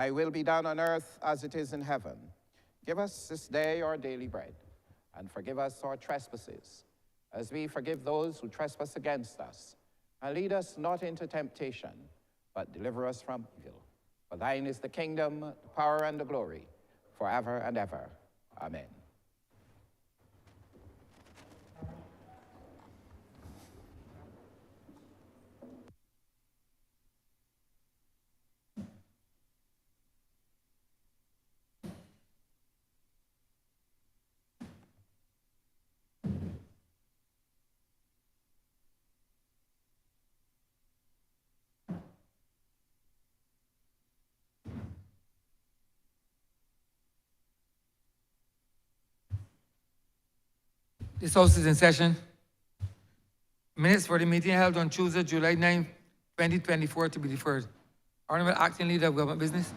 Thy will be done on earth as it is in heaven. Give us this day our daily bread, and forgive us our trespasses, as we forgive those who trespass against us. And lead us not into temptation, but deliver us from evil. For thine is the kingdom, the power, and the glory, forever and ever. Amen. This House is in session. Minutes for the meeting held on Tuesday, July 9, 2024 to be deferred. Honourable Acting Leader of Government Business.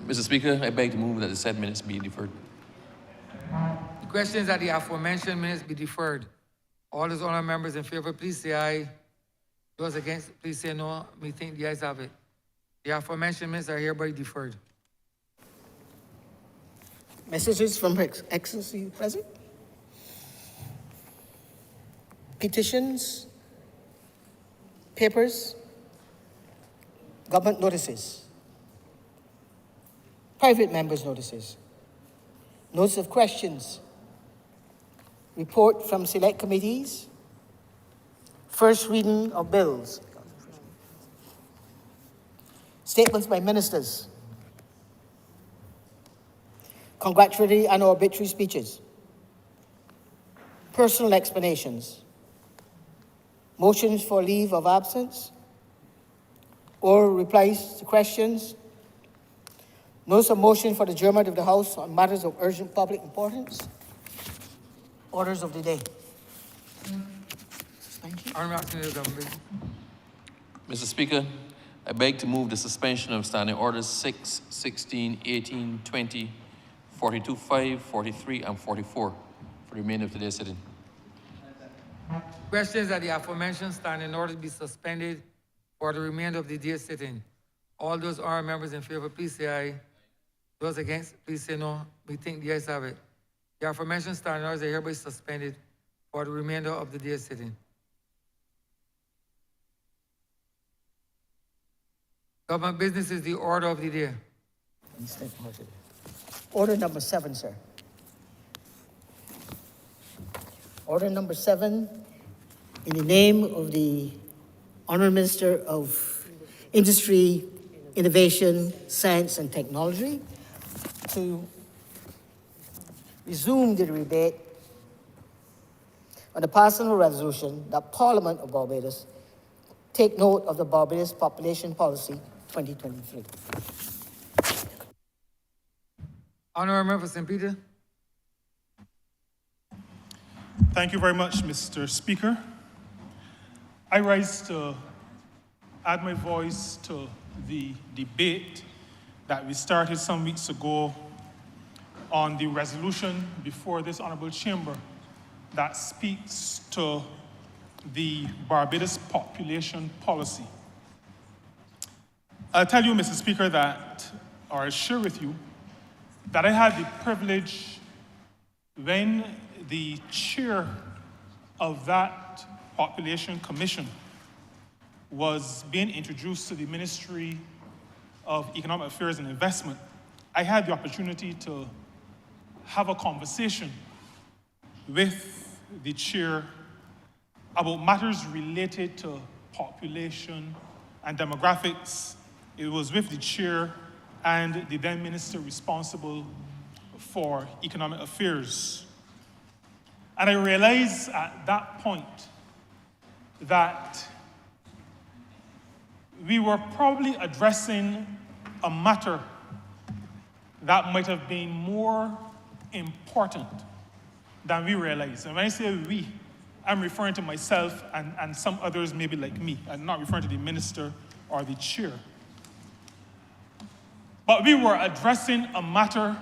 Mr. Speaker, I beg to move that the said minutes be deferred. The question is that the aforementioned minutes be deferred. All those honourable members in favour, please say aye. Those against, please say no. We think the ayes have it. The aforementioned minutes are hereby deferred. Messages from Her Excellency present. Petitions, papers, government notices, private members' notices, notes of questions, report from select committees, first reading of bills, statements by ministers, congratulatory and obituary speeches, personal explanations, motions for leave of absence, or replies to questions, notice of motion for the adjournment of the House on matters of urgent public importance, orders of the day. Thank you. Honourable Acting Leader of Government Business. Mr. Speaker, I beg to move the suspension of standing orders 6, 16, 18, 20, 42, 5, 43, and 44 for the remainder of today's sitting. Questions that the aforementioned standing orders be suspended for the remainder of the day sitting. All those honourable members in favour, please say aye. Those against, please say no. We think the ayes have it. The aforementioned standing orders are hereby suspended for the remainder of the day sitting. Government business is the order of the day. Order number 7, sir. Order number 7, in the name of the Honourable Minister of Industry, Innovation, Science and Technology, to resume the debate on the personal resolution that Parliament of Barbados take note of the Barbados Population Policy 2023. Honourable Member for St. Peter. Thank you very much, Mr. Speaker. I rise to add my voice to the debate that we started some weeks ago on the resolution before this Honourable Chamber that speaks to the Barbados Population Policy. I'll tell you, Mr. Speaker, or I'll share with you, that I had the privilege when the chair of that Population Commission was being introduced to the Ministry of Economic Affairs and Investment. I had the opportunity to have a conversation with the chair about matters related to population and demographics. It was with the chair and the then minister responsible for economic affairs. And I realized at that point that we were probably addressing a matter that might have been more important than we realized. And when I say we, I'm referring to myself and some others maybe like me. I'm not referring to the minister or the chair. But we were addressing a matter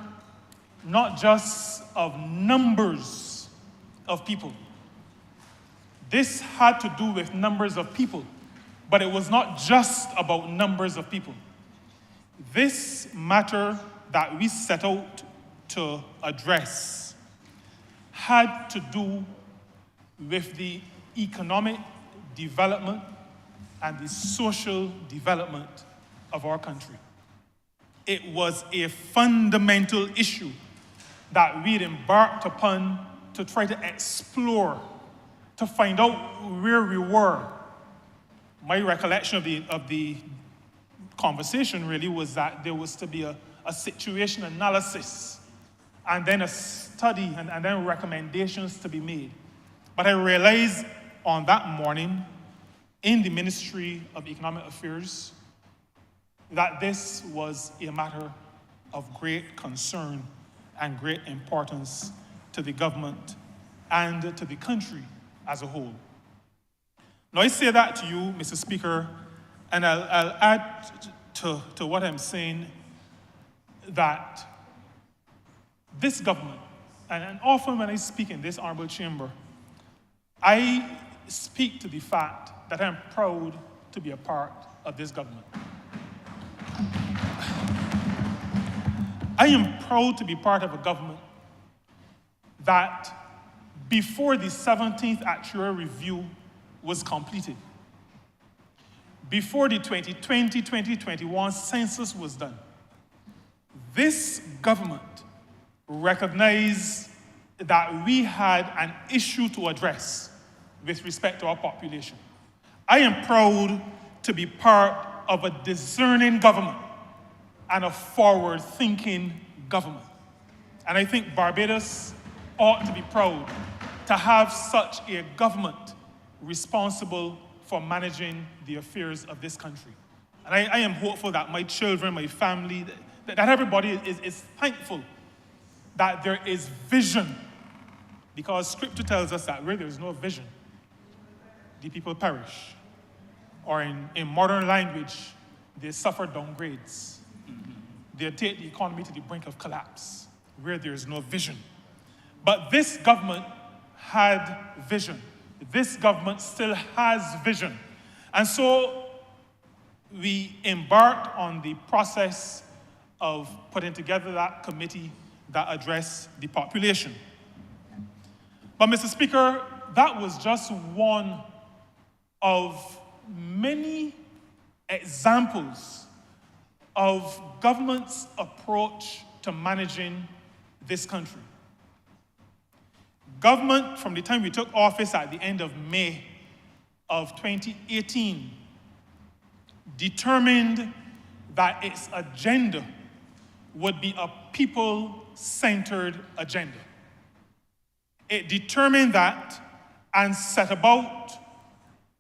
not just of numbers of people. This had to do with numbers of people, but it was not just about numbers of people. This matter that we set out to address had to do with the economic development and the social development of our country. It was a fundamental issue that we'd embarked upon to try to explore, to find out where we were. My recollection of the conversation really was that there was to be a situation analysis and then a study and then recommendations to be made. But I realized on that morning in the Ministry of Economic Affairs that this was a matter of great concern and great importance to the government and to the country as a whole. Now I say that to you, Mr. Speaker, and I'll add to what I'm saying that this government, and often when I speak in this honorable chamber, I speak to the fact that I'm proud to be a part of this government. I am proud to be part of a government that before the 17th actuarial review was completed, before the 2020-2021 census was done, this government recognized that we had an issue to address with respect to our population. I am proud to be part of a discerning government and a forward-thinking government. And I think Barbados ought to be proud to have such a government responsible for managing the affairs of this country. And I am hopeful that my children, my family, that everybody is thankful that there is vision, because Scripture tells us that where there is no vision, the people perish. Or in modern language, they suffer downgrades. They take the economy to the brink of collapse, where there is no vision. But this government had vision. This government still has vision. And so we embarked on the process of putting together that committee that addressed the population. But Mr. Speaker, that was just one of many examples of government's approach to managing this country. Government, from the time we took office at the end of May of 2018, determined that its agenda would be a people-centered agenda. It determined that and set about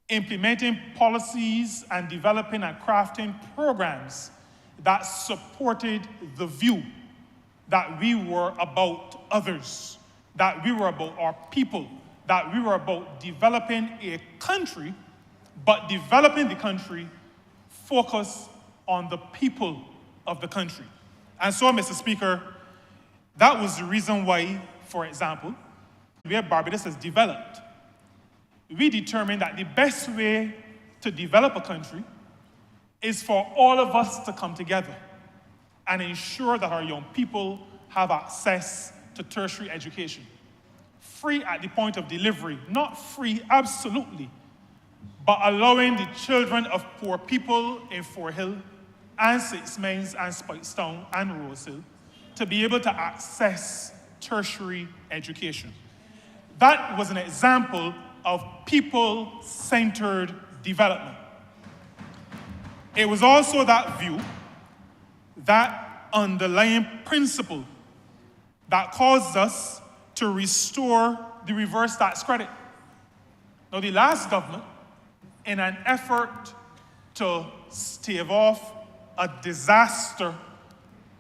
implementing policies and developing and crafting programs that supported the view that we were about others, that we were about our people, that we were about developing a country, but developing the country focused on the people of the country. And so, Mr. Speaker, that was the reason why, for example, where Barbados has developed, we determined that the best way to develop a country is for all of us to come together and ensure that our young people have access to tertiary education. Free at the point of delivery, not free absolutely, but allowing the children of poor people in Fort Hill and Six Mines and Spikestown and Rose Hill to be able to access tertiary education. That was an example of people-centered development. It was also that view, that underlying principle that caused us to restore the reverse tax credit. Now, the last government, in an effort to stave off a disaster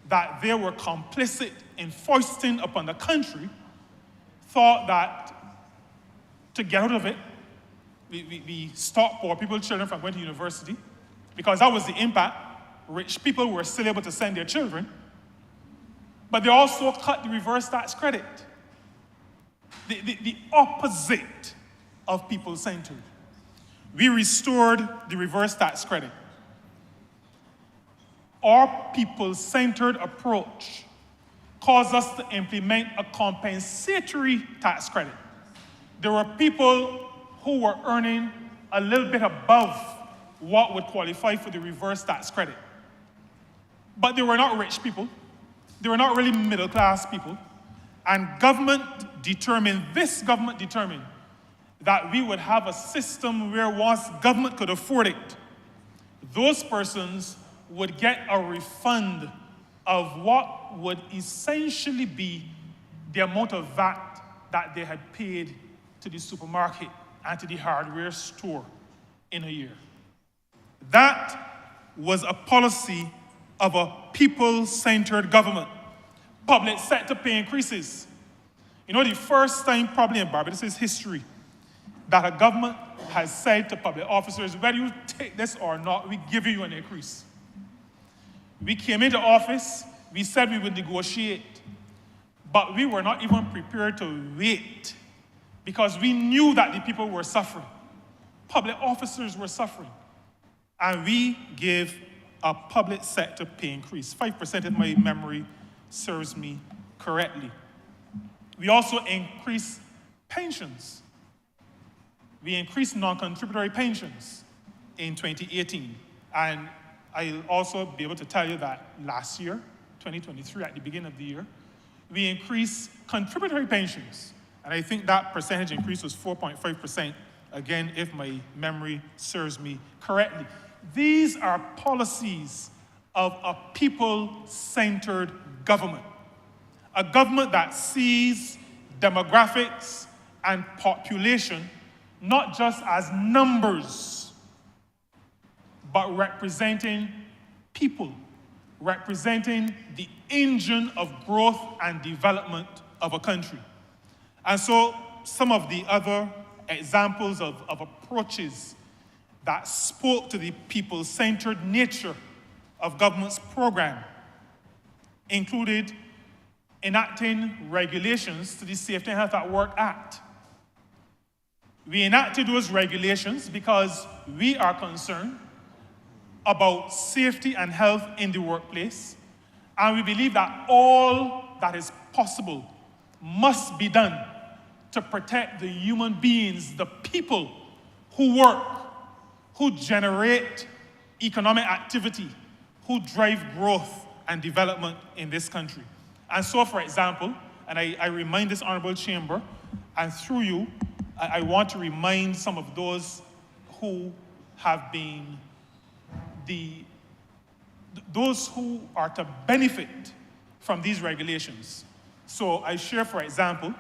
that they were complicit in foisting upon the country, thought that to get out of it, we stopped poor people, children from going to university, because that was the impact. Rich people were still able to send their children, but they also cut the reverse tax credit. The opposite of people-centered. We restored the reverse tax credit. our people-centered approach caused us to implement a compensatory tax credit. There were people who were earning a little bit above what would qualify for the reverse tax credit. But they were not rich people. They were not really middle-class people. And this government determined that we would have a system where once government could afford it, those persons would get a refund of what would essentially be the amount of VAT that they had paid to the supermarket and to the hardware store in a year. That was a policy of a people-centered government. Public sector pay increases. You know, the first time probably in Barbados' history that a government has said to public officers, whether you take this or not, we're giving you an increase. We came into office, we said we would negotiate, but we were not even prepared to wait because we knew that the people were suffering. Public officers were suffering. And we gave a public sector pay increase, 5% if my memory serves me correctly. We also increased pensions. We increased non-contributory pensions in 2018. And I'll also be able to tell you that last year, 2023, at the beginning of the year, we increased contributory pensions. And I think that percentage increase was 4.5%, again, if my memory serves me correctly. These are policies of a people-centered government, a government that sees demographics and population not just as numbers, but representing people, representing the engine of growth and development of a country. And so some of the other examples of approaches that spoke to the people-centered nature of government's program included enacting regulations to the Safety and Health at Work Act. We enacted those regulations because we are concerned about safety and health in the workplace, and we believe that all that is possible must be done to protect the human beings, the people who work, who generate economic activity, who drive growth and development in this country. And so, for example, and I remind this Honourable Chamber, and through you, I want to remind some of those who have been those who are to benefit from these regulations. So I share, for example,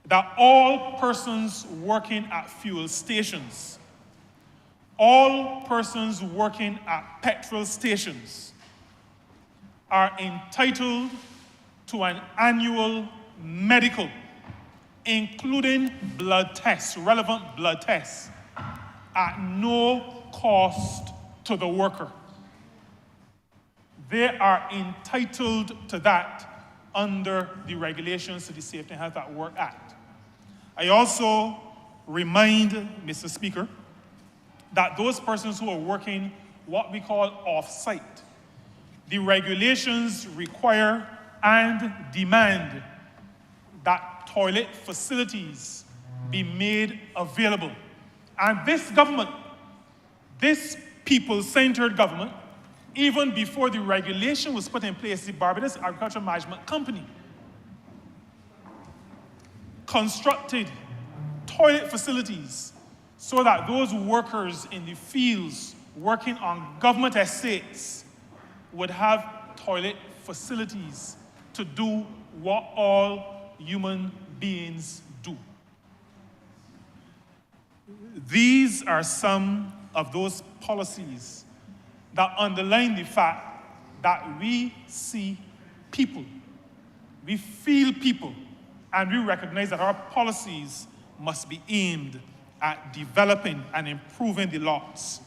that all persons working at fuel stations, all persons working at petrol stations are entitled to an annual medical, including blood tests, relevant blood tests, at no cost to the worker. They are entitled to that under the regulations to the Safety and Health at Work Act. I also remind, Mr. Speaker, that those persons who are working what we call off-site, the regulations require and demand that toilet facilities be made available. And this government, this people-centered government, even before the regulation was put in place, the Barbados Agricultural Management Company constructed toilet facilities so that those workers in the fields working on government estates would have toilet facilities to do what all human beings do. These are some of those policies that underline the fact that we see people, we feel people, and we recognize that our policies must be aimed at developing and improving the lots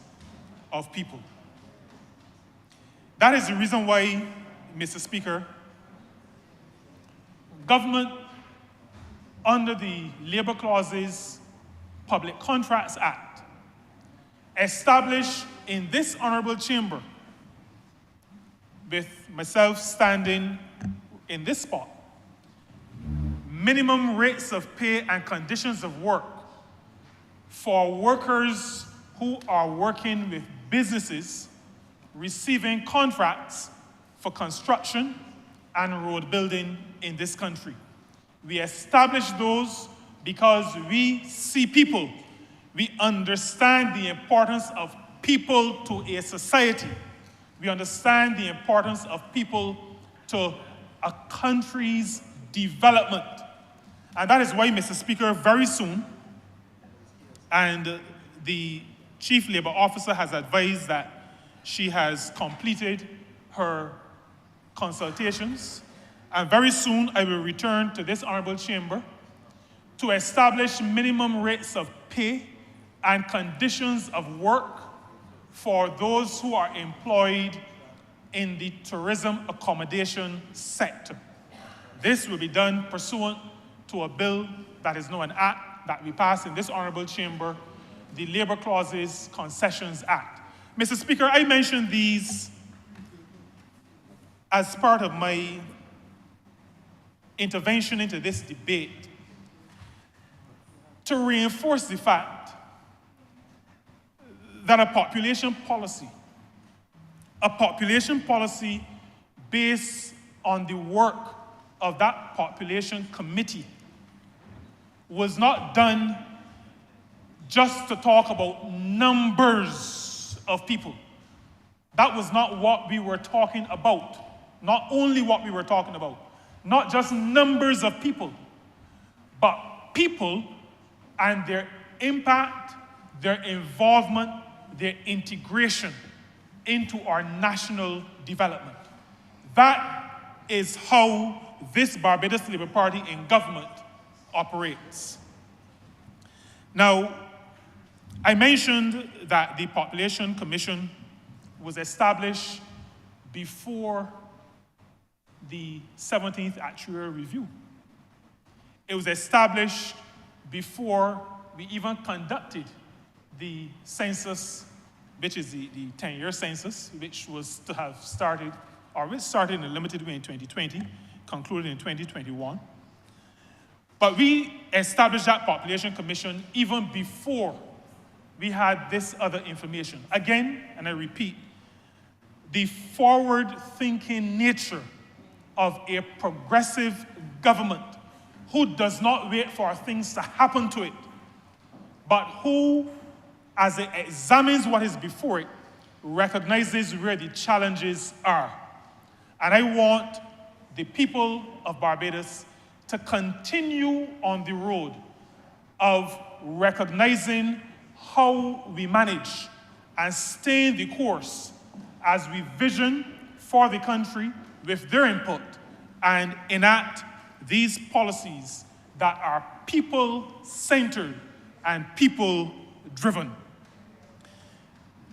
of people. That is the reason why, Mr. Speaker, government, under the Labor Clauses Public Contracts Act, established in this Honourable Chamber with myself standing in this spot, minimum rates of pay and conditions of work for workers who are working with businesses receiving contracts for construction and road building in this country. We established those because we see people. We understand the importance of people to a society. We understand the importance of people to a country's development. And that is why, Mr. Speaker, very soon, and the Chief Labor Officer has advised that she has completed her consultations, and very soon I will return to this Honourable Chamber to establish minimum rates of pay and conditions of work for those who are employed in the tourism accommodation sector. This will be done pursuant to a bill that is now an act that we passed in this Honourable Chamber, the Labour Clauses Concessions Act. Mr. Speaker, I mentioned these as part of my intervention into this debate to reinforce the fact that a population policy based on the work of that population committee was not done just to talk about numbers of people. That was not what we were talking about. Not only what we were talking about. Not just numbers of people, but people and their impact, their involvement, their integration into our national development. That is how this Barbados Labour Party in government operates. Now, I mentioned that the Population Commission was established before the 17th Actuarial Review. It was established before we even conducted the census, which is the 10-year census, which was to have started, or which started in a limited way in 2020, concluded in 2021. But we established that Population Commission even before we had this other information. Again, and I repeat, the forward-thinking nature of a progressive government who does not wait for things to happen to it, but who, as it examines what is before it, recognizes where the challenges are. And I want the people of Barbados to continue on the road of recognizing how we manage and stay the course as we vision for the country with their input and enact these policies that are people-centered and people-driven.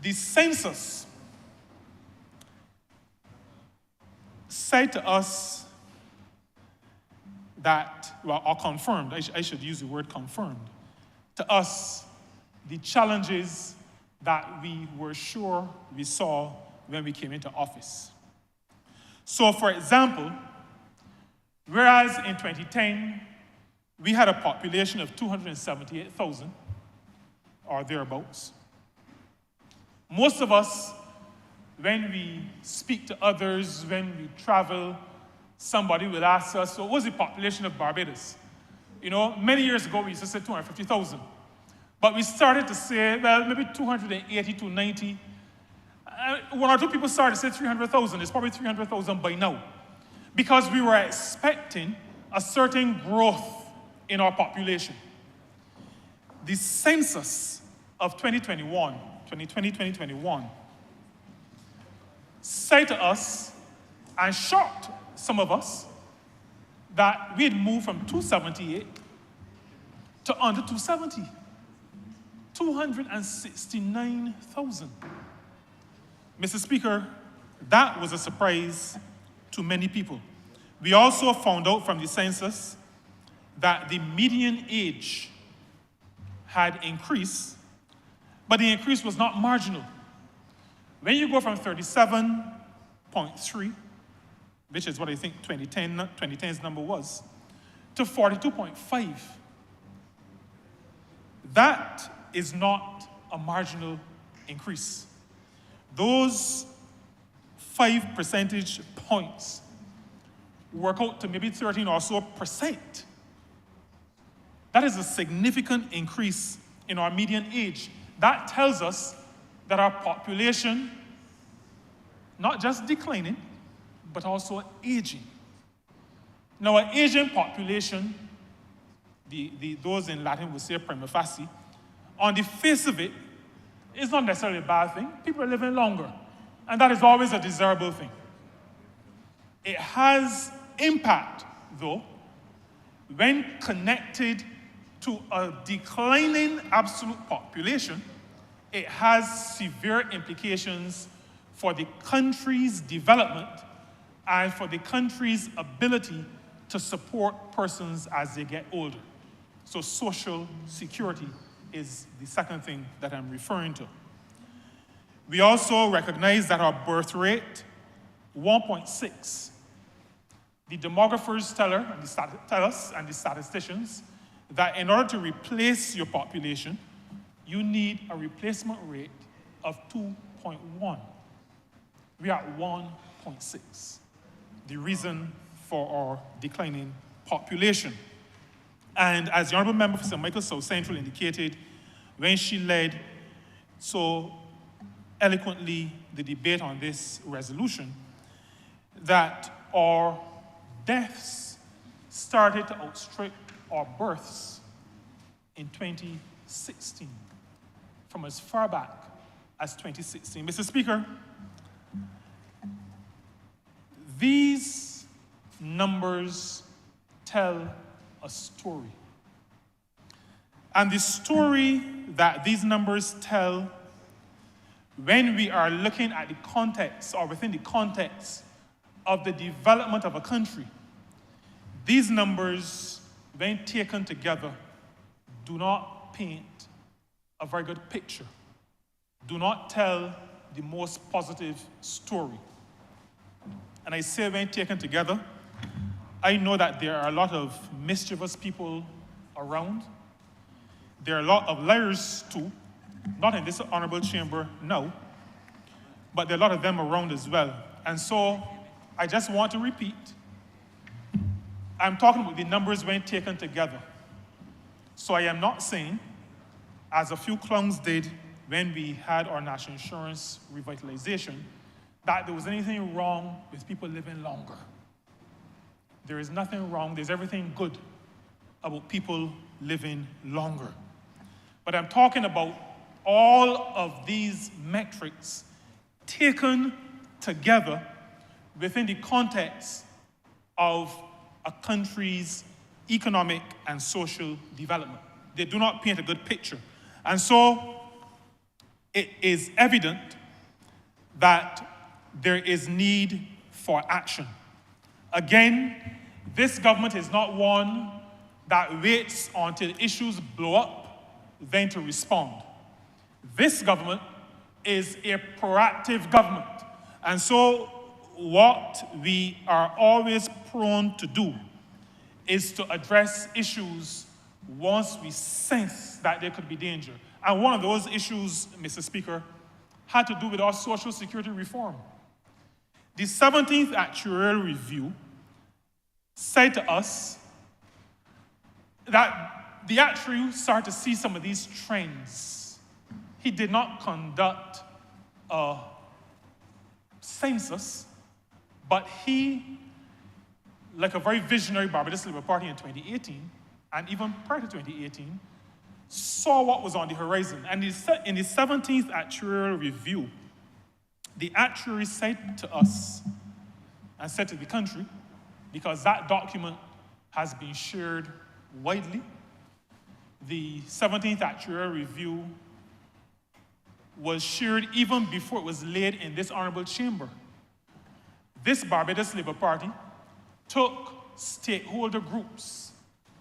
The census said to us that, well, or confirmed, I should use the word confirmed, to us the challenges that we were sure we saw when we came into office. So, for example, whereas in 2010, we had a population of 278,000, or thereabouts, most of us, when we speak to others, when we travel, somebody will ask us, so what was the population of Barbados? You know, many years ago, we used to say 250,000. But we started to say, well, maybe 280 to 90. One or two people started to say 300,000. It's probably 300,000 by now. Because we were expecting a certain growth in our population. The census of 2020-2021, said to us, and shocked some of us, that we had moved from 278 to under 270. 269,000. Mr. Speaker, that was a surprise to many people. We also found out from the census that the median age had increased, but the increase was not marginal. When you go from 37 42.3, which is what I think 2010's number was, to 42.5. That is not a marginal increase. Those 5 percentage points work out to maybe 13 or so percent. That is a significant increase in our median age. That tells us that our population, not just declining, but also aging. Now, an aging population, those in Latin would say prima facie, on the face of it, is not necessarily a bad thing. People are living longer, and that is always a desirable thing. It has impact, though, when connected to a declining absolute population. It has severe implications for the country's development and for the country's ability to support persons as they get older. So social security is the second thing that I'm referring to. We also recognize that our birth rate, 1.6. The demographers tell us, and the statisticians, that in order to replace your population, you need a replacement rate of 2.1. We are at 1.6. The reason for our declining population. And as the Honourable Member for St. Michael South Central indicated when she led so eloquently the debate on this resolution, that our deaths started to outstrip our births in 2016, from as far back as 2016. Mr. Speaker, these numbers tell a story. And the story that these numbers tell, when we are looking at the context, or within the context of the development of a country, these numbers, when taken together, do not paint a very good picture, do not tell the most positive story. And I say when taken together, I know that there are a lot of mischievous people around. There are a lot of liars too, not in this honorable chamber now, but there are a lot of them around as well. And so I just want to repeat, I'm talking about the numbers when taken together. So I am not saying, as a few clowns did when we had our national insurance revitalization, that there was anything wrong with people living longer. There is nothing wrong, there's everything good about people living longer. But I'm talking about all of these metrics taken together within the context of a country's economic and social development. They do not paint a good picture. And so it is evident that there is need for action. Again, this government is not one that waits until issues blow up, then to respond. This government is a proactive government. And so what we are always prone to do is to address issues once we sense that there could be danger. And one of those issues, Mr. Speaker, had to do with our social security reform. The 17th Actuarial Review said to us that the actuary started to see some of these trends. He did not conduct a census, but he, like a very visionary Barbados Labour Party in 2018, and even prior to 2018, saw what was on the horizon. And in the 17th Actuarial Review, the actuary said to us, and said to the country, because that document has been shared widely, the 17th Actuarial Review was shared even before it was laid in this honorable chamber. This Barbados Labour Party took stakeholder groups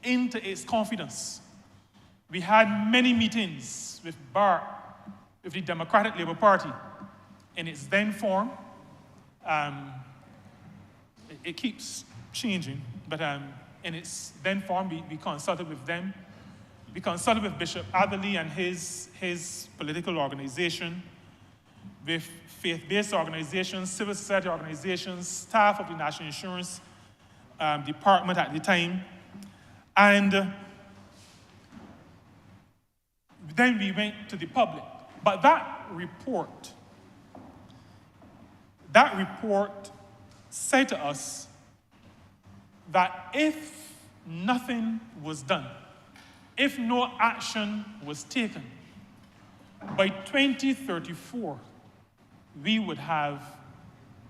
into its confidence. We had many meetings with BART, with the Democratic Labour Party, in its then form, It keeps changing, but in its then form, we consulted with them. We consulted with Bishop Adderley and his political organization, with faith-based organizations, civil society organizations, staff of the National Insurance Department at the time. And then we went to the public. But that report said to us that if nothing was done, if no action was taken, by 2034, we would have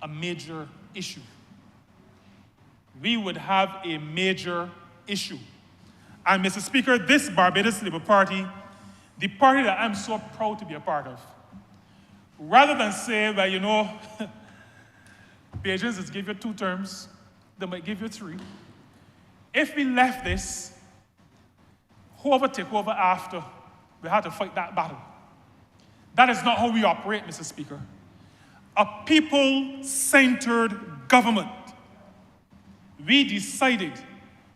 a major issue. We would have a major issue. And Mr. Speaker, this Barbados Labour Party, the party that I'm so proud to be a part of, rather than say, well, you know, Bajans just give you 2 terms, they might give you 3. If we left this, whoever take over after, we had to fight that battle. That is not how we operate, Mr. Speaker. A people-centered government. We decided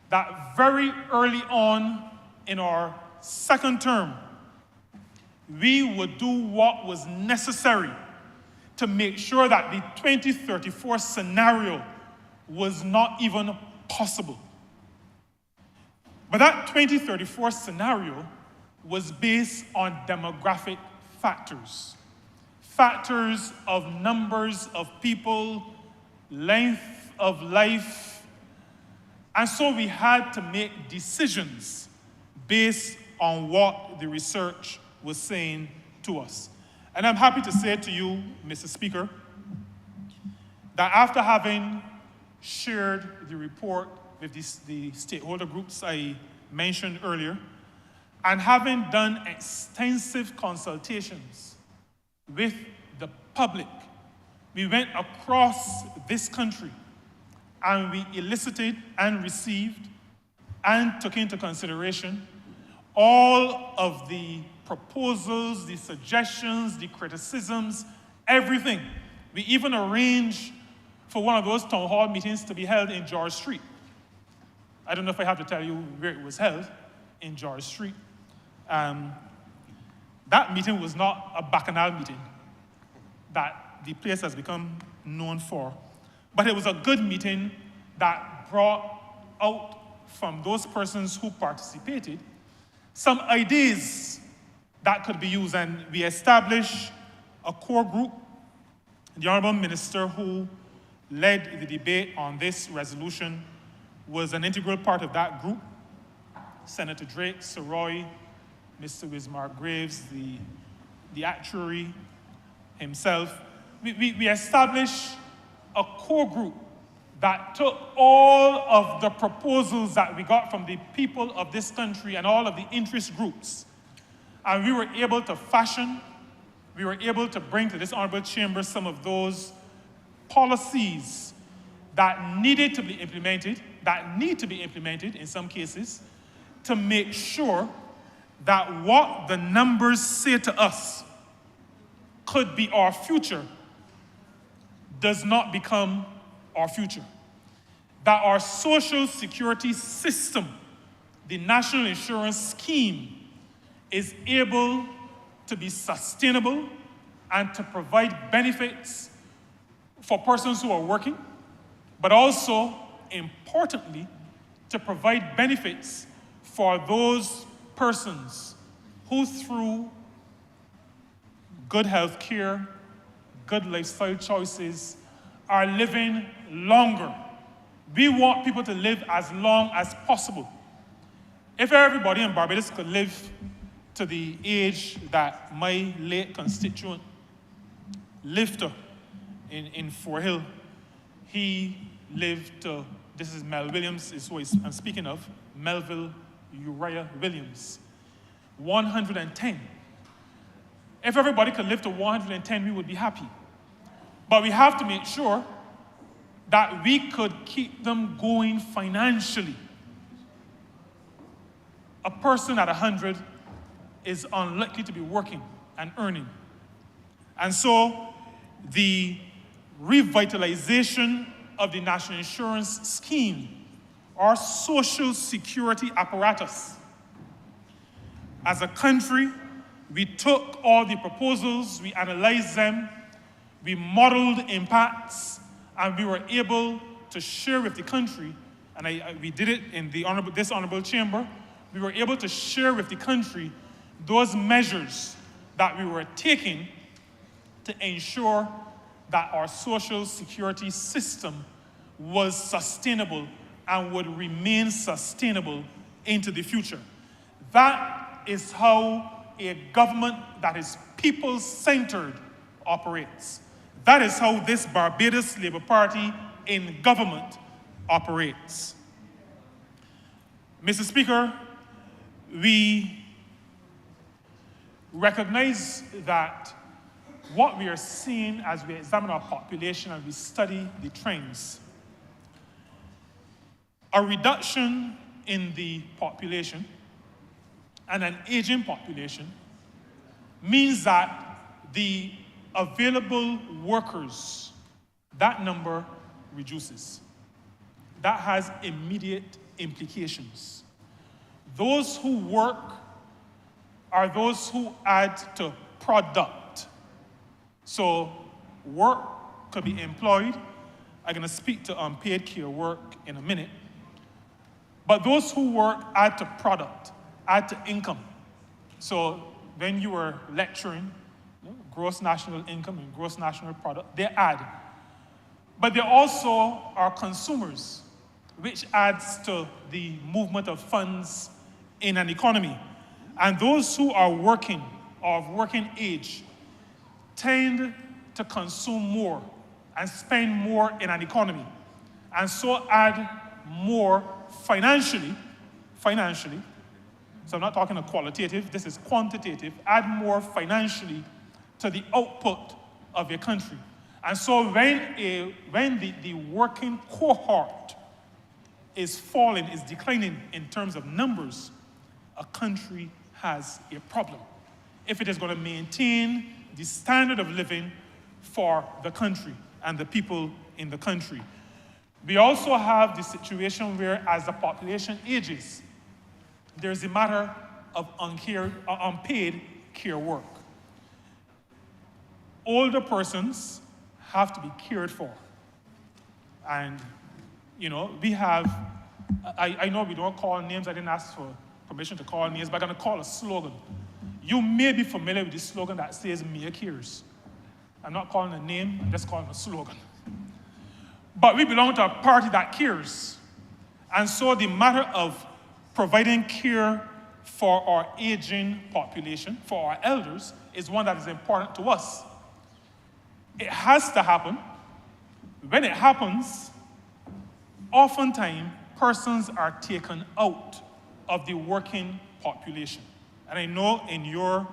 that very early on in our second term, we would do what was necessary to make sure that the 2034 scenario was not even possible. But that 2034 scenario was based on demographic factors. Factors of numbers of people, length of life. And so we had to make decisions based on what the research was saying to us. And I'm happy to say to you, Mr. Speaker, that after having shared the report with the stakeholder groups I mentioned earlier, and having done extensive consultations with the public, we went across this country and we elicited and received and took into consideration all of the proposals, the suggestions, the criticisms, everything. We even arranged for one of those town hall meetings to be held in George Street. I don't know if I have to tell you where it was held, in George Street. That meeting was not a bacchanal meeting that the place has become known for, but it was a good meeting that brought out from those persons who participated some ideas that could be used, and we established a core group. The Honourable Minister who led the debate on this resolution was an integral part of that group. Senator Drake, Sir Roy, Mr. Wismar Graves, the actuary himself. We established a core group that took all of the proposals that we got from the people of this country and all of the interest groups, and we were able to fashion, we were able to bring to this honorable chamber some of those policies that needed to be implemented, that need to be implemented in some cases, to make sure that what the numbers say to us could be our future does not become our future. That our social security system, the national insurance scheme, is able to be sustainable and to provide benefits for persons who are working, but also, importantly, to provide benefits for those persons who, through good health care, good lifestyle choices, are living longer. We want people to live as long as possible. If everybody in Barbados could live to the age that my late constituent lived to in Fort Hill, he lived to, this is Mel Williams, is who I'm speaking of, Melville Uriah Williams, 110. If everybody could live to 110, we would be happy. But we have to make sure that we could keep them going financially. A person at 100 is unlikely to be working and earning. And so the revitalization of the national insurance scheme, our social security apparatus. As a country, we took all the proposals, we analyzed them, we modeled impacts, and we were able to share with the country, and we did it in this honorable chamber, we were able to share with the country those measures that we were taking to ensure that our social security system was sustainable and would remain sustainable into the future. That is how a government that is people-centered operates. That is how this Barbados Labour Party in government operates. Mr. Speaker, we recognize that what we are seeing as we examine our population and we study the trends, a reduction in the population and an aging population means that the available workers, that number reduces. That has immediate implications. Those who work are those who add to product. So work could be employed. I'm going to speak to unpaid care work in a minute. But those who work add to product, add to income. So when you were lecturing, gross national income and gross national product, they add. But they also are consumers, which adds to the movement of funds in an economy. And those who are working or of working age tend to consume more and spend more in an economy, and so add more financially, so I'm not talking a qualitative, this is quantitative, add more financially to the output of a country. And so when the working cohort is falling, is declining in terms of numbers, a country has a problem if it is going to maintain the standard of living for the country and the people in the country. We also have the situation where as the population ages, there's a matter of unpaid care work. Older persons have to be cared for. And, we have, I know we don't call names, I didn't ask for permission to call names, but I'm going to call a slogan. You may be familiar with the slogan that says, Mia cares. I'm not calling a name, I'm just calling a slogan. But we belong to a party that cares. And so the matter of providing care for our aging population, for our elders, is one that is important to us. It has to happen. When it happens, oftentimes persons are taken out of the working population. And I know in your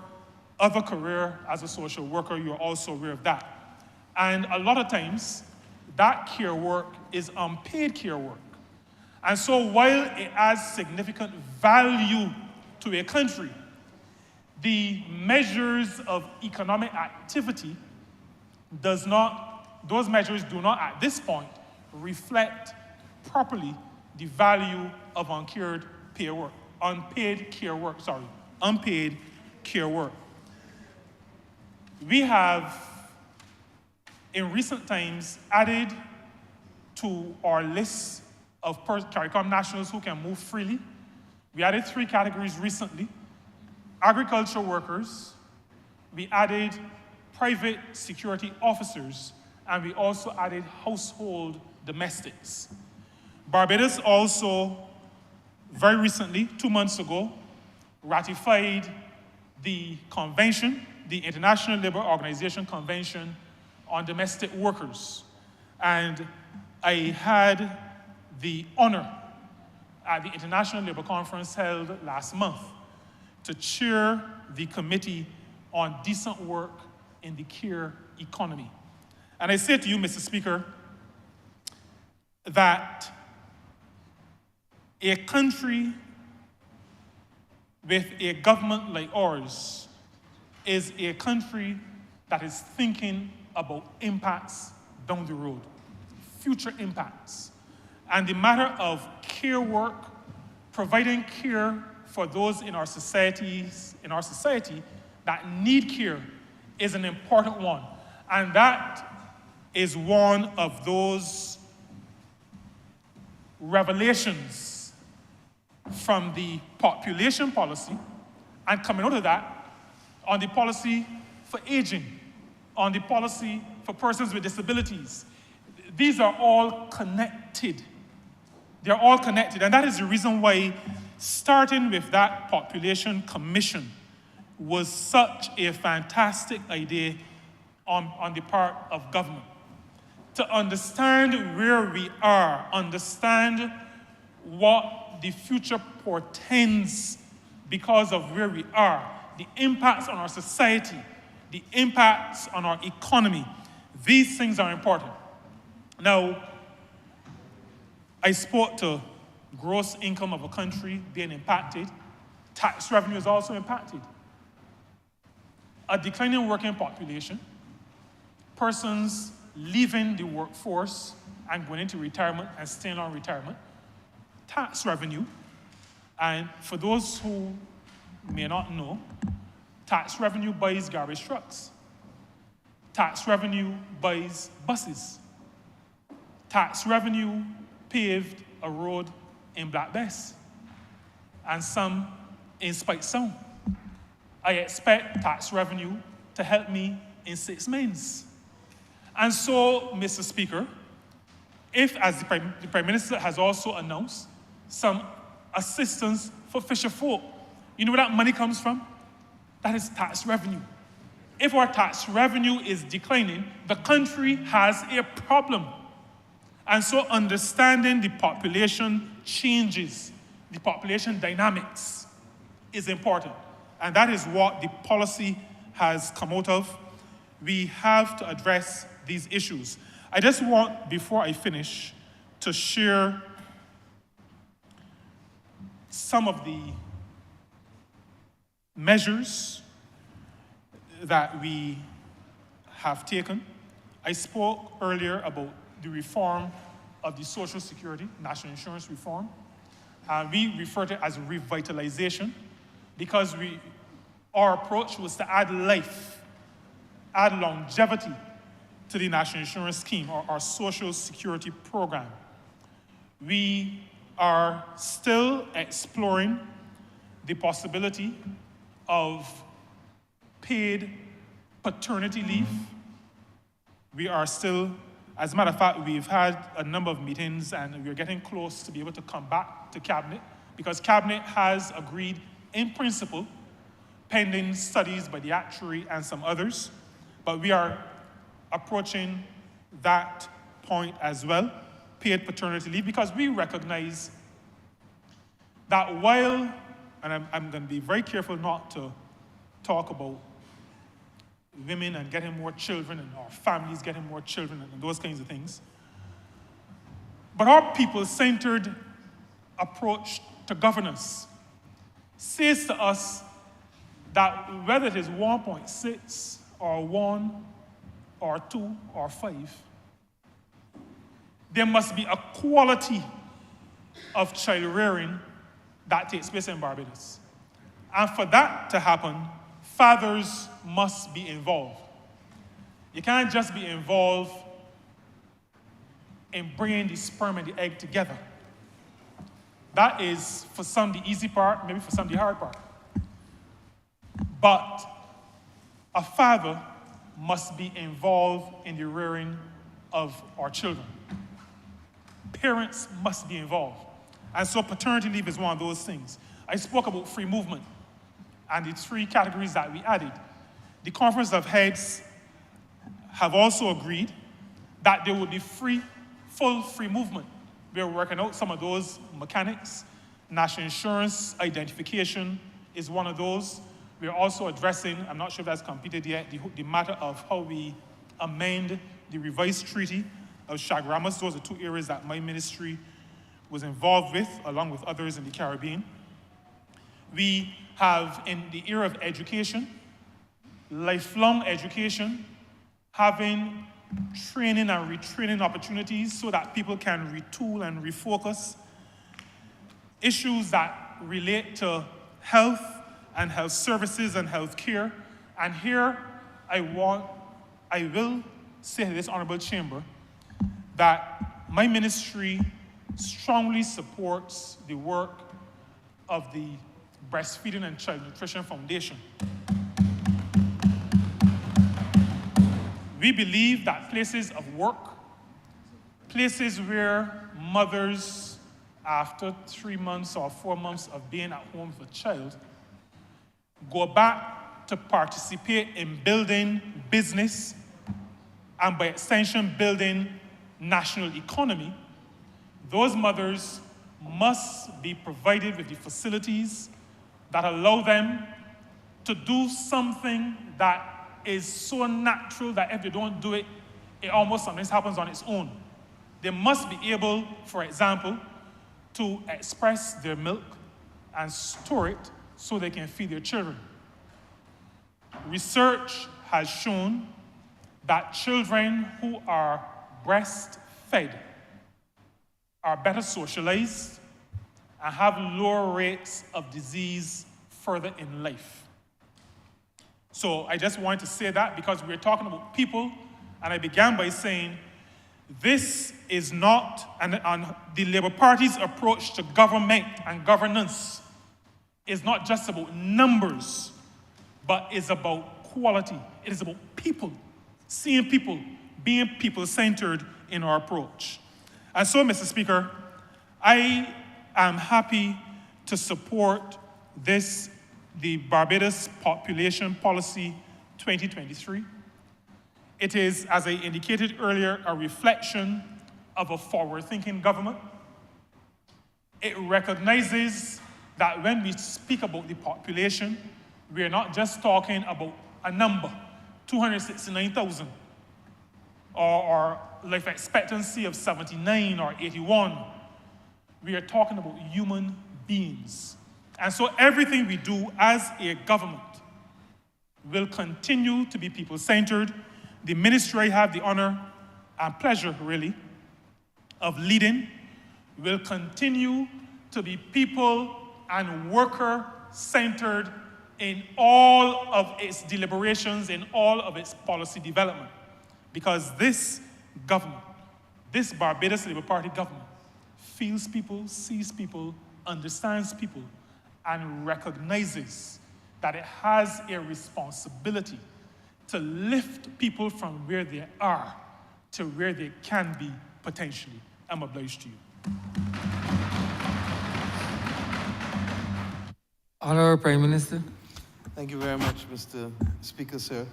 other career as a social worker, you're also aware of that. And a lot of times, that care work is unpaid care work. And so while it adds significant value to a country, the measures of economic activity those measures do not at this point reflect properly the value of unpaid care work. We have, in recent times, added to our list of CARICOM nationals who can move freely. We added 3 categories recently: agriculture workers, we added private security officers, and we also added household domestics. Barbados also, very recently, 2 months ago, ratified the convention, the International Labour Organization Convention on Domestic Workers. And I had the honor at the International Labour Conference held last month to chair the Committee on Decent Work in the Care Economy. And I say to you, Mr. Speaker, that a country with a government like ours is a country that is thinking about impacts down the road, future impacts. And the matter of care work, providing care for those in our society that need care is an important one. And that is one of those revelations from the population policy, and coming out of that, on the policy for aging, on the policy for persons with disabilities. These are all connected. They're all connected, and that is the reason why starting with that population commission was such a fantastic idea on the part of government. To understand where we are, understand what the future portends because of where we are, the impacts on our society, the impacts on our economy. These things are important. Now, I spoke to gross income of a country being impacted. Tax revenue is also impacted. A declining working population, persons leaving the workforce and going into retirement and staying on retirement, tax revenue, and for those who may not know, tax revenue buys garbage trucks. Tax revenue buys buses. Tax revenue paved a road in Black Bess and some in Spike Sound. I expect tax revenue to help me in 6 months. And so, Mr. Speaker, if, as the Prime Minister has also announced, some assistance for fisher folk, you know where that money comes from? That is tax revenue. If our tax revenue is declining, the country has a problem. And so understanding the population changes, the population dynamics is important. And that is what the policy has come out of. We have to address these issues. I just want, before I finish, to share some of the measures that we have taken. I spoke earlier about the reform of the Social Security, National Insurance reform. We refer to it as revitalization because our approach was to add life, add longevity to the National Insurance Scheme, or our Social Security program. We are still exploring the possibility of paid paternity leave. We are still, as a matter of fact, we've had a number of meetings and we're getting close to be able to come back to Cabinet because Cabinet has agreed in principle, pending studies by the actuary and some others, but we are approaching that point as well, paid paternity leave, because we recognize that while, and I'm going to be very careful not to talk about women and getting more children and our families getting more children and those kinds of things, but our people-centered approach to governance says to us that whether it is 1.6 or 1 or 2 or 5, there must be a quality of child rearing that takes place in Barbados. And for that to happen, fathers must be involved. You can't just be involved in bringing the sperm and the egg together. That is, for some, the easy part, maybe for some, the hard part. But a father must be involved in the rearing of our children. Parents must be involved. And so paternity leave is one of those things. I spoke about free movement and the 3 categories that we added. The Conference of Heads have also agreed that there would be full free movement. We're working out some of those mechanics. National insurance identification is one of those. We're also addressing, I'm not sure if that's completed yet, the matter of how we amend the revised treaty of Chaguaramas. Those are 2 areas that my ministry was involved with, along with others in the Caribbean. We have, in the area of education, lifelong education, having training and retraining opportunities so that people can retool and refocus. Issues that relate to health and health services and health care. And here I will say to this honorable chamber that my ministry strongly supports the work of the Breastfeeding and Child Nutrition Foundation. We believe that places of work, places where mothers, after 3 months or 4 months of being at home with a child, go back to participate in building business and by extension building national economy, those mothers must be provided with the facilities that allow them to do something that is so natural that if they don't do it, it almost sometimes happens on its own. They must be able, for example, to express their milk and store it so they can feed their children. Research has shown that children who are breastfed are better socialized and have lower rates of disease further in life. So I just wanted to say that because we're talking about people, and I began by saying this is not, and the Labour Party's approach to government and governance is not just about numbers, but is about quality. It is about people, seeing people, being people-centered in our approach. And so, Mr. Speaker, I am happy to support the Barbados Population Policy 2023. It is, as I indicated earlier, a reflection of a forward-thinking government. It recognizes that when we speak about the population, we are not just talking about a number, 269,000, or life expectancy of 79 or 81. We are talking about human beings. And so everything we do as a government will continue to be people-centered. The ministry I have the honor and pleasure, really, of leading will continue to be people and worker-centered in all of its deliberations, in all of its policy development. Because this government, this Barbados Labour Party government, feels people, sees people, understands people, and recognizes that it has a responsibility to lift people from where they are to where they can be potentially. I'm obliged to you. Honourable Prime Minister. Thank you very much, Mr. Speaker, sir.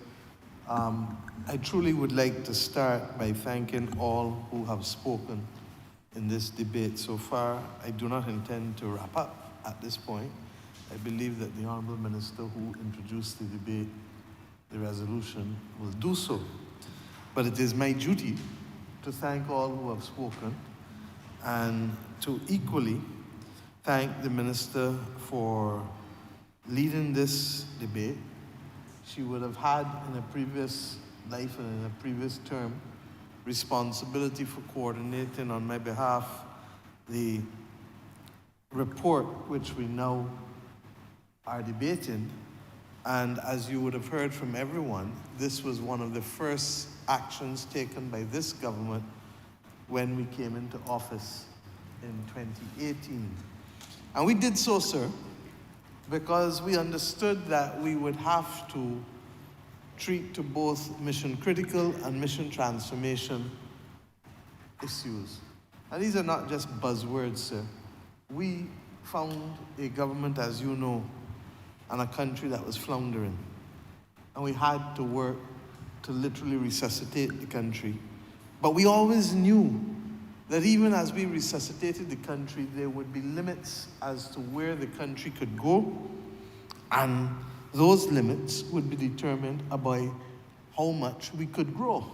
I truly would like to start by thanking all who have spoken in this debate so far. I do not intend to wrap up at this point. I believe that the Honourable Minister who introduced the debate, the resolution, will do so. But it is my duty to thank all who have spoken and to equally thank the Minister for leading this debate. She would have had in a previous life and in a previous term responsibility for coordinating on my behalf the report which we now are debating. And as you would have heard from everyone, this was one of the first actions taken by this government when we came into office in 2018. And we did so, sir, because we understood that we would have to treat to both mission critical and mission transformation issues. And these are not just buzzwords, sir. We found a government, as you know, and a country that was floundering. And we had to work to literally resuscitate the country. But we always knew that even as we resuscitated the country, there would be limits as to where the country could go, and those limits would be determined by how much we could grow.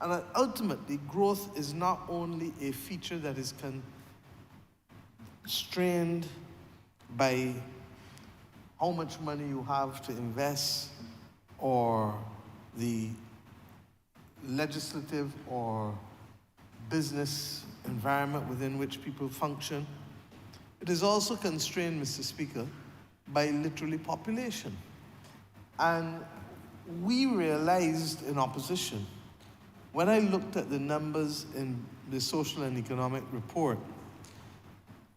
And that ultimately, growth is not only a feature that is constrained by how much money you have to invest or the legislative or business environment within which people function. It is also constrained, Mr. Speaker, by literally population. And we realized in opposition, when I looked at the numbers in the social and economic report,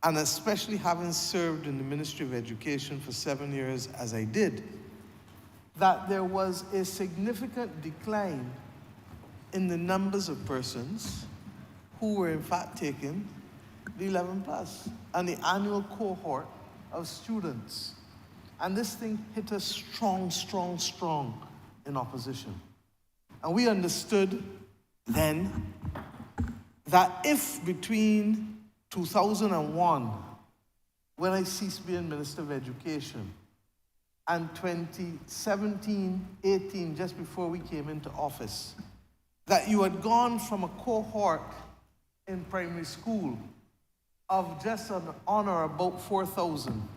and especially having served in the Ministry of Education for 7 years as I did, that there was a significant decline in the numbers of persons who were in fact taking the 11 plus and the annual cohort of students. And this thing hit us strong, strong, strong in opposition. And we understood then that if between 2001, when I ceased being Minister of Education, and 2017, 18, just before we came into office, that you had gone from a cohort in primary school of just on or about 4,000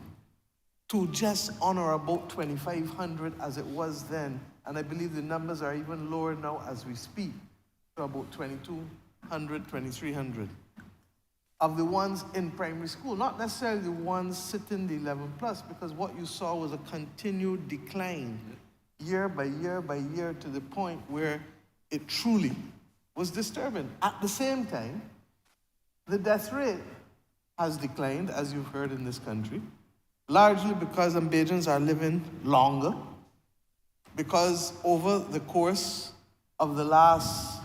to just on or about 2,500 as it was then, and I believe the numbers are even lower now as we speak, to about 2,200, 2,300 of the ones in primary school, not necessarily the ones sitting the 11 plus, because what you saw was a continued decline year by year by year to the point where it truly was disturbing. At the same time, the death rate has declined, as you've heard in this country, largely because Bajans are living longer, because over the course of the last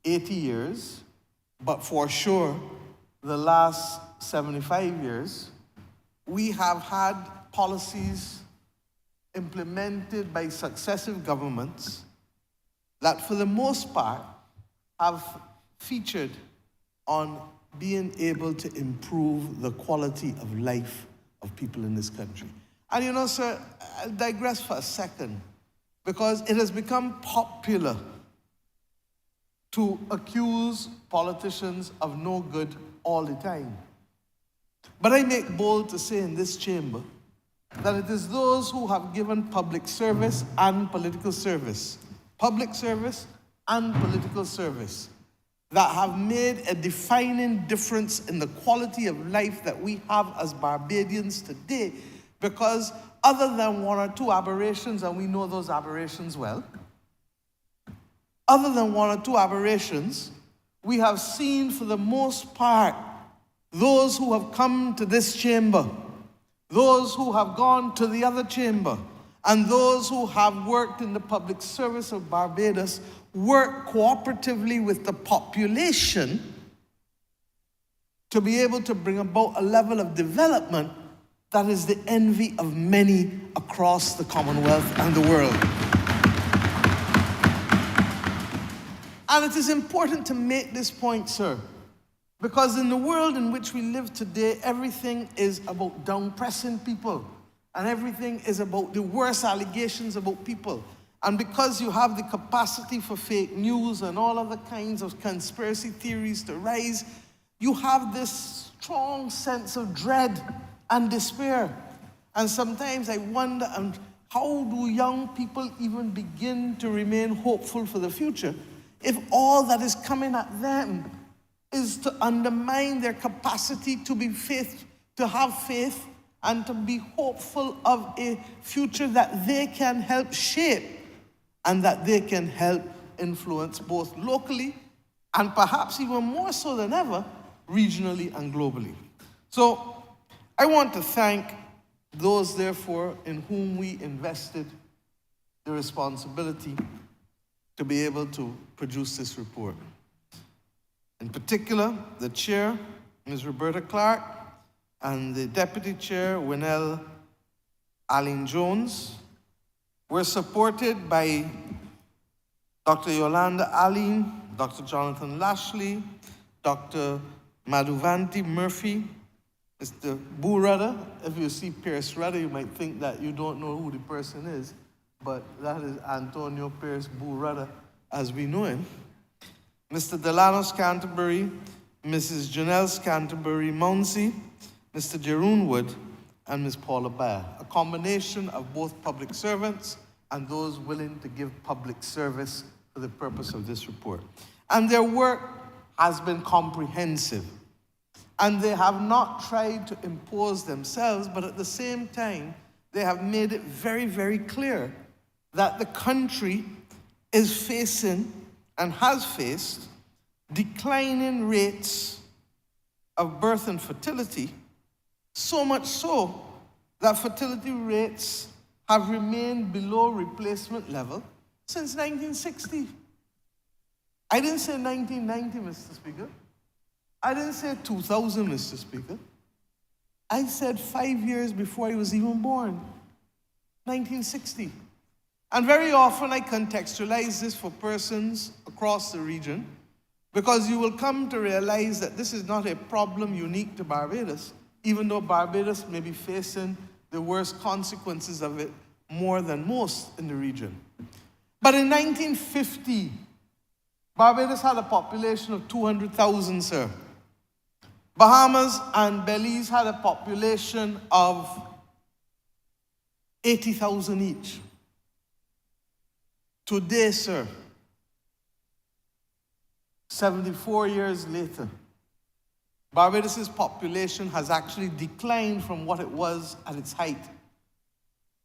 80 years, but for sure the last 75 years, we have had policies implemented by successive governments that for the most part have featured on being able to improve the quality of life of people in this country. And you know, sir, I'll digress for a second, because it has become popular to accuse politicians of no good all the time. But I make bold to say in this chamber that it is those who have given public service and political service, that have made a defining difference in the quality of life that we have as Barbadians today, because other than one or two aberrations, and we know those aberrations well, other than one or two aberrations, we have seen for the most part those who have come to this chamber, those who have gone to the other chamber, and those who have worked in the public service of Barbados work cooperatively with the population to be able to bring about a level of development that is the envy of many across the Commonwealth and the world. And it is important to make this point, sir, because in the world in which we live today, everything is about down-pressing people, and everything is about the worst allegations about people. And because you have the capacity for fake news and all other kinds of conspiracy theories to rise, you have this strong sense of dread and despair. And sometimes I wonder, how do young people even begin to remain hopeful for the future if all that is coming at them is to undermine their capacity to have faith and to be hopeful of a future that they can help shape and that they can help influence both locally and perhaps even more so than ever, regionally and globally. So I want to thank those, therefore, in whom we invested the responsibility to be able to produce this report. In particular, the chair, Ms. Roberta Clark, and the deputy chair, Winnell Arlene Jones, were supported by Dr. Yolanda Arlene, Dr. Jonathan Lashley, Dr. Madhuvanti Murphy, Mr. Boo Rudder. If you see Pierce Rudder, you might think that you don't know who the person is, but that is Antonio Pierce Boo Rudder, as we know him. Mr. Delano Canterbury, Mrs. Janelle Canterbury Mounsey, Mr. Jeroen Wood, and Ms. Paula Baer, a combination of both public servants and those willing to give public service for the purpose of this report. And their work has been comprehensive. And they have not tried to impose themselves, but at the same time, they have made it very, very clear that the country is facing and has faced declining rates of birth and fertility, so much so that fertility rates have remained below replacement level since 1960. I didn't say 1990, Mr. Speaker. I didn't say 2000, Mr. Speaker. I said 5 years before I was even born, 1960. And very often I contextualize this for persons across the region, because you will come to realize that this is not a problem unique to Barbados, even though Barbados may be facing the worst consequences of it more than most in the region. But in 1950, Barbados had a population of 200,000, sir. Bahamas and Belize had a population of 80,000 each. Today, sir, 74 years later, Barbados' population has actually declined from what it was at its height,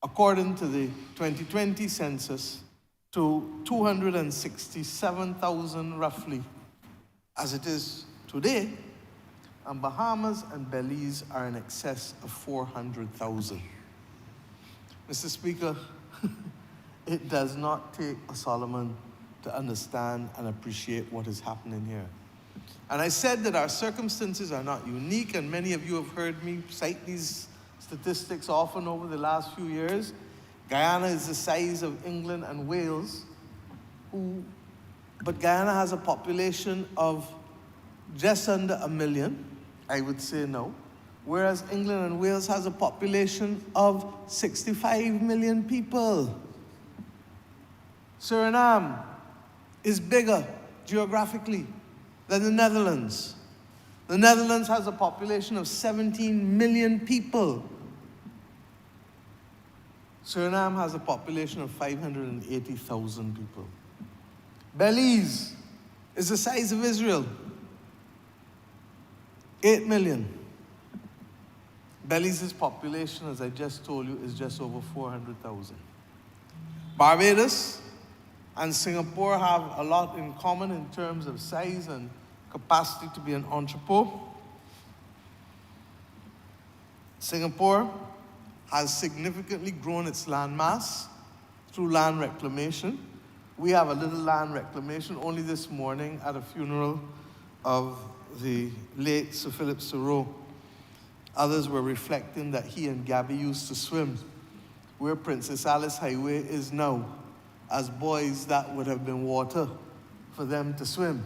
according to the 2020 census, to 267,000 roughly, as it is today, and Bahamas and Belize are in excess of 400,000. Mr. Speaker, it does not take a Solomon to understand and appreciate what is happening here. And I said that our circumstances are not unique, and many of you have heard me cite these statistics often over the last few years. Guyana is the size of England and Wales, but Guyana has a population of just under 1 million, I would say no, whereas England and Wales has a population of 65 million people. Suriname is bigger geographically than the Netherlands. The Netherlands has a population of 17 million people. Suriname has a population of 580,000 people. Belize is the size of Israel, 8 million. Belize's population, as I just told you, is just over 400,000. Barbados and Singapore have a lot in common in terms of size and capacity to be an entrepot. Singapore has significantly grown its land mass through land reclamation. We have a little land reclamation. Only this morning at a funeral of the late Sir Philip Thoreau, others were reflecting that he and Gabby used to swim where Princess Alice Highway is now. As boys, that would have been water for them to swim.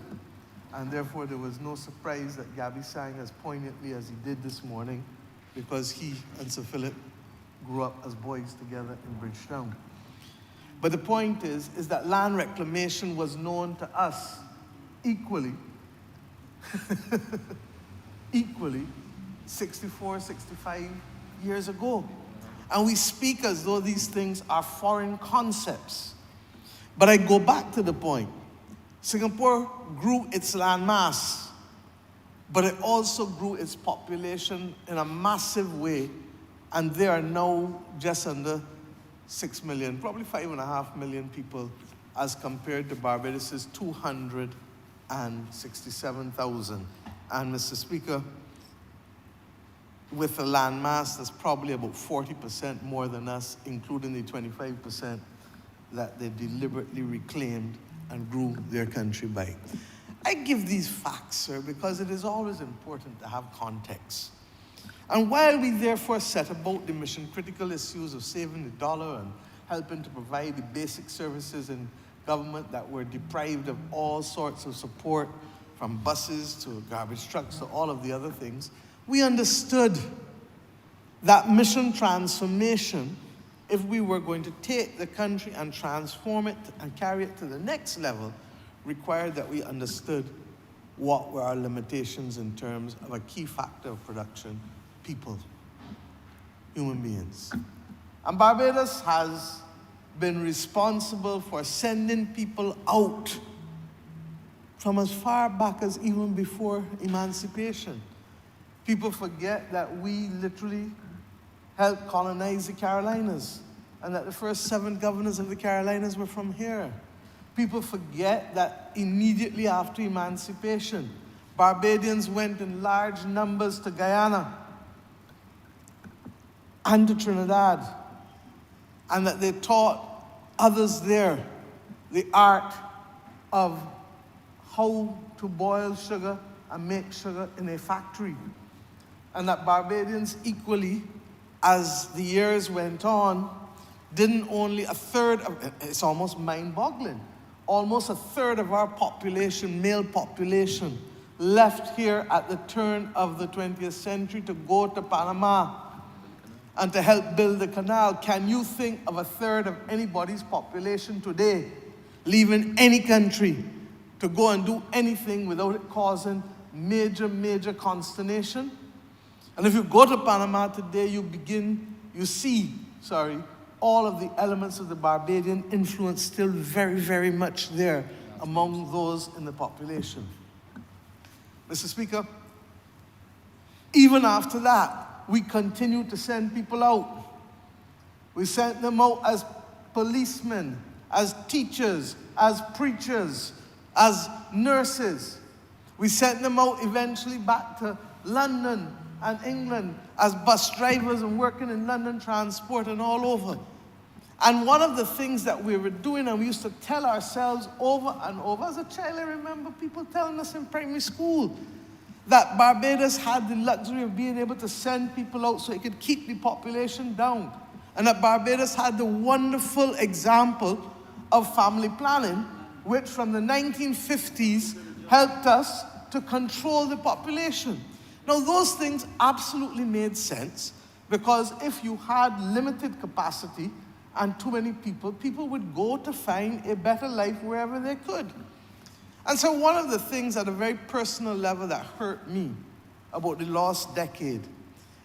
And therefore, there was no surprise that Gabby sang as poignantly as he did this morning, because he and Sir Philip grew up as boys together in Bridgetown. But the point is that land reclamation was known to us equally, 64, 65 years ago. And we speak as though these things are foreign concepts. But I go back to the point. Singapore grew its land mass, but it also grew its population in a massive way, and they are now just under 6 million, probably 5.5 million people, as compared to Barbados' 267,000. And Mr. Speaker, with a land mass that's probably about 40% more than us, including the 25% that they deliberately reclaimed and grew their country by. I give these facts, sir, because it is always important to have context. And while we therefore set about the mission-critical issues of saving the dollar and helping to provide the basic services in government that were deprived of all sorts of support, from buses to garbage trucks to all of the other things, we understood that mission transformation, if we were going to take the country and transform it and carry it to the next level, required that we understood what were our limitations in terms of a key factor of production: people, human beings. And Barbados has been responsible for sending people out from as far back as even before emancipation. People forget that we literally helped colonize the Carolinas and that the first 7 governors of the Carolinas were from here. People forget that immediately after emancipation, Barbadians went in large numbers to Guyana and to Trinidad, and that they taught others there the art of how to boil sugar and make sugar in a factory. And that Barbadians equally, as the years went on, didn't only a third of, it's almost mind-boggling, almost a third of our population, male population, left here at the turn of the 20th century to go to Panama and to help build the canal. Can you think of a third of anybody's population today leaving any country to go and do anything without it causing major, major consternation? And if you go to Panama today, you see all of the elements of the Barbadian influence still very, very much there among those in the population. Mr. Speaker, even after that, we continue to send people out. We sent them out as policemen, as teachers, as preachers, as nurses. We sent them out eventually back to London and England as bus drivers and working in London transport and all over. And one of the things that we were doing, and we used to tell ourselves over and over, as a child I remember people telling us in primary school, that Barbados had the luxury of being able to send people out so it could keep the population down. And that Barbados had the wonderful example of family planning, which from the 1950s helped us to control the population. Now, those things absolutely made sense, because if you had limited capacity and too many people, people would go to find a better life wherever they could. And so one of the things at a very personal level that hurt me about the last decade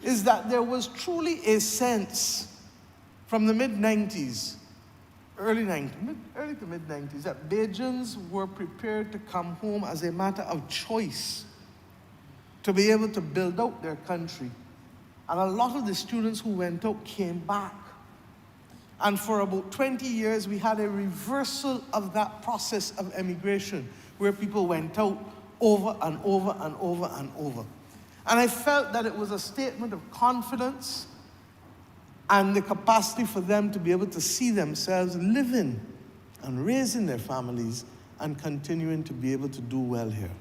is that there was truly a sense from the mid-90s, early to mid-90s, that Bajans were prepared to come home as a matter of choice to be able to build out their country. And a lot of the students who went out came back. And for about 20 years, we had a reversal of that process of emigration, where people went out over and over and over and over. And I felt that it was a statement of confidence and the capacity for them to be able to see themselves living and raising their families and continuing to be able to do well here.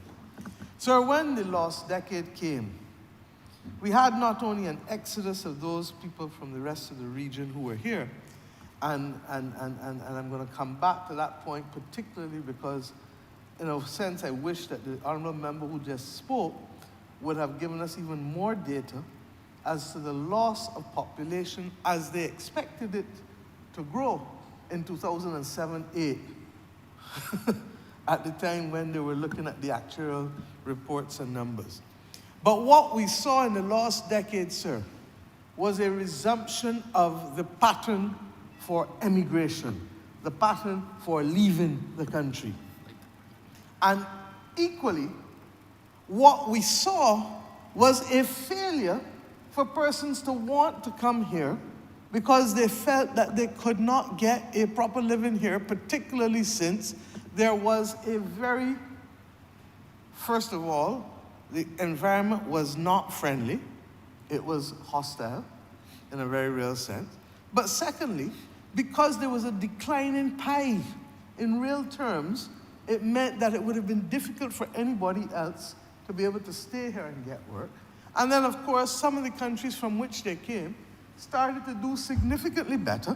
So when the last decade came, we had not only an exodus of those people from the rest of the region who were here, and I'm going to come back to that point particularly because, in a sense, I wish that the honourable member who just spoke would have given us even more data as to the loss of population as they expected it to grow in 2007-8, at the time when they were looking at the actual reports and numbers. But what we saw in the last decade, sir, was a resumption of the pattern for emigration, the pattern for leaving the country. And equally, what we saw was a failure for persons to want to come here because they felt that they could not get a proper living here, particularly since there was a very, first of all, the environment was not friendly. It was hostile in a very real sense. But secondly, because there was a decline in pie in real terms, it meant that it would have been difficult for anybody else to be able to stay here and get work. And then, of course, some of the countries from which they came started to do significantly better,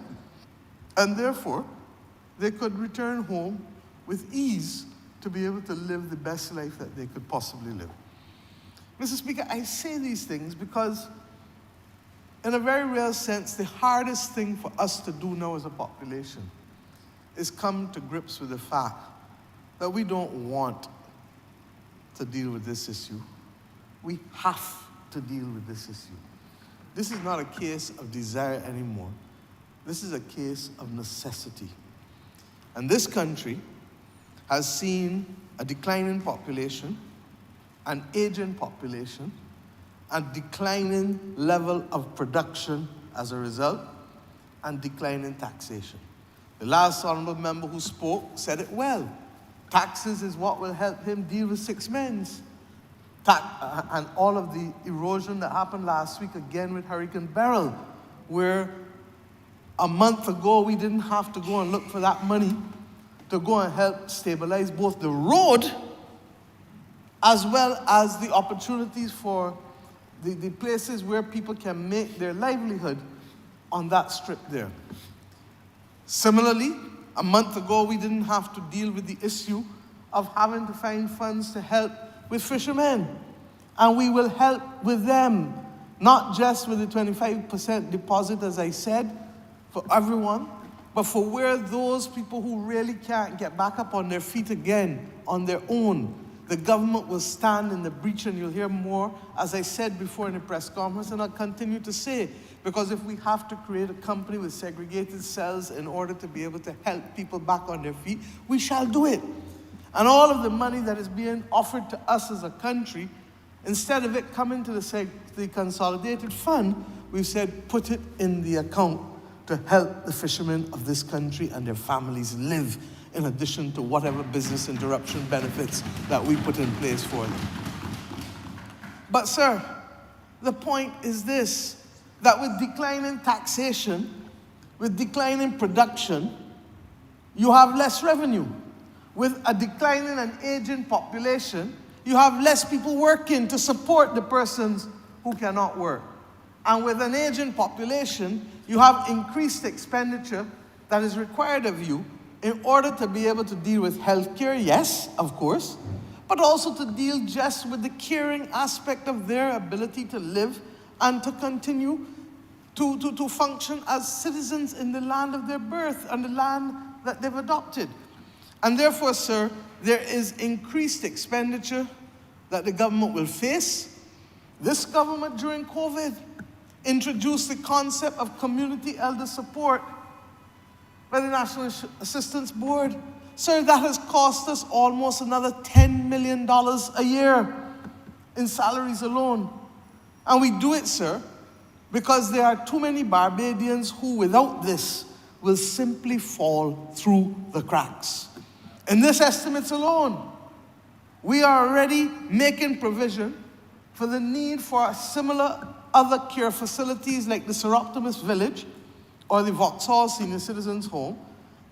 and therefore, they could return home with ease to be able to live the best life that they could possibly live. Mr. Speaker, I say these things because, in a very real sense, the hardest thing for us to do now as a population is come to grips with the fact that we don't want to deal with this issue. We have to deal with this issue. This is not a case of desire anymore. This is a case of necessity. And this country has seen a declining population, an aging population, a declining level of production as a result, and declining taxation. The last honourable member who spoke said it well. Taxes is what will help him deal with 6 men's. And all of the erosion that happened last week again with Hurricane Beryl, where a month ago we didn't have to go and look for that money to go and help stabilize both the road as well as the opportunities for the places where people can make their livelihood on that strip there. Similarly, a month ago, we didn't have to deal with the issue of having to find funds to help with fishermen. And we will help with them, not just with the 25% deposit, as I said, for everyone, but for where those people who really can't get back up on their feet again on their own, the government will stand in the breach, and you'll hear more, as I said before in the press conference, and I'll continue to say, because if we have to create a company with segregated cells in order to be able to help people back on their feet, we shall do it. And all of the money that is being offered to us as a country, instead of it coming to the consolidated fund, we've said put it in the account to help the fishermen of this country and their families live, in addition to whatever business interruption benefits that we put in place for them. But sir, the point is this, that with declining taxation, with declining production, you have less revenue. With a declining and aging population, you have less people working to support the persons who cannot work. And with an aging population, you have increased expenditure that is required of you in order to be able to deal with healthcare, yes, of course, but also to deal just with the caring aspect of their ability to live and to continue to function as citizens in the land of their birth and the land that they've adopted. And therefore, sir, there is increased expenditure that the government will face. This government during COVID introduced the concept of community elder support by the National Assistance Board. Sir, that has cost us almost another $10 million a year in salaries alone. And we do it, sir, because there are too many Barbadians who, without this, will simply fall through the cracks. In this estimates alone, we are already making provision for the need for similar other care facilities like the Seroptimus Village or the Vauxhall Senior Citizens Home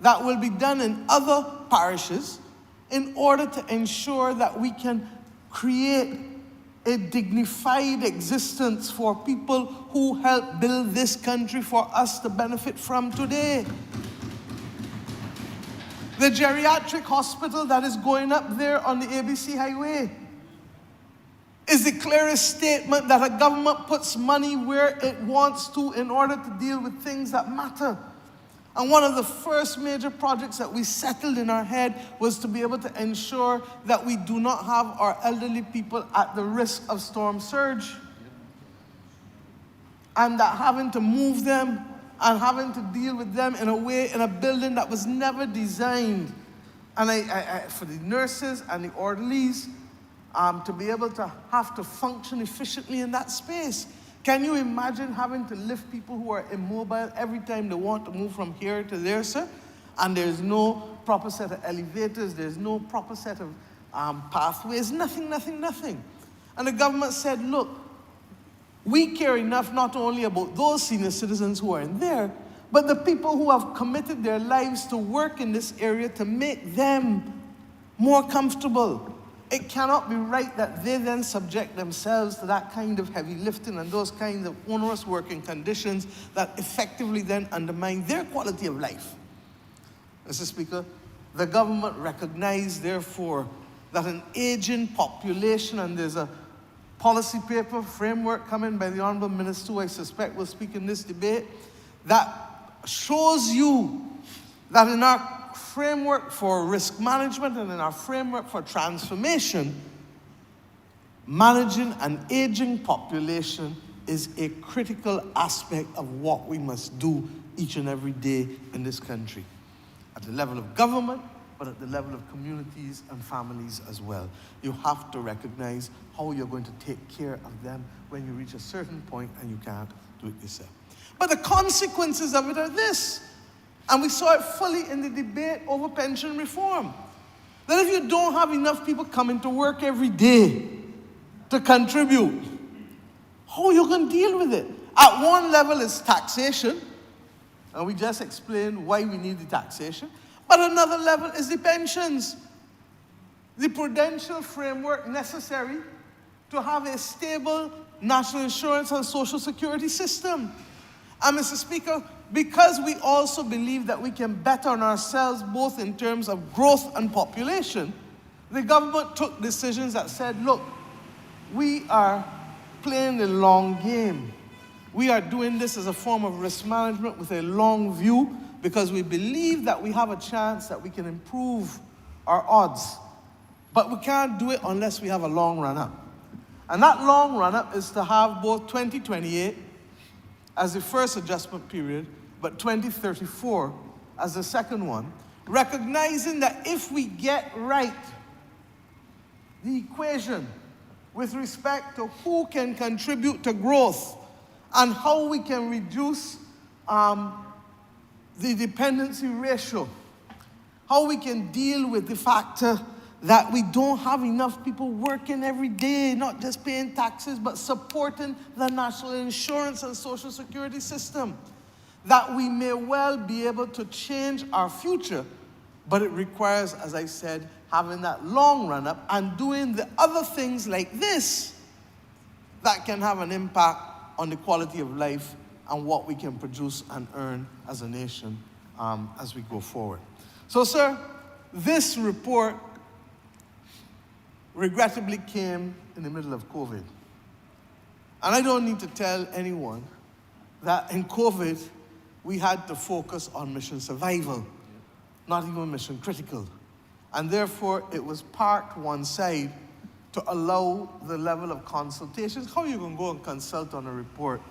that will be done in other parishes in order to ensure that we can create a dignified existence for people who help build this country for us to benefit from today. The geriatric hospital that is going up there on the ABC Highway is the clearest statement that a government puts money where it wants to in order to deal with things that matter. And one of the first major projects that we settled in our head was to be able to ensure that we do not have our elderly people at the risk of storm surge. And that having to move them and having to deal with them in a way, in a building that was never designed. And for the nurses and the orderlies, to be able to have to function efficiently in that space. Can you imagine having to lift people who are immobile every time they want to move from here to there, sir? And there's no proper set of elevators, there's no proper set of pathways, nothing. And the government said, look, we care enough not only about those senior citizens who are in there, but the people who have committed their lives to work in this area to make them more comfortable. It cannot be right that they then subject themselves to that kind of heavy lifting and those kinds of onerous working conditions that effectively then undermine their quality of life. Mr. Speaker, the government recognized, therefore, that an aging population, and there's a policy paper framework coming by the Honourable Minister, who I suspect will speak in this debate, that shows you that in our framework for risk management and in our framework for transformation, managing an aging population is a critical aspect of what we must do each and every day in this country, at the level of government, but at the level of communities and families as well. You have to recognize how you're going to take care of them when you reach a certain point and you can't do it yourself. But the consequences of it are this, and we saw it fully in the debate over pension reform, that if you don't have enough people coming to work every day to contribute, how are you going to deal with it? At one level is taxation, and we just explained why we need the taxation. But another level is the pensions, the prudential framework necessary to have a stable national insurance and social security system. And Mr. Speaker, because we also believe that we can bet on ourselves both in terms of growth and population, the government took decisions that said, look, we are playing the long game. We are doing this as a form of risk management with a long view, because we believe that we have a chance that we can improve our odds. But we can't do it unless we have a long run-up. And that long run-up is to have both 2028 as the first adjustment period, but 2034 as the second one, recognizing that if we get right the equation with respect to who can contribute to growth and how we can reduce the dependency ratio, how we can deal with the factor that we don't have enough people working every day, not just paying taxes, but supporting the national insurance and social security system, that we may well be able to change our future, but it requires, as I said, having that long run-up and doing the other things like this that can have an impact on the quality of life and what we can produce and earn as a nation as we go forward. So, sir, this report regrettably came in the middle of COVID. And I don't need to tell anyone that in COVID, we had to focus on mission survival, not even mission critical. And therefore, it was parked one side to allow the level of consultations. How are you going to go and consult on a report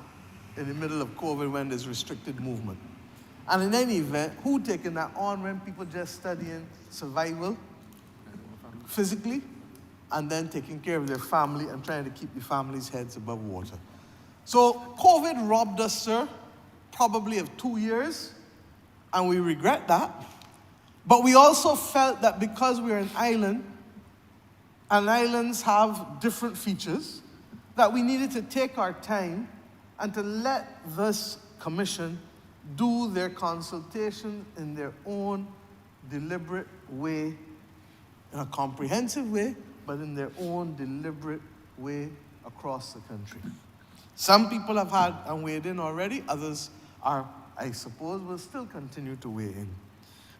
in the middle of COVID when there's restricted movement? And in any event, who taking that on when people just studying survival physically and then taking care of their family and trying to keep the family's heads above water? So COVID robbed us, sir, probably of 2 years, and we regret that. But we also felt that because we're an island, and islands have different features, that we needed to take our time and to let this commission do their consultation in their own deliberate way, in a comprehensive way, but in their own deliberate way across the country. Some people have had and weighed in already, others are, I suppose, will still continue to weigh in.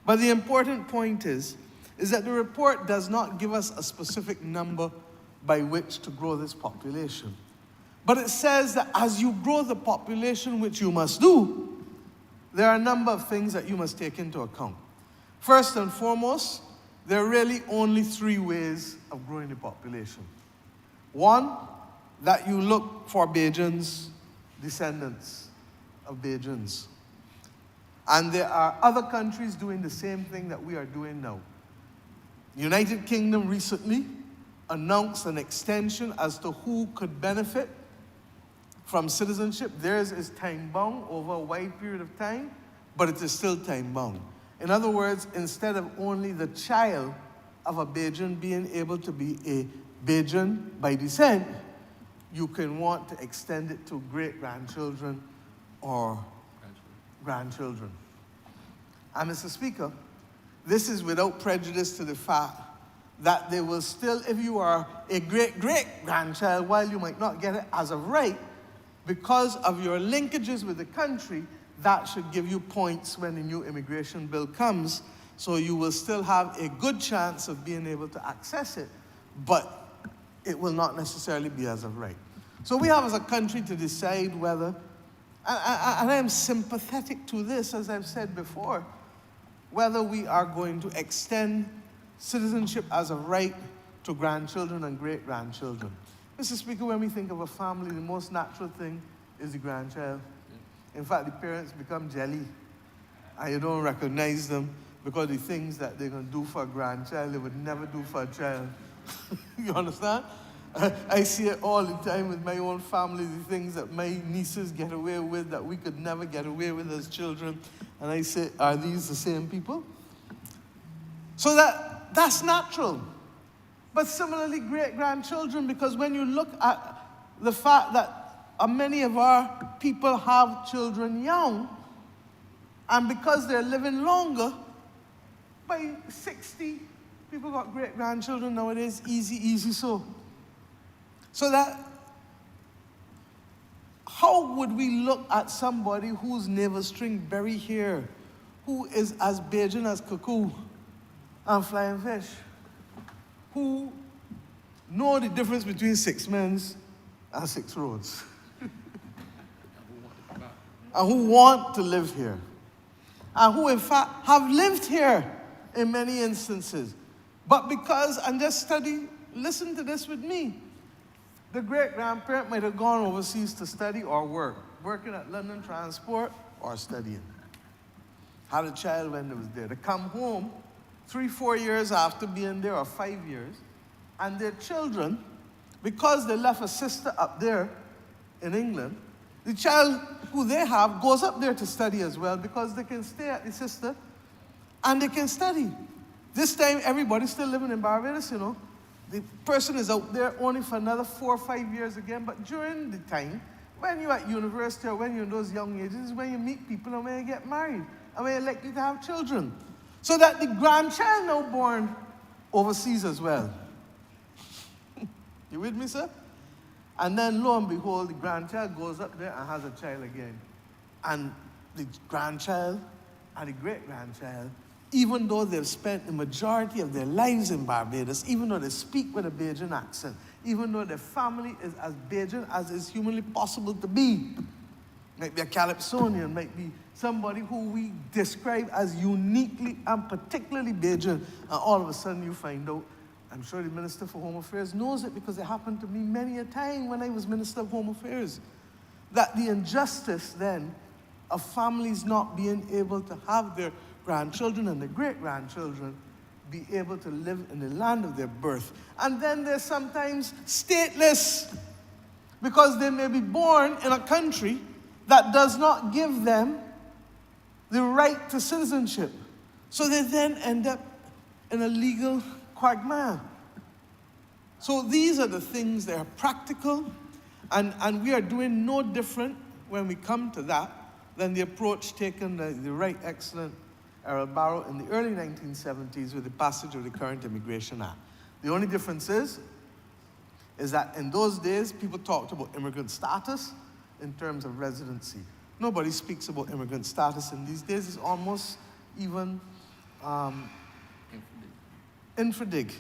But the important point is that the report does not give us a specific number by which to grow this population. But it says that as you grow the population, which you must do, there are a number of things that you must take into account. First and foremost, there are really only 3 ways of growing the population. One, that you look for Bajans, descendants of Bajans. And there are other countries doing the same thing that we are doing now. The United Kingdom recently announced an extension as to who could benefit from citizenship. Theirs is time-bound over a wide period of time, but it is still time-bound. In other words, instead of only the child of a Bajan being able to be a Bajan by descent, you can want to extend it to great-grandchildren or grandchildren. And Mr. Speaker, this is without prejudice to the fact that they will still, if you are a great-great-grandchild, while you might not get it as of right, because of your linkages with the country, that should give you points when the new immigration bill comes, so you will still have a good chance of being able to access it, but it will not necessarily be as of right. So we have as a country to decide whether, and I am sympathetic to this, as I've said before, whether we are going to extend citizenship as a right to grandchildren and great-grandchildren. Mr. Speaker, when we think of a family, the most natural thing is the grandchild. In fact, the parents become jelly, and you don't recognize them because the things that they're going to do for a grandchild, they would never do for a child. You understand? I see it all the time with my own family, the things that my nieces get away with that we could never get away with as children. And I say, are these the same people? So that's natural. But similarly, great-grandchildren, because when you look at the fact that many of our people have children young, and because they're living longer, by 60, people got great-grandchildren nowadays, easy so. So that, how would we look at somebody whose navel string berry here, who is as Bajan as cuckoo and flying fish, who know the difference between 6 men's and 6 roads, and who want to live here, and who in fact have lived here in many instances. But because, and just study, listen to this with me, the great-grandparent might have gone overseas to study or work, working at London Transport or studying. Had a child when they was there. To come home 3-4 years after being there, or 5 years, and their children, because they left a sister up there in England, the child who they have goes up there to study as well, because they can stay at the sister and they can study. This time, everybody's still living in Barbados, you know. The person is out there only for another 4 or 5 years again, but during the time, when you're at university or when you're in those young ages, is when you meet people and when you get married and when you're likely to have children. So that the grandchild now born overseas as well. You with me, sir? And then lo and behold, the grandchild goes up there and has a child again. And the grandchild and the great-grandchild, even though they've spent the majority of their lives in Barbados, even though they speak with a Bajan accent, even though their family is as Bajan as is humanly possible to be, might be a Calypsonian, might be somebody who we describe as uniquely and particularly Bajan, and all of a sudden you find out, I'm sure the Minister for Home Affairs knows it because it happened to me many a time when I was Minister of Home Affairs, that the injustice then of families not being able to have their grandchildren and their great-grandchildren be able to live in the land of their birth. And then they're sometimes stateless because they may be born in a country that does not give them the right to citizenship. So they then end up in a legal quagmire. So these are the things that are practical, and we are doing no different when we come to that than the approach taken by the right excellent Errol Barrow in the early 1970s with the passage of the Current Immigration Act. The only difference is that in those days, people talked about immigrant status in terms of residency. Nobody speaks about immigrant status in these days. It's almost even infradig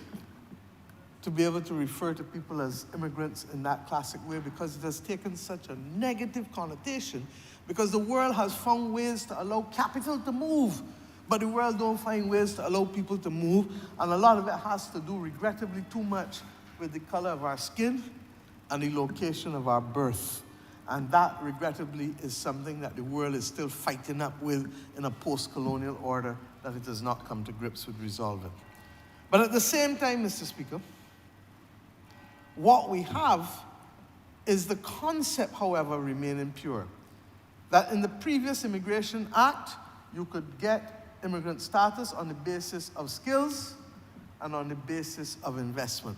to be able to refer to people as immigrants in that classic way, because it has taken such a negative connotation, because the world has found ways to allow capital to move, but the world don't find ways to allow people to move, and a lot of it has to do, regrettably, too much with the color of our skin and the location of our birth. And that, regrettably, is something that the world is still fighting up with in a post-colonial order that it has not come to grips with resolving. But at the same time, Mr. Speaker, what we have is the concept, however, remaining pure. That in the previous Immigration Act, you could get immigrant status on the basis of skills and on the basis of investment.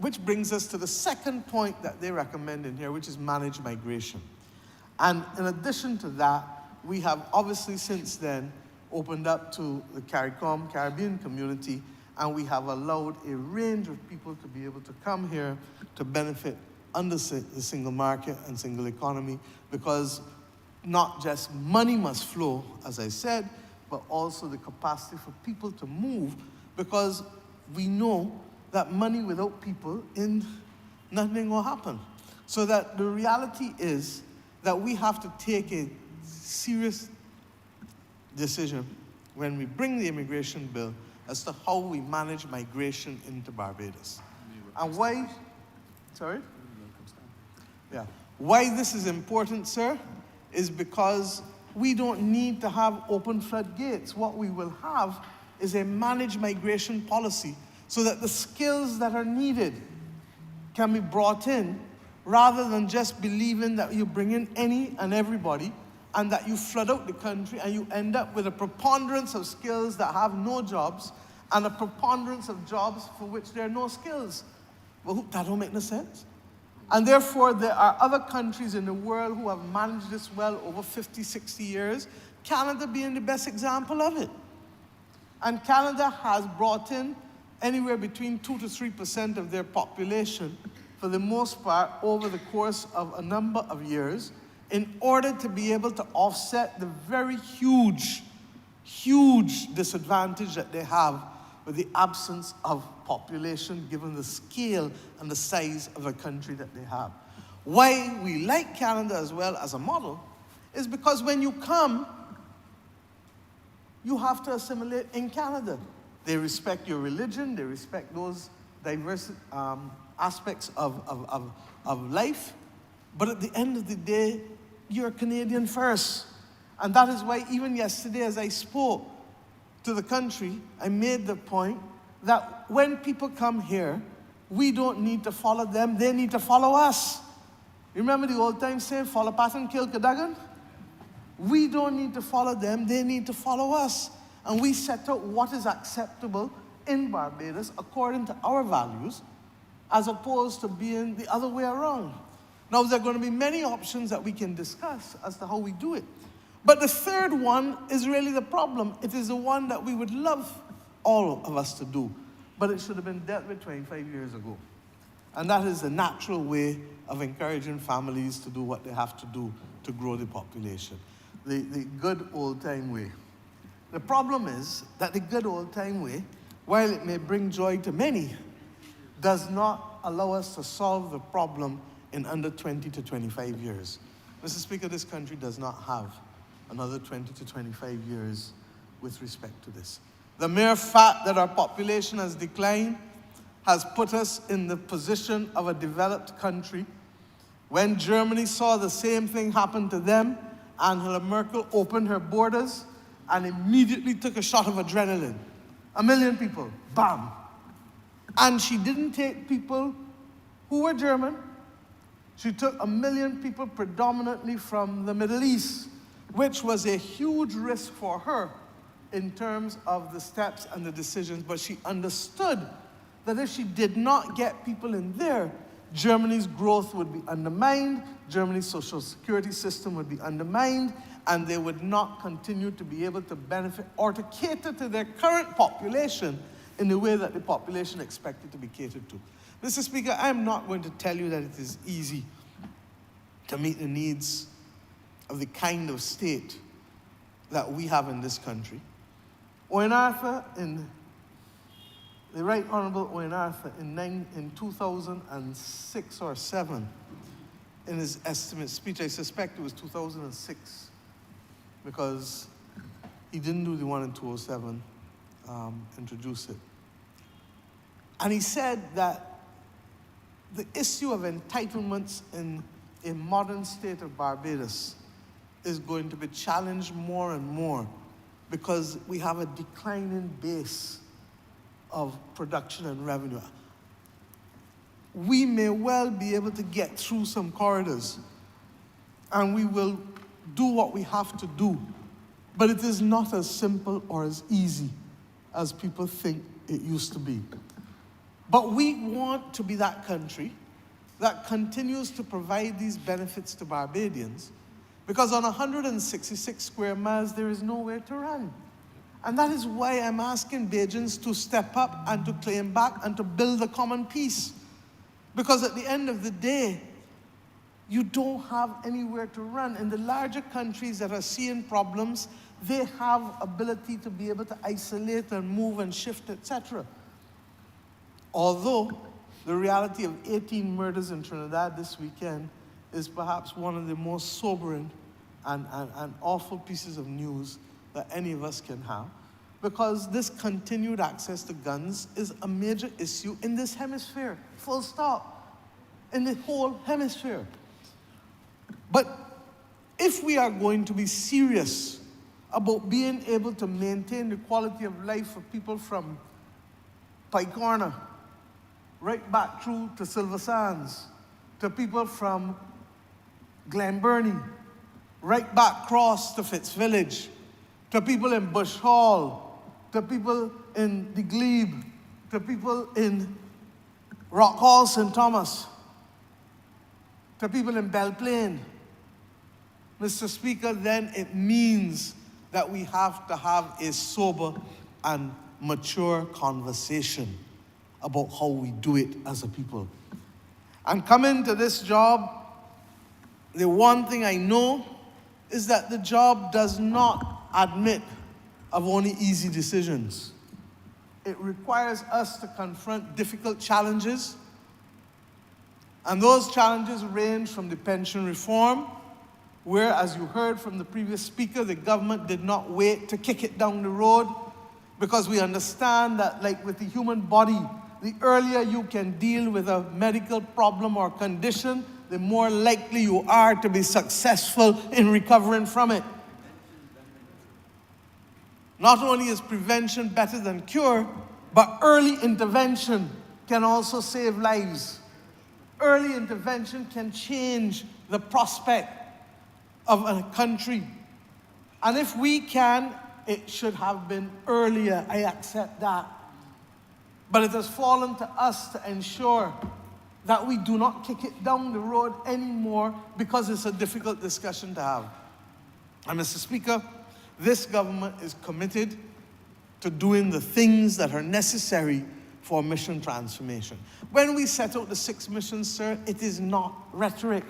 Which brings us to the second point that they recommend in here, which is managed migration. And in addition to that, we have obviously since then opened up to the CARICOM, Caribbean community, and we have allowed a range of people to be able to come here to benefit under the single market and single economy, because not just money must flow, as I said, but also the capacity for people to move, because we know that money without people, nothing will happen. So that the reality is that we have to take a serious decision when we bring the immigration bill as to how we manage migration into Barbados. And why, sorry? Yeah. Why this is important, sir, is because we don't need to have open floodgates. What we will have is a managed migration policy so that the skills that are needed can be brought in rather than just believing that you bring in any and everybody and that you flood out the country and you end up with a preponderance of skills that have no jobs and a preponderance of jobs for which there are no skills. Well, that don't make no sense. And therefore, there are other countries in the world who have managed this well over 50, 60 years, Canada being the best example of it. And Canada has brought in anywhere between 2 to 3% of their population, for the most part, over the course of a number of years, in order to be able to offset the very huge, huge disadvantage that they have with the absence of population, given the scale and the size of the country that they have. Why we like Canada as well as a model is because when you come, you have to assimilate in Canada. They respect your religion, they respect those diverse aspects of life, but at the end of the day, you're Canadian first. And that is why even yesterday as I spoke to the country, I made the point that when people come here, we don't need to follow them, they need to follow us. You remember the old time saying, follow Patton, kill Cadogan? We don't need to follow them, they need to follow us. And we set out what is acceptable in Barbados according to our values, as opposed to being the other way around. Now, there are going to be many options that we can discuss as to how we do it. But the third one is really the problem. It is the one that we would love all of us to do, but it should have been dealt with 25 years ago. And that is the natural way of encouraging families to do what they have to do to grow the population. The good old-time way. The problem is that the good old-time way, while it may bring joy to many, does not allow us to solve the problem in under 20 to 25 years. Mr. Speaker, this country does not have another 20 to 25 years with respect to this. The mere fact that our population has declined has put us in the position of a developed country. When Germany saw the same thing happen to them, Angela Merkel opened her borders and immediately took a shot of adrenaline. 1 million people, bam. And she didn't take people who were German. She took 1 million people predominantly from the Middle East, which was a huge risk for her in terms of the steps and the decisions. But she understood that if she did not get people in there, Germany's growth would be undermined, Germany's social security system would be undermined, and they would not continue to be able to benefit or to cater to their current population in the way that the population expected to be catered to. Mr. Speaker, I'm not going to tell you that it is easy to meet the needs of the kind of state that we have in this country. Owen Arthur, the Right Honourable Owen Arthur, in 2006 or 7, in his estimate speech, I suspect it was 2006, because he didn't do the one in 2007, introduce it. And he said that the issue of entitlements in a modern state of Barbados is going to be challenged more and more because we have a declining base of production and revenue. We may well be able to get through some corridors, and we will do what we have to do, but it is not as simple or as easy as people think it used to be. But we want to be that country that continues to provide these benefits to Barbadians, because on 166 square miles, there is nowhere to run. And that is why I'm asking Bajans to step up and to claim back and to build a common peace. Because at the end of the day, you don't have anywhere to run. In the larger countries that are seeing problems, they have ability to be able to isolate and move and shift, etc. Although the reality of 18 murders in Trinidad this weekend is perhaps one of the most sobering and awful pieces of news that any of us can have, because this continued access to guns is a major issue in this hemisphere, full stop, in the whole hemisphere. But if we are going to be serious about being able to maintain the quality of life for people from Pike Corner, right back through to Silver Sands, to people from Glen Burnie, right back across to Fitz Village, to people in Bush Hall, to people in the Glebe, to people in Rock Hall, St. Thomas, to people in Belle Plaine. Mr. Speaker, then it means that we have to have a sober and mature conversation about how we do it as a people. And coming to this job, the one thing I know is that the job does not admit of only easy decisions. It requires us to confront difficult challenges, and those challenges range from the pension reform, where, as you heard from the previous speaker, the government did not wait to kick it down the road, because we understand that, like with the human body, the earlier you can deal with a medical problem or condition, the more likely you are to be successful in recovering from it. Not only is prevention better than cure, but early intervention can also save lives. Early intervention can change the prospect of a country. And if we can, it should have been earlier. I accept that. But it has fallen to us to ensure that we do not kick it down the road anymore, because it's a difficult discussion to have. And Mr. Speaker, this government is committed to doing the things that are necessary for mission transformation. When we set out the 6 missions, sir, it is not rhetoric.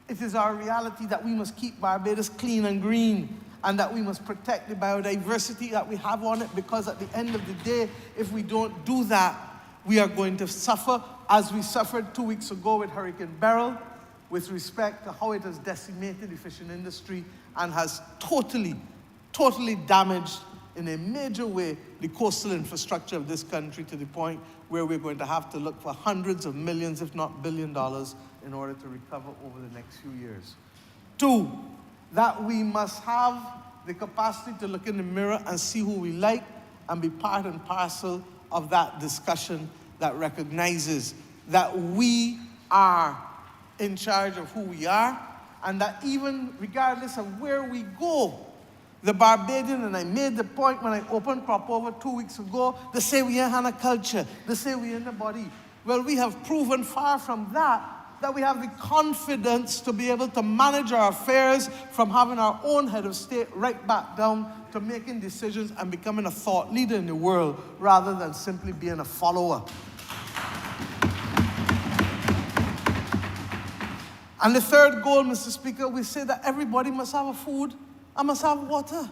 It is our reality that we must keep Barbados clean and green, and that we must protect the biodiversity that we have on it, because at the end of the day, if we don't do that, we are going to suffer as we suffered 2 weeks ago with Hurricane Beryl, with respect to how it has decimated the fishing industry and has totally damaged in a major way the coastal infrastructure of this country, to the point where we're going to have to look for hundreds of millions, if not $1 billion, in order to recover over the next few years. 2, that we must have the capacity to look in the mirror and see who we like, and be part and parcel of that discussion that recognizes that we are in charge of who we are, and that even regardless of where we go, the Barbadian, and I made the point when I opened Crop Over 2 weeks ago, they say we ain't a culture, they say we in the body. Well, we have proven far from that we have the confidence to be able to manage our affairs, from having our own head of state right back down to making decisions and becoming a thought leader in the world, rather than simply being a follower. And the third goal, Mr. Speaker, we say that everybody must have a food and must have water,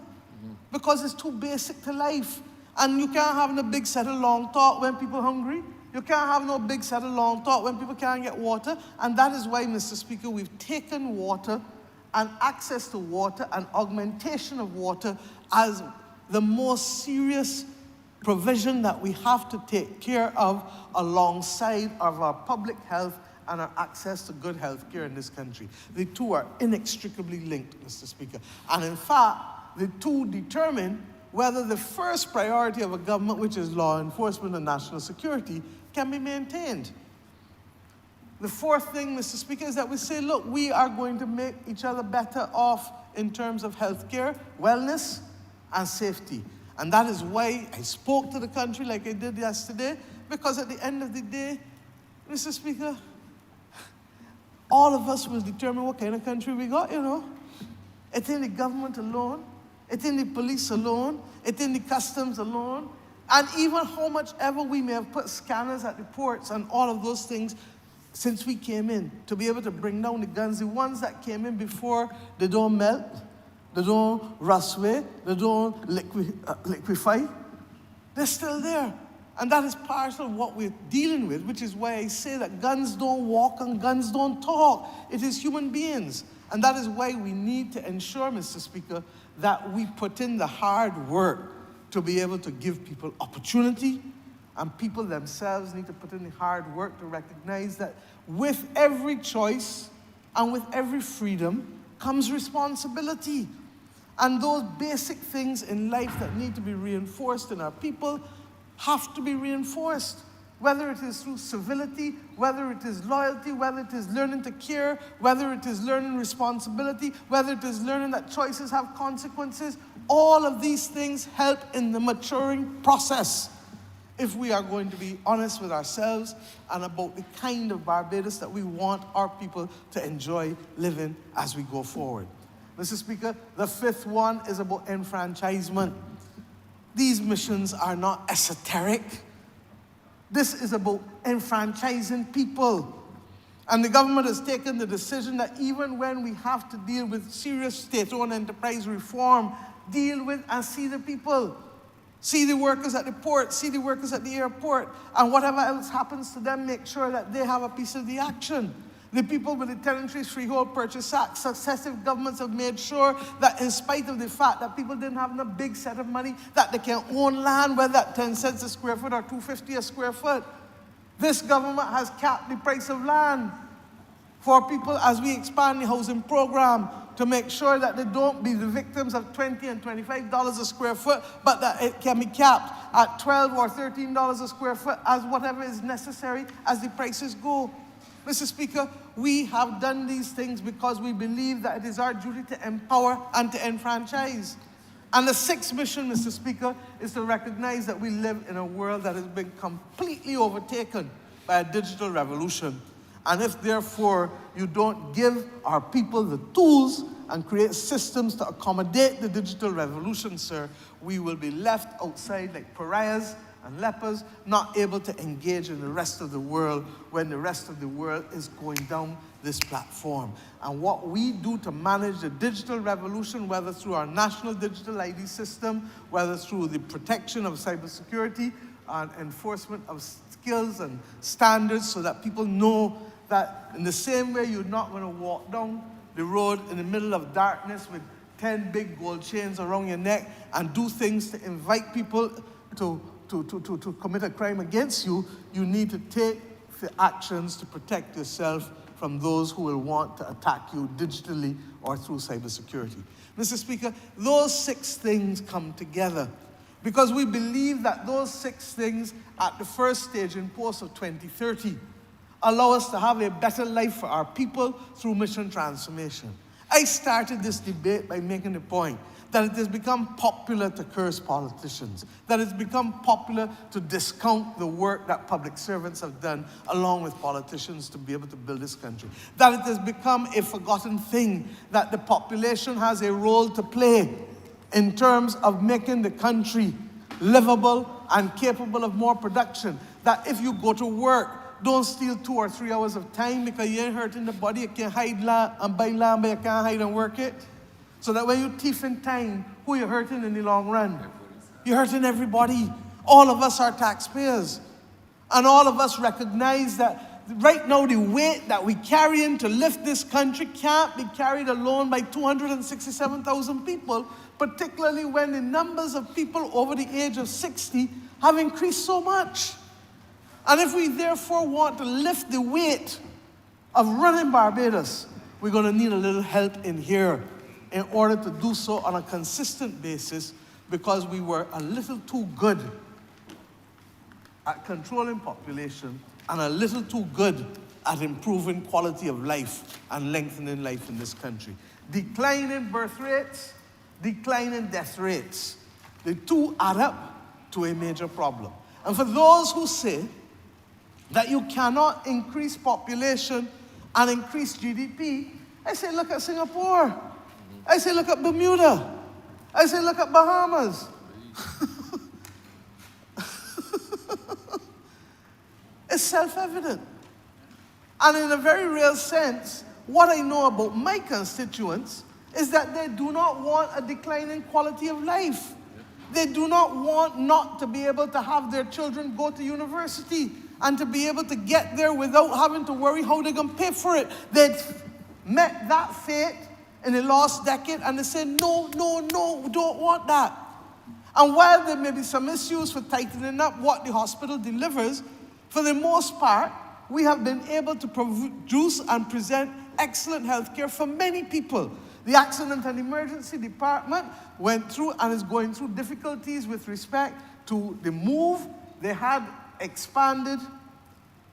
because it's too basic to life. And you can't have no big set of long talk when people are hungry. You can't have no big set of long talk when people can't get water. And that is why, Mr. Speaker, we've taken water and access to water and augmentation of water as the most serious provision that we have to take care of, alongside of our public health and our access to good health care in this country. The two are inextricably linked, Mr. Speaker. And in fact, the two determine whether the first priority of a government, which is law enforcement and national security, can be maintained. The fourth thing, Mr. Speaker, is that we say, look, we are going to make each other better off in terms of health care, wellness, and safety. And that is why I spoke to the country like I did yesterday, because at the end of the day, Mr. Speaker, all of us will determine what kind of country we got, you know. It ain't the government alone. It ain't the police alone. It ain't the customs alone. And even how much ever we may have put scanners at the ports and all of those things since we came in, to be able to bring down the guns, the ones that came in before, they don't melt, they don't rust away, they don't liquefy. They're still there. And that is part of what we're dealing with, which is why I say that guns don't walk and guns don't talk. It is human beings. And that is why we need to ensure, Mr. Speaker, that we put in the hard work to be able to give people opportunity, and people themselves need to put in the hard work to recognize that with every choice and with every freedom, comes responsibility. And those basic things in life that need to be reinforced in our people have to be reinforced. Whether it is through civility, whether it is loyalty, whether it is learning to care, whether it is learning responsibility, whether it is learning that choices have consequences, all of these things help in the maturing process if we are going to be honest with ourselves and about the kind of Barbados that we want our people to enjoy living as we go forward. Mr. Speaker, the fifth one is about enfranchisement. These missions are not esoteric. This is about enfranchising people. And the government has taken the decision that even when we have to deal with serious state-owned enterprise reform, deal with and see the people. See the workers at the port, see the workers at the airport, and whatever else happens to them, make sure that they have a piece of the action. The people with the Tenantries Freehold Purchase Act, successive governments have made sure that in spite of the fact that people didn't have a big set of money, that they can own land, whether at 10 cents a square foot or $2.50 a square foot. This government has capped the price of land for people as we expand the housing program to make sure that they don't be the victims of $20 and $25 a square foot, but that it can be capped at $12 or $13 a square foot as whatever is necessary as the prices go. Mr. Speaker, we have done these things because we believe that it is our duty to empower and to enfranchise. And the sixth mission, Mr. Speaker, is to recognize that we live in a world that has been completely overtaken by a digital revolution. And if, therefore, you don't give our people the tools and create systems to accommodate the digital revolution, sir, we will be left outside like pariahs and lepers, not able to engage in the rest of the world when the rest of the world is going down this platform. And what we do to manage the digital revolution, whether through our national digital ID system, whether through the protection of cybersecurity and enforcement of skills and standards so that people know that in the same way you're not going to walk down the road in the middle of darkness with 10 big gold chains around your neck and do things to invite people to commit a crime against you, you need to take the actions to protect yourself from those who will want to attack you digitally or through cybersecurity. Mr. Speaker, those six things come together because we believe that those six things at the first stage in post of 2030 allow us to have a better life for our people through mission transformation. I started this debate by making the point that it has become popular to curse politicians, that it's become popular to discount the work that public servants have done along with politicians to be able to build this country, that it has become a forgotten thing that the population has a role to play in terms of making the country livable and capable of more production, that if you go to work, don't steal 2 or 3 hours of time because you ain't hurting the body. You can hide land and buy land, but you can't hide and work it. So that when you thief in time, who are you hurting in the long run? You're hurting everybody. All of us are taxpayers. And all of us recognize that right now the weight that we carry in to lift this country can't be carried alone by 267,000 people, particularly when the numbers of people over the age of 60 have increased so much. And if we therefore want to lift the weight of running Barbados, we're going to need a little help in here in order to do so on a consistent basis because we were a little too good at controlling population and a little too good at improving quality of life and lengthening life in this country. Declining birth rates, declining death rates. The two add up to a major problem. And for those who say that you cannot increase population and increase GDP, I say look at Singapore. I say look at Bermuda. I say look at Bahamas. It's self-evident. And in a very real sense, what I know about my constituents is that they do not want a declining quality of life. They do not want not to be able to have their children go to university and to be able to get there without having to worry how they're going to pay for it. They'd met that fate in the last decade and they said, no, we don't want that. And while there may be some issues for tightening up what the hospital delivers, for the most part, we have been able to produce and present excellent health care for many people. The Accident and Emergency Department went through and is going through difficulties with respect to the move. They had expanded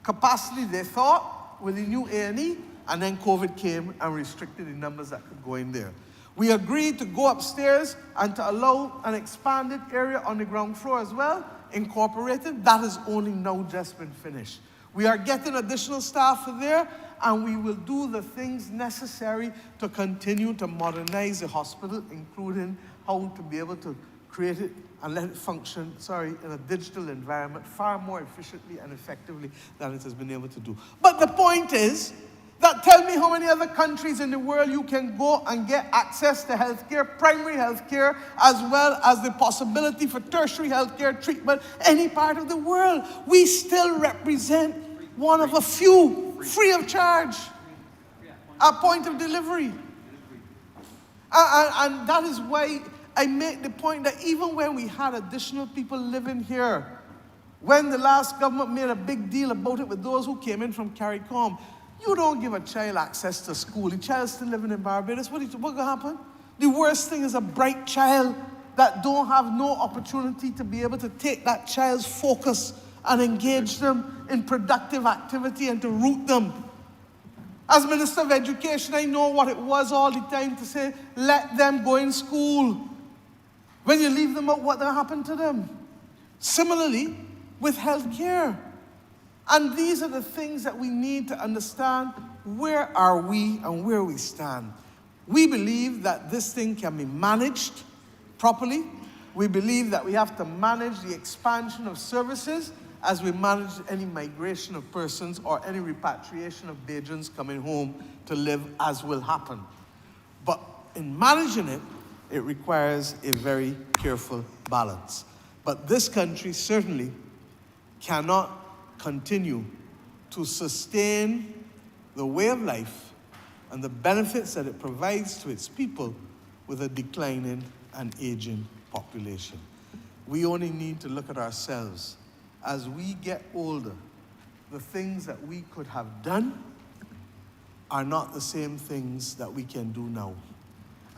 capacity, they thought, with the new A&E, and then COVID came and restricted the numbers that could go in there. We agreed to go upstairs and to allow an expanded area on the ground floor as well, incorporated. That has only now just been finished. We are getting additional staff there, and we will do the things necessary to continue to modernize the hospital, including how to be able to create it and let it function, in a digital environment far more efficiently and effectively than it has been able to do. But the point is that tell me how many other countries in the world you can go and get access to healthcare, primary healthcare, as well as the possibility for tertiary healthcare treatment, any part of the world. We still represent one of a few, free of charge, at point of delivery. And that is why I make the point that even when we had additional people living here, when the last government made a big deal about it with those who came in from CARICOM, you don't give a child access to school. The child's still living in Barbados. What's going to happen? The worst thing is a bright child that don't have no opportunity to be able to take that child's focus and engage them in productive activity and to root them. As Minister of Education, I know what it was all the time to say, let them go in school. When you leave them out, what will happen to them? Similarly, with health care. And these are the things that we need to understand. Where are we and where we stand? We believe that this thing can be managed properly. We believe that we have to manage the expansion of services as we manage any migration of persons or any repatriation of Bajans coming home to live, as will happen. But in managing it, it requires a very careful balance. But this country certainly cannot continue to sustain the way of life and the benefits that it provides to its people with a declining and aging population. We only need to look at ourselves. As we get older, the things that we could have done are not the same things that we can do now.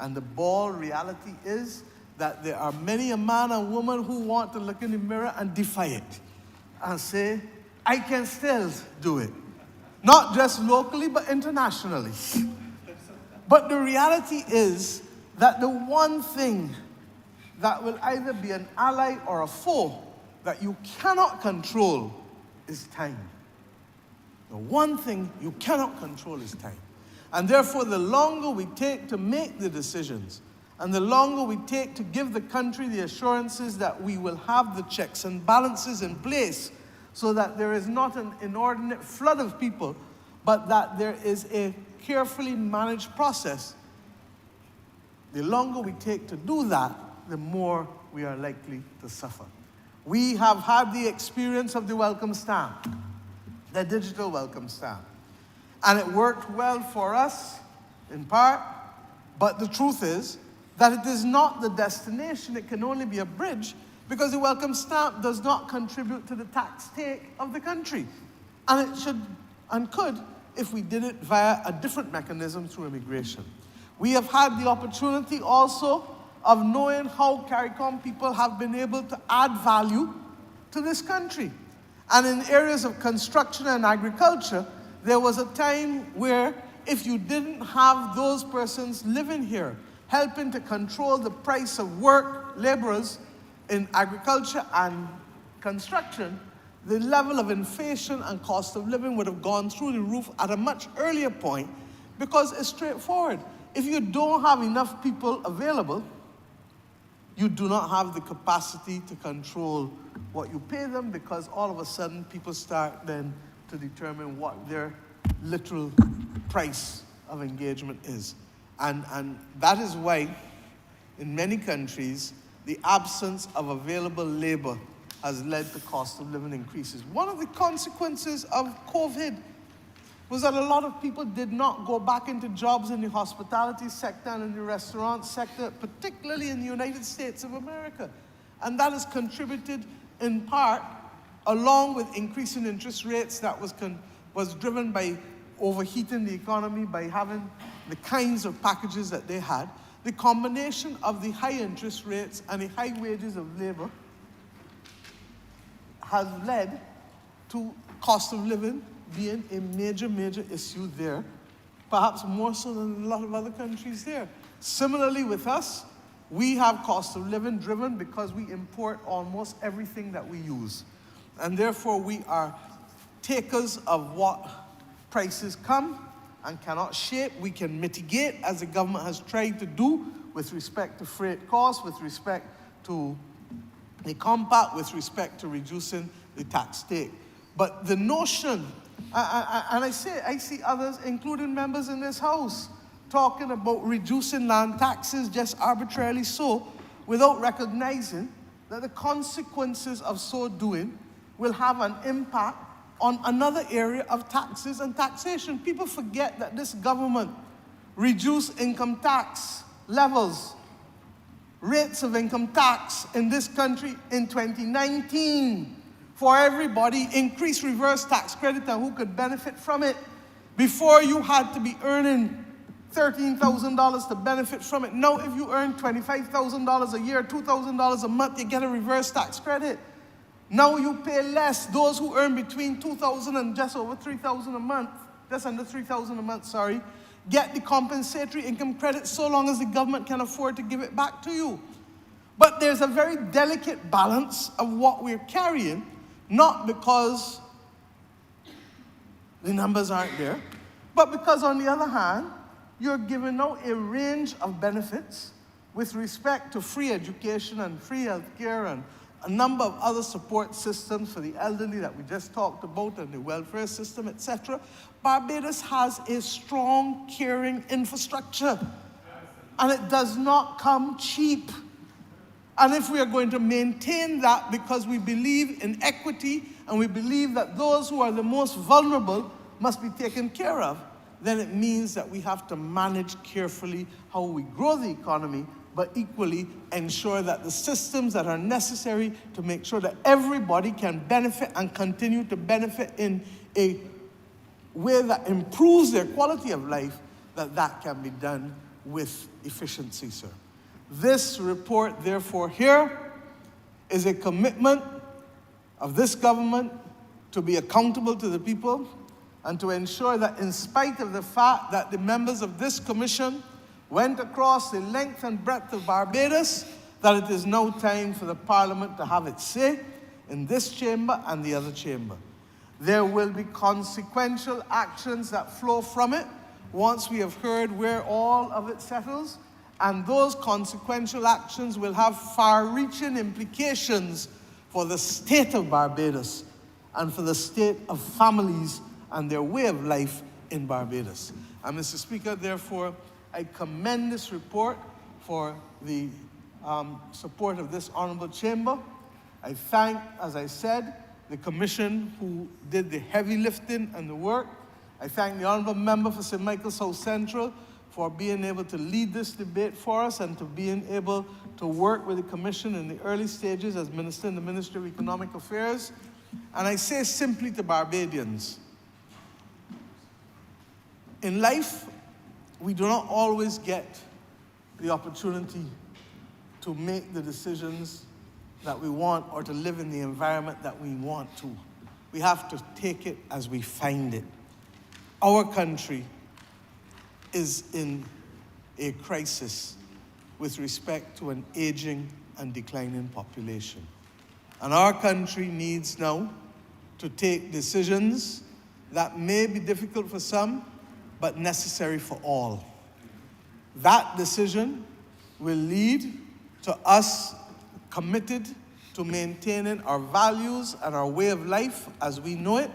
And the bald reality is that there are many a man and woman who want to look in the mirror and defy it and say, I can still do it. Not just locally, but internationally. But the reality is that the one thing that will either be an ally or a foe that you cannot control is time. The one thing you cannot control is time. And therefore, the longer we take to make the decisions, and the longer we take to give the country the assurances that we will have the checks and balances in place so that there is not an inordinate flood of people, but that there is a carefully managed process, the longer we take to do that, the more we are likely to suffer. We have had the experience of the welcome stamp, the digital welcome stamp. And it worked well for us, in part, but the truth is that it is not the destination. It can only be a bridge because the welcome stamp does not contribute to the tax take of the country. And it should and could if we did it via a different mechanism through immigration. We have had the opportunity also of knowing how CARICOM people have been able to add value to this country. And in areas of construction and agriculture, there was a time where if you didn't have those persons living here, helping to control the price of work, laborers in agriculture and construction, the level of inflation and cost of living would have gone through the roof at a much earlier point because it's straightforward. If you don't have enough people available, you do not have the capacity to control what you pay them because all of a sudden people start then to determine what their literal price of engagement is. And that is why in many countries, the absence of available labor has led to cost of living increases. One of the consequences of COVID was that a lot of people did not go back into jobs in the hospitality sector and in the restaurant sector, particularly in the United States of America. And that has contributed in part, along with increasing interest rates that was driven by overheating the economy by having the kinds of packages that they had, the combination of the high interest rates and the high wages of labor has led to cost of living being a major, major issue there, perhaps more so than a lot of other countries there. Similarly with us, we have cost of living driven because we import almost everything that we use. And therefore we are takers of what prices come and cannot shape. We can mitigate, as the government has tried to do with respect to freight costs, with respect to the compact, with respect to reducing the tax take. But the notion, and I see others, including members in this House, talking about reducing land taxes just arbitrarily so, without recognizing that the consequences of so doing will have an impact on another area of taxes and taxation. People forget that this government reduced income tax levels, rates of income tax in this country in 2019 for everybody, increased reverse tax credit and who could benefit from it. Before you had to be earning $13,000 to benefit from it. Now if you earn $25,000 a year, $2,000 a month, you get a reverse tax credit. Now you pay less. Those who earn between $2,000 and just over $3,000 a month, just under $3,000 a month, sorry, get the compensatory income credit so long as the government can afford to give it back to you. But there's a very delicate balance of what we're carrying, not because the numbers aren't there, but because on the other hand, you're giving out a range of benefits with respect to free education and free health care and a number of other support systems for the elderly that we just talked about and the welfare system, etc. Barbados has a strong, caring infrastructure, and it does not come cheap. And if we are going to maintain that because we believe in equity and we believe that those who are the most vulnerable must be taken care of, then it means that we have to manage carefully how we grow the economy, but equally ensure that the systems that are necessary to make sure that everybody can benefit and continue to benefit in a way that improves their quality of life, that can be done with efficiency, sir. This report, therefore, here is a commitment of this government to be accountable to the people and to ensure that in spite of the fact that the members of this commission went across the length and breadth of Barbados, that it is now time for the Parliament to have its say in this chamber and the other chamber. There will be consequential actions that flow from it once we have heard where all of it settles, and those consequential actions will have far-reaching implications for the state of Barbados and for the state of families and their way of life in Barbados. And Mr. Speaker, therefore, I commend this report for the support of this honorable chamber. I thank, as I said, the commission who did the heavy lifting and the work. I thank the honorable member for St. Michael South Central for being able to lead this debate for us and to being able to work with the commission in the early stages as minister in the Ministry of Economic Affairs. And I say simply to Barbadians, in life, we do not always get the opportunity to make the decisions that we want or to live in the environment that we want to. We have to take it as we find it. Our country is in a crisis with respect to an aging and declining population. And our country needs now to take decisions that may be difficult for some, but necessary for all. That decision will lead to us committed to maintaining our values and our way of life as we know it.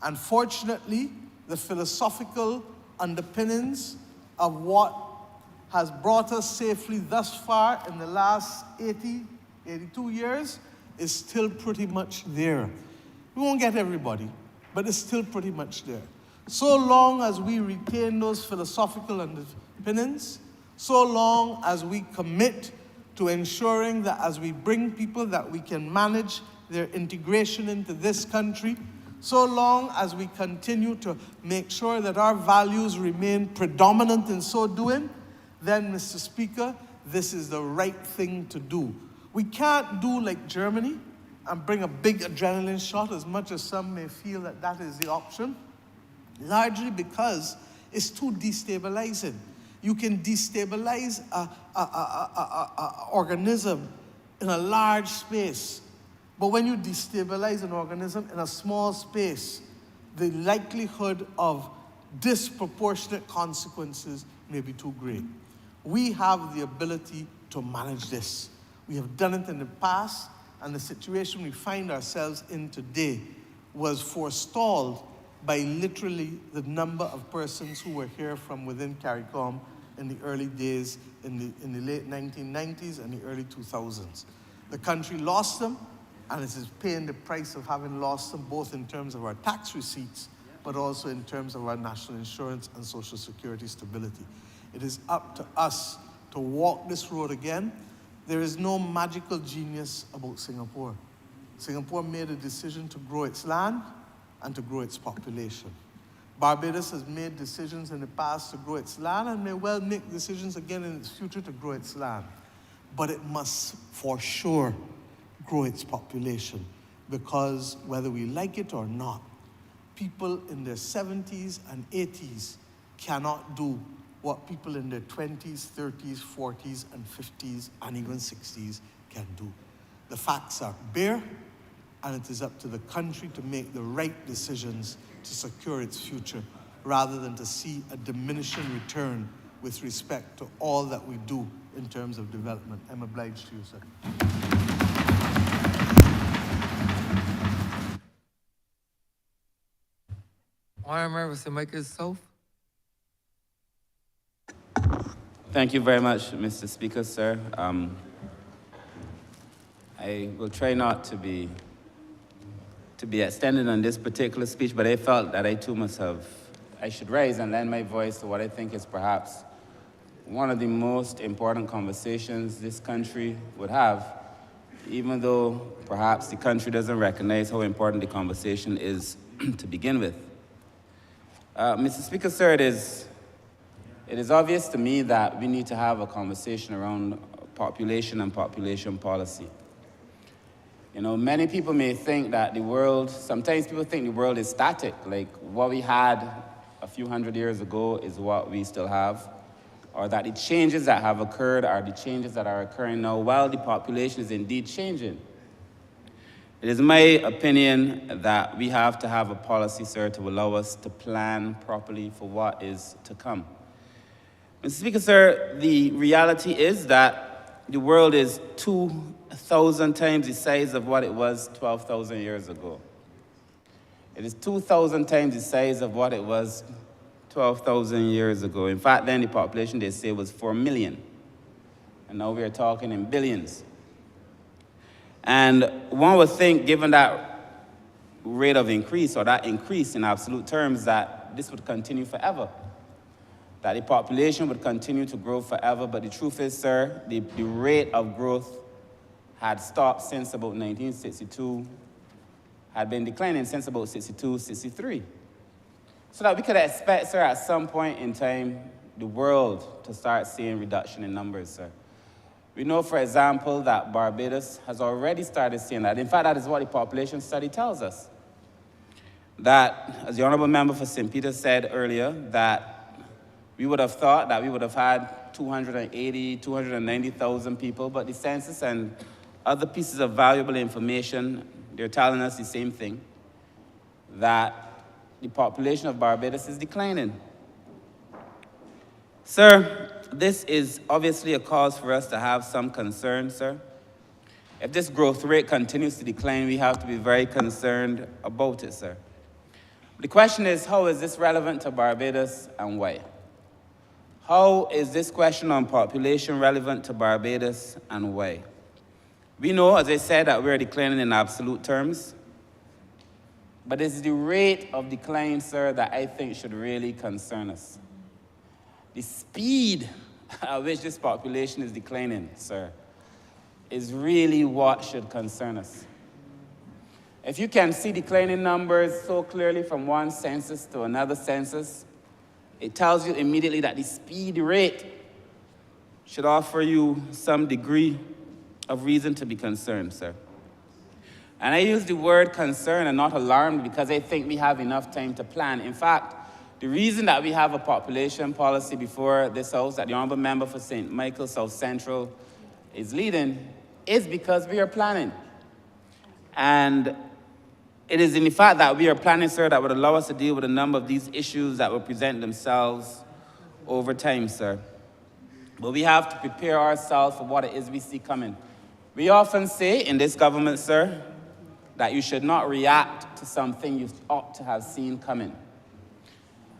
And fortunately, the philosophical underpinnings of what has brought us safely thus far in the last 82 years is still pretty much there. We won't get everybody, but it's still pretty much there. So long as we retain those philosophical underpinnings, so long as we commit to ensuring that as we bring people that we can manage their integration into this country So long as we continue to make sure that our values remain predominant in so doing, then, Mr. Speaker, this is the right thing to do. We can't do like Germany and bring a big adrenaline shot, as much as some may feel that that is the option, largely because it's too destabilizing. You can destabilize an organism in a large space, but when you destabilize an organism in a small space, the likelihood of disproportionate consequences may be too great. We have the ability to manage this. We have done it in the past, and the situation we find ourselves in today was forestalled by literally the number of persons who were here from within CARICOM in the early days, in the late 1990s and the early 2000s. The country lost them, and it is paying the price of having lost them, both in terms of our tax receipts, but also in terms of our national insurance and social security stability. It is up to us to walk this road again. There is no magical genius about Singapore. Singapore made a decision to grow its land and to grow its population. Barbados has made decisions in the past to grow its land and may well make decisions again in its future to grow its land. But it must, for sure, grow its population, because whether we like it or not, people in their 70s and 80s cannot do what people in their 20s, 30s, 40s, and 50s, and even 60s can do. The facts are bare, and it is up to the country to make the right decisions to secure its future, rather than to see a diminishing return with respect to all that we do in terms of development. I'm obliged to you, sir. Honourable Mr. Michael South. Thank you very much, Mr. Speaker, sir. I will try not to be extended on this particular speech, but I felt that I too I should raise and lend my voice to what I think is perhaps one of the most important conversations this country would have, even though perhaps the country doesn't recognize how important the conversation is to begin with. Mr. Speaker, sir, it is obvious to me that we need to have a conversation around population and population policy. You know, many people may think that sometimes people think the world is static, like what we had a few hundred years ago is what we still have, or that the changes that have occurred are the changes that are occurring now while the population is indeed changing. It is my opinion that we have to have a policy, sir, to allow us to plan properly for what is to come. Mr. Speaker, sir, the reality is that the world is 2,000 times the size of what it was 12,000 years ago. It is 2,000 times the size of what it was 12,000 years ago. In fact, then the population, they say, was 4 million. And now we are talking in billions. And one would think, given that rate of increase, or that increase in absolute terms, that this would continue forever, that the population would continue to grow forever. But the truth is, sir, the rate of growth had stopped since about 1962, had been declining since about 62, 63. So that we could expect, sir, at some point in time, the world to start seeing reduction in numbers, sir. We know, for example, that Barbados has already started seeing that. In fact, that is what the population study tells us. That, as the Honourable Member for St. Peter said earlier, that we would have thought that we would have had 280, 290,000 people, but the census and other pieces of valuable information, they're telling us the same thing, that the population of Barbados is declining. Sir, this is obviously a cause for us to have some concern, sir. If this growth rate continues to decline, we have to be very concerned about it, sir. The question is, how is this relevant to Barbados and why? How is this question on population relevant to Barbados and why? We know, as I said, that we're declining in absolute terms, but it's the rate of decline, sir, that I think should really concern us. The speed at which this population is declining, sir, is really what should concern us. If you can see declining numbers so clearly from one census to another census, it tells you immediately that the speed rate should offer you some degree of reason to be concerned, sir. And I use the word concern and not alarmed because I think we have enough time to plan. In fact, the reason that we have a population policy before this House that the Honourable Member for St. Michael South Central is leading is because we are planning. And it is in the fact that we are planning, sir, that would allow us to deal with a number of these issues that will present themselves over time, sir. But we have to prepare ourselves for what it is we see coming. We often say in this government, sir, that you should not react to something you ought to have seen coming.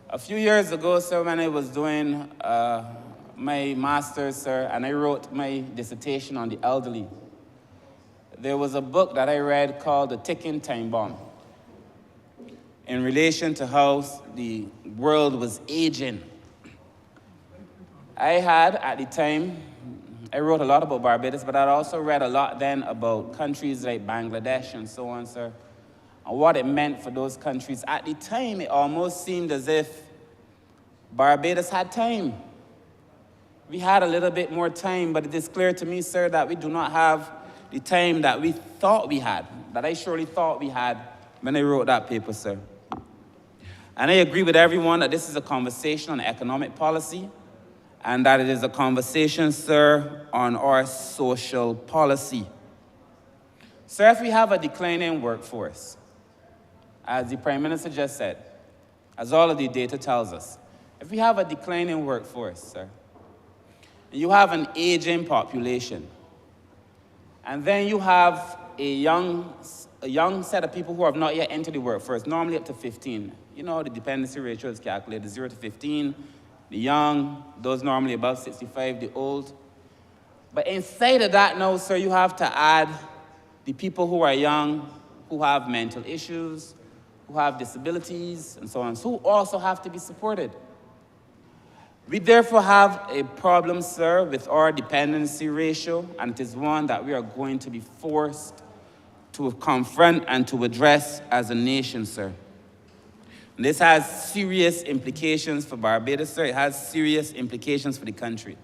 A few years ago, sir, when I was doing my master's, sir, and I wrote my dissertation on the elderly, there was a book that I read called The Ticking Time Bomb in relation to how the world was aging. I had, at the time, I wrote a lot about Barbados, but I'd also read a lot then about countries like Bangladesh and so on, sir, and what it meant for those countries. At the time, it almost seemed as if Barbados had time. We had a little bit more time, but it is clear to me, sir, that we do not have the time that we thought we had, that I surely thought we had when I wrote that paper, sir. And I agree with everyone that this is a conversation on economic policy, and that it is a conversation, sir, on our social policy. Sir, if we have a declining workforce, as the Prime Minister just said, as all of the data tells us, if we have a declining workforce, sir, you have an aging population, and then you have a young set of people who have not yet entered the workforce, normally up to 15. You know, the dependency ratio is calculated 0 to 15. The young, those normally above 65, the old. But inside of that now, sir, you have to add the people who are young, who have mental issues, who have disabilities, and so on, who also have to be supported. We therefore have a problem, sir, with our dependency ratio, and it is one that we are going to be forced to confront and to address as a nation, sir. And this has serious implications for Barbados, sir. It has serious implications for the country.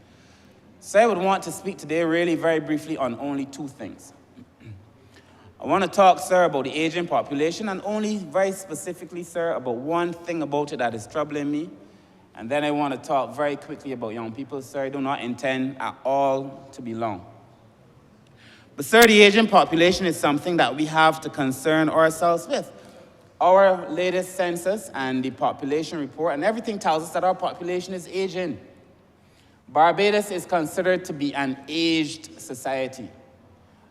So I would want to speak today really very briefly on only two things. I want to talk, sir, about the aging population, and only very specifically, sir, about one thing about it that is troubling me. And then I want to talk very quickly about young people, sir. I do not intend at all to be long. But, sir, the aging population is something that we have to concern ourselves with. Our latest census and the population report and everything tells us that our population is aging. Barbados is considered to be an aged society.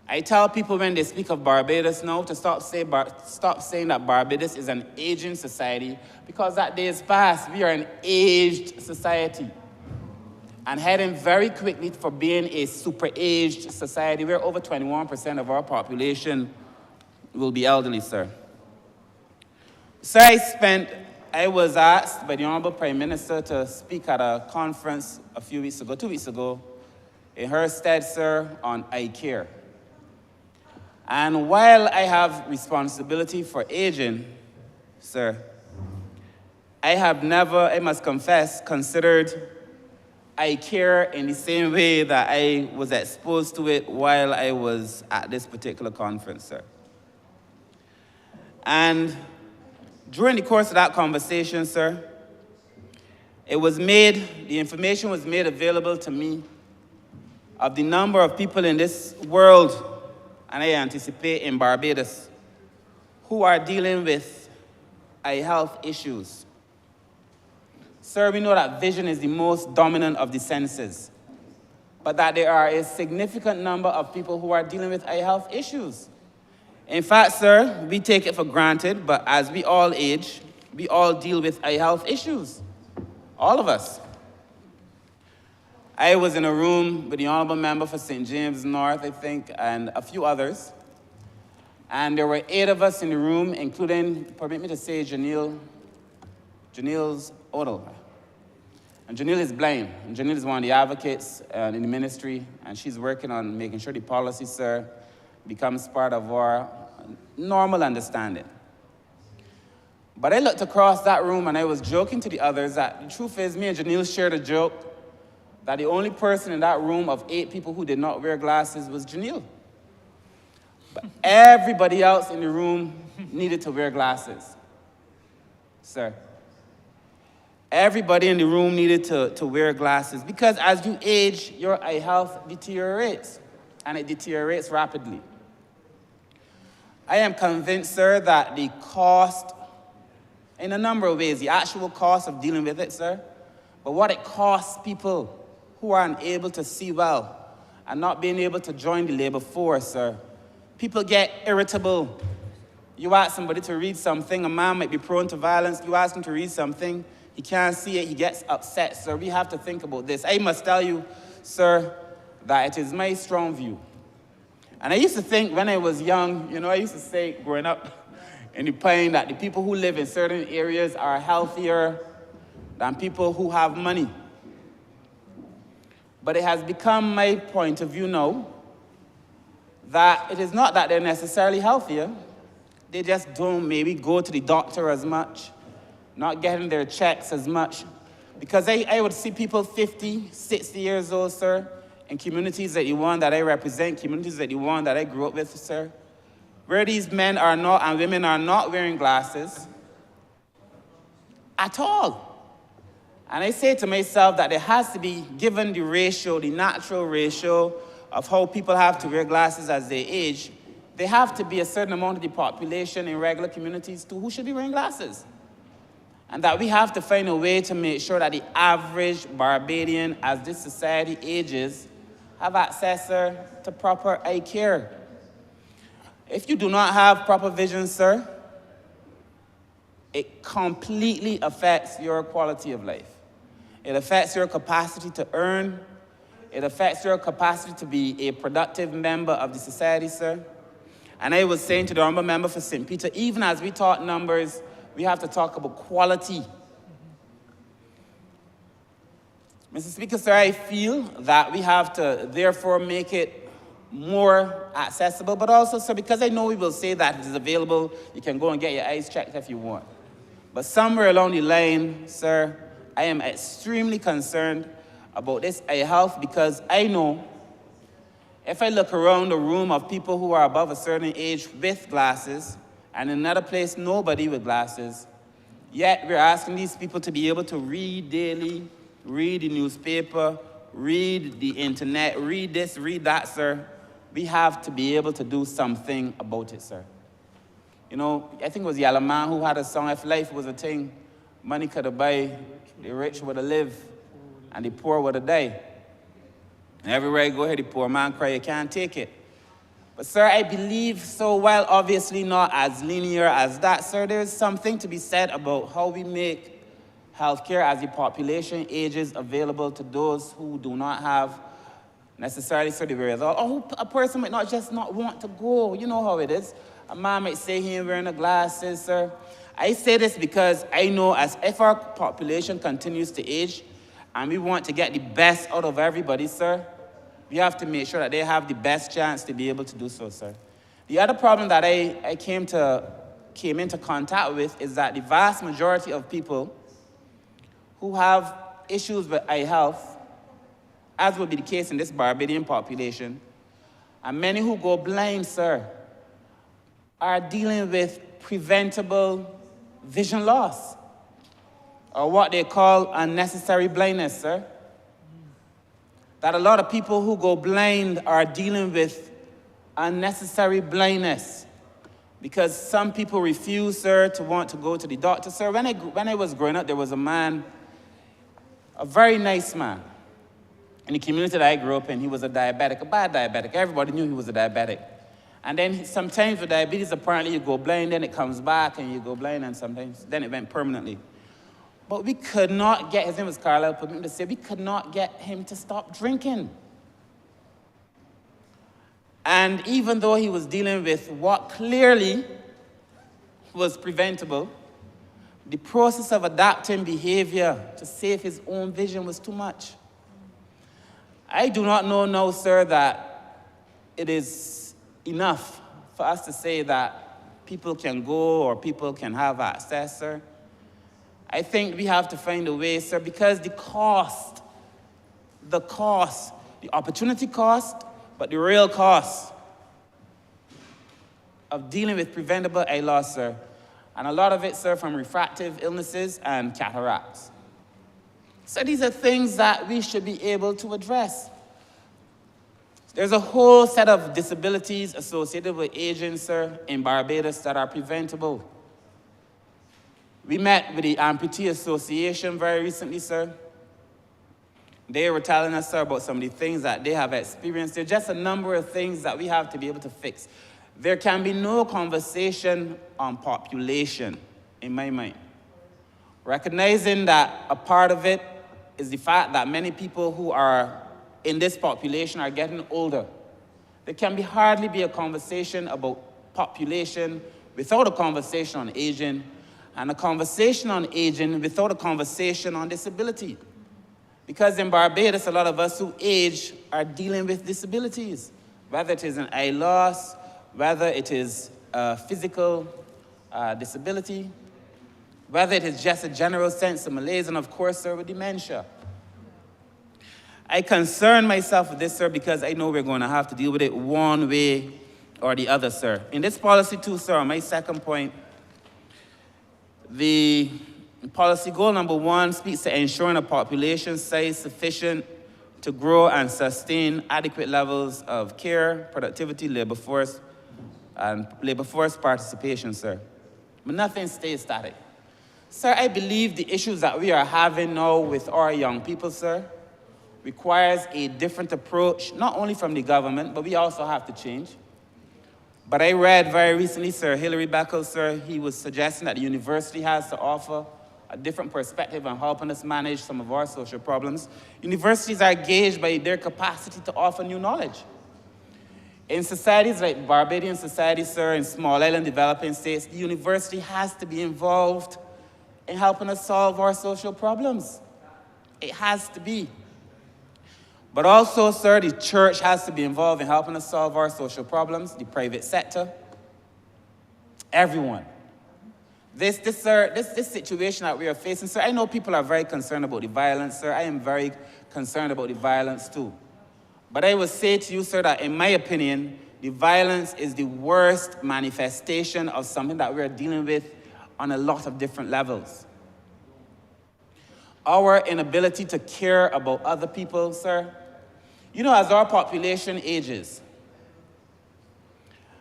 I tell people when they speak of Barbados now to stop saying that Barbados is an aging society, because that day is past. We are an aged society and heading very quickly for being a super-aged society, where over 21% of our population will be elderly, sir. Sir, I was asked by the Honourable Prime Minister to speak at a conference 2 weeks ago, in her stead, sir, on eye care. And while I have responsibility for aging, sir, I have never, I must confess, considered eye care in the same way that I was exposed to it while I was at this particular conference, sir. And during the course of that conversation, sir, the information was made available to me of the number of people in this world, and I anticipate in Barbados, who are dealing with eye health issues. Sir, we know that vision is the most dominant of the senses, but that there are a significant number of people who are dealing with eye health issues. In fact, sir, we take it for granted, but as we all age, we all deal with eye health issues. All of us. I was in a room with the Honourable Member for St. James North, I think, and a few others. And there were 8 of us in the room, including, permit me to say, Janelle's Honourable. And Janelle is blind. And Janelle is one of the advocates in the ministry, and she's working on making sure the policy, sir, becomes part of our normal understanding. But I looked across that room and I was joking to the others that the truth is, me and Janelle shared a joke that the only person in that room of 8 people who did not wear glasses was Janelle. But everybody else in the room needed to wear glasses, sir. Everybody in the room needed to wear glasses because as you age, your eye health deteriorates, and it deteriorates rapidly. I am convinced, sir, that the cost, in a number of ways, the actual cost of dealing with it, sir, but what it costs people who are unable to see well and not being able to join the labor force, sir. People get irritable. You ask somebody to read something, a man might be prone to violence, you ask him to read something, he can't see it, he gets upset, sir. We have to think about this. I must tell you, sir, that it is my strong view. And I used to think when I was young, I used to say growing up in the Pine that the people who live in certain areas are healthier than people who have money. But it has become my point of view now that it is not that they're necessarily healthier, they just don't maybe go to the doctor as much, not getting their checks as much. Because I would see people 50, 60 years old, sir, in communities that you want that I represent, communities that you want that I grew up with, sir, where these men are not and women are not wearing glasses at all. And I say to myself that there has to be, given the ratio, the natural ratio of how people have to wear glasses as they age, there have to be a certain amount of the population in regular communities too who should be wearing glasses. And that we have to find a way to make sure that the average Barbadian, as this society ages, have access, sir, to proper eye care. If you do not have proper vision, sir, it completely affects your quality of life. It affects your capacity to earn. It affects your capacity to be a productive member of the society, sir. And I was saying to the honourable member for St. Peter, even as we talk numbers, we have to talk about quality. Mr. Speaker, sir, I feel that we have to therefore make it more accessible, but also, sir, because I know we will say that it is available, you can go and get your eyes checked if you want. But somewhere along the line, sir, I am extremely concerned about this eye health because I know if I look around the room of people who are above a certain age with glasses, and in another place, nobody with glasses, yet we're asking these people to be able to read daily, read the newspaper, read the internet, read this, read that, sir. We have to be able to do something about it, sir. I think it was Yellow Man who had a song, if life was a thing, money could have buy, the rich would have live, and the poor would have die. And everywhere I go here, the poor man cry, you can't take it. But, sir, I believe so, while obviously not as linear as that, sir, there is something to be said about how we make healthcare as the population ages available to those who do not have necessarily the wherewithal, or who a person might not want to go. You know how it is. A man might say he ain't wearing the glasses, sir. I say this because I know as if our population continues to age and we want to get the best out of everybody, sir, we have to make sure that they have the best chance to be able to do so, sir. The other problem that I came into contact with is that the vast majority of people who have issues with eye health, as would be the case in this Barbadian population, and many who go blind, sir, are dealing with preventable vision loss, or what they call unnecessary blindness, sir. That a lot of people who go blind are dealing with unnecessary blindness because some people refuse, sir, to want to go to the doctor. Sir, when I was growing up, there was a man, a very nice man, in the community that I grew up in. He was a diabetic, a bad diabetic. Everybody knew he was a diabetic. And then sometimes with diabetes, apparently you go blind, then it comes back, and you go blind, and sometimes then it went permanently. But we could not get, his name was Carlisle, put me to say, we could not get him to stop drinking. And even though he was dealing with what clearly was preventable, the process of adapting behavior to save his own vision was too much. I do not know now, sir, that it is enough for us to say that people can go or people can have access, sir. I think we have to find a way, sir, because the opportunity cost, but the real cost of dealing with preventable eye loss, sir, and a lot of it, sir, from refractive illnesses and cataracts. So these are things that we should be able to address. There's a whole set of disabilities associated with aging, sir, in Barbados that are preventable. We met with the Amputee Association very recently, sir. They were telling us, sir, about some of the things that they have experienced. There's just a number of things that we have to be able to fix. There can be no conversation on population, in my mind. Recognizing that a part of it is the fact that many people who are in this population are getting older. There can hardly be a conversation about population without a conversation on aging, and a conversation on aging without a conversation on disability. Because in Barbados, a lot of us who age are dealing with disabilities, whether it is an eye loss, whether it is a physical disability, whether it is just a general sense of malaise, and of course, sir, with dementia. I concern myself with this, sir, because I know we're going to have to deal with it one way or the other, sir. In this policy too, sir, on my second point, the policy goal number 1 speaks to ensuring a population size sufficient to grow and sustain adequate levels of care, productivity, labor force participation, sir. But nothing stays static. Sir, I believe the issues that we are having now with our young people, sir, requires a different approach, not only from the government, but we also have to change. But I read very recently, sir, Hilary Beckel, sir, he was suggesting that the university has to offer a different perspective on helping us manage some of our social problems. Universities are gauged by their capacity to offer new knowledge. In societies like Barbadian societies, sir, in small island developing states, the university has to be involved in helping us solve our social problems. It has to be. But also, sir, the church has to be involved in helping us solve our social problems, the private sector, everyone. This situation that we are facing, sir, I know people are very concerned about the violence, sir. I am very concerned about the violence too. But I would say to you, sir, that in my opinion, the violence is the worst manifestation of something that we are dealing with on a lot of different levels. Our inability to care about other people, sir. You know, as our population ages,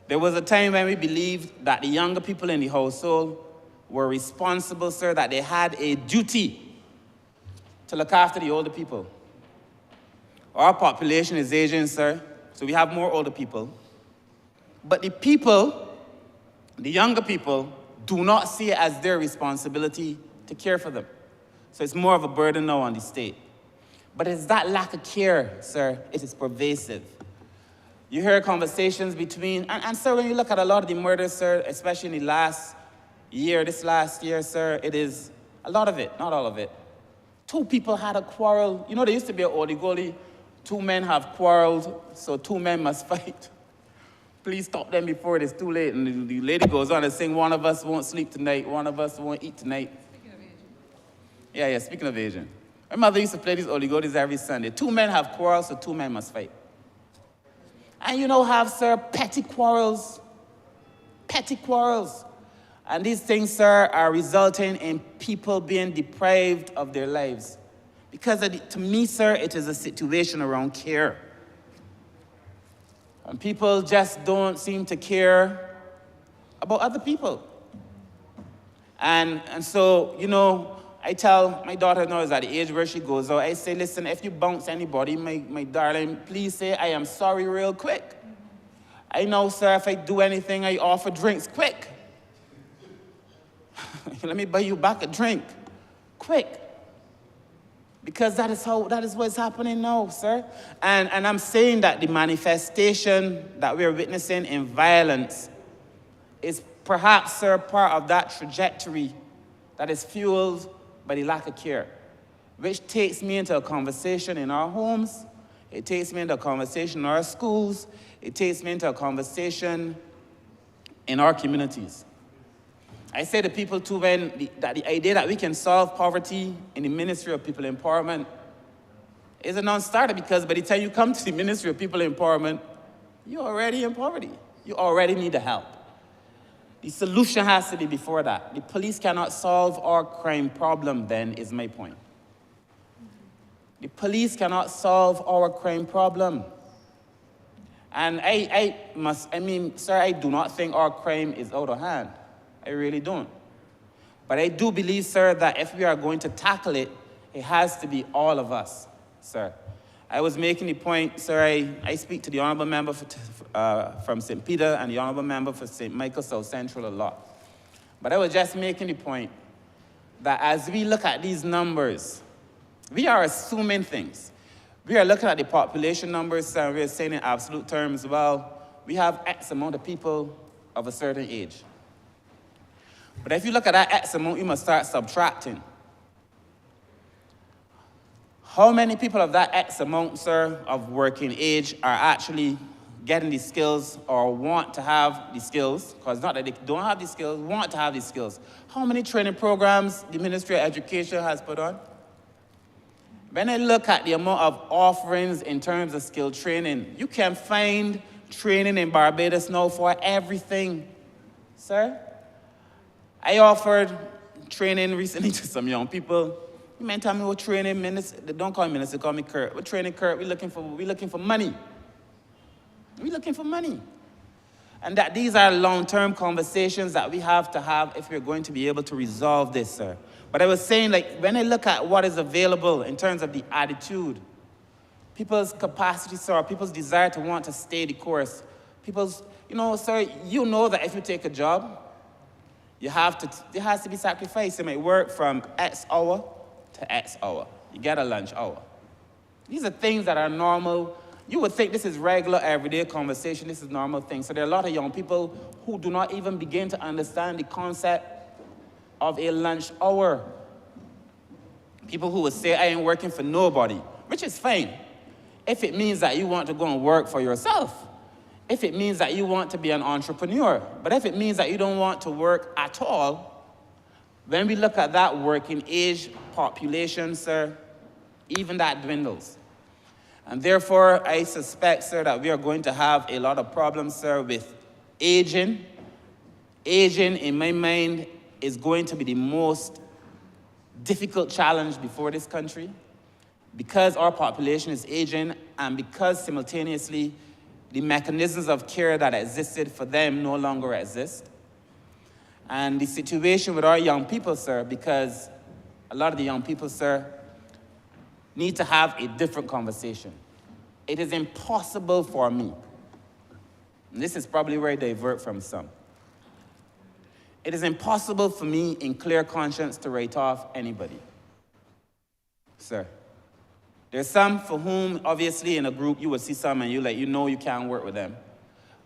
there was a time when we believed that the younger people in the household were responsible, sir, that they had a duty to look after the older people. Our population is aging, sir, so we have more older people. But the people, the younger people, do not see it as their responsibility to care for them. So it's more of a burden now on the state. But it's that lack of care, sir, it is pervasive. You hear conversations between, and sir, when you look at a lot of the murders, sir, especially in the last year, sir, it is a lot of it, not all of it. 2 people had a quarrel. You know, there used to be an oligoli. 2 men have quarreled, so 2 men must fight. Please stop them before it is too late. And the lady goes on and saying, one of us won't sleep tonight, one of us won't eat tonight. Speaking of Asian. Yeah, speaking of Asian. My mother used to play these oligolis every Sunday. 2 men have quarrels, so 2 men must fight. And you know, sir, petty quarrels. Petty quarrels. And these things, sir, are resulting in people being deprived of their lives. Because to me, sir, it is a situation around care. And people just don't seem to care about other people. And so, you know, I tell my daughter now is at the age where she goes out, I say, listen, if you bounce anybody, my darling, please say I am sorry real quick. I know, sir, if I do anything, I offer drinks quick. Let me buy you back a drink. Quick. Because that is what's happening now, sir. And I'm saying that the manifestation that we're witnessing in violence is perhaps, sir, part of that trajectory that is fueled by the lack of care, which takes me into a conversation in our homes, it takes me into a conversation in our schools, it takes me into a conversation in our communities. I say to people too, that the idea that we can solve poverty in the Ministry of People Empowerment is a non-starter, because by the time you come to the Ministry of People Empowerment, you're already in poverty. You already need the help. The solution has to be before that. The police cannot solve our crime problem then, is my point. The police cannot solve our crime problem. And sir, I do not think our crime is out of hand. I really don't. But I do believe, sir, that if we are going to tackle it, it has to be all of us, sir. I was making the point, sir, I speak to the Honourable Member from St. Peter and the Honourable Member for St. Michael South Central a lot. But I was just making the point that as we look at these numbers, we are assuming things. We are looking at the population numbers, and we're saying in absolute terms, well, we have X amount of people of a certain age. But if you look at that X amount, you must start subtracting. How many people of that X amount, sir, of working age are actually getting the skills or want to have the skills? Because not that they don't have the skills, want to have the skills. How many training programs the Ministry of Education has put on? When I look at the amount of offerings in terms of skill training, you can find training in Barbados now for everything, sir. I offered training recently to some young people. You meant tell me we're training minister. They don't call me minister, call me Kurt. We're training Kurt. We're looking for money. We're looking for money. And that these are long-term conversations that we have to have if we're going to be able to resolve this, sir. But I was saying, like, when I look at what is available in terms of the attitude, people's capacity, sir, people's desire to want to stay the course, people's, sir, you know that if you take a job, there has to be sacrifice. You might work from X hour to X hour. You get a lunch hour. These are things that are normal. You would think this is regular, everyday conversation. This is normal things. So there are a lot of young people who do not even begin to understand the concept of a lunch hour. People who would say, I ain't working for nobody, which is fine. If it means that you want to go and work for yourself, if it means that you want to be an entrepreneur, but if it means that you don't want to work at all, when we look at that working age population, sir, even that dwindles. And therefore, I suspect, sir, that we are going to have a lot of problems, sir, with aging. Aging, in my mind, is going to be the most difficult challenge before this country, because our population is aging and because simultaneously the mechanisms of care that existed for them no longer exist. And the situation with our young people, sir, because a lot of the young people, sir, need to have a different conversation. It is impossible for me, and this is probably where I divert from some, it is impossible for me in clear conscience to write off anybody, sir. There's some for whom, obviously, in a group, you would see some and you can't work with them.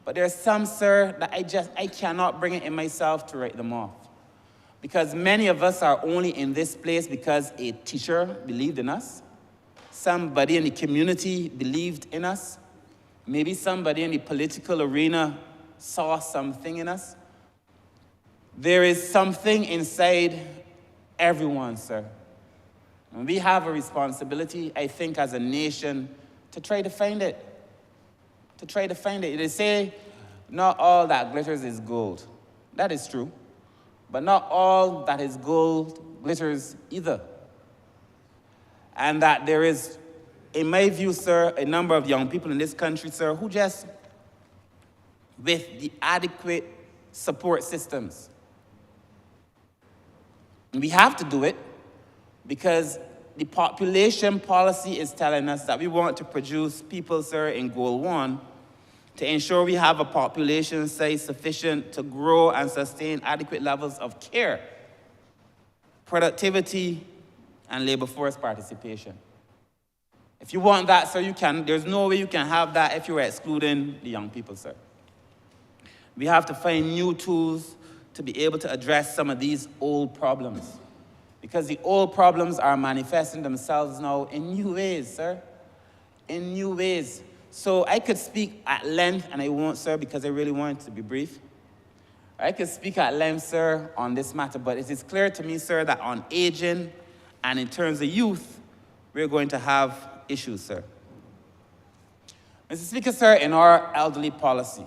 But there's some, sir, that I cannot bring it in myself to write them off. Because many of us are only in this place because a teacher believed in us. Somebody in the community believed in us. Maybe somebody in the political arena saw something in us. There is something inside everyone, sir. And we have a responsibility, I think, as a nation, to try to find it. To try to find it. They say, not all that glitters is gold. That is true. But not all that is gold glitters either. And that there is, in my view, sir, a number of young people in this country, sir, who just, with the adequate support systems, we have to do it because the population policy is telling us that we want to produce people, sir, in goal 1 to ensure we have a population size sufficient to grow and sustain adequate levels of care, productivity, and labor force participation. If you want that, sir, there's no way you can have that if you're excluding the young people, sir. We have to find new tools to be able to address some of these old problems. Because the old problems are manifesting themselves now in new ways, sir. In new ways. So I could speak at length, and I won't, sir, because I really want it to be brief. I can speak at length, sir, on this matter, but it is clear to me, sir, that on aging and in terms of youth, we're going to have issues, sir. Mr. Speaker, sir, in our elderly policy,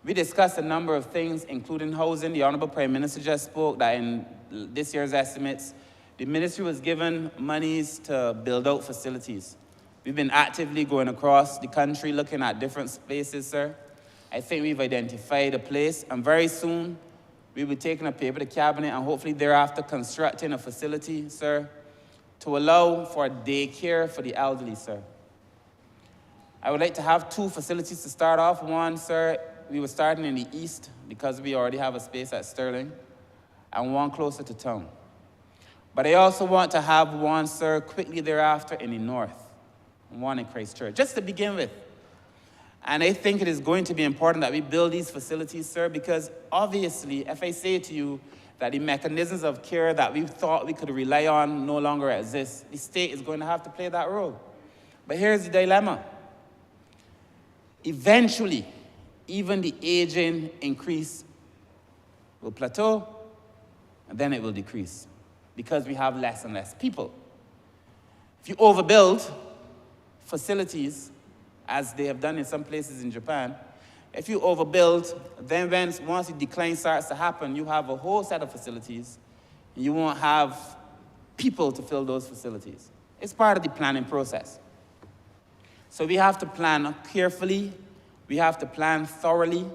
we discussed a number of things, including housing. The Honourable Prime Minister just spoke that in this year's estimates, the ministry was given monies to build out facilities. We've been actively going across the country looking at different spaces, sir. I think we've identified a place, and very soon we'll be taking a paper to Cabinet and hopefully thereafter constructing a facility, sir, to allow for daycare for the elderly, sir. I would like to have 2 facilities to start off. One, sir, we were starting in the east because we already have a space at Sterling, and one closer to town. But I also want to have one, sir, quickly thereafter in the north, and one in Christchurch, just to begin with. And I think it is going to be important that we build these facilities, sir, because obviously, if I say to you that the mechanisms of care that we thought we could rely on no longer exist, the state is going to have to play that role. But here's the dilemma. Eventually, even the aging increase will plateau, and then it will decrease because we have less and less people. If you overbuild facilities, as they have done in some places in Japan, if you overbuild, then once the decline starts to happen, you have a whole set of facilities, and you won't have people to fill those facilities. It's part of the planning process. So we have to plan carefully, we have to plan thoroughly,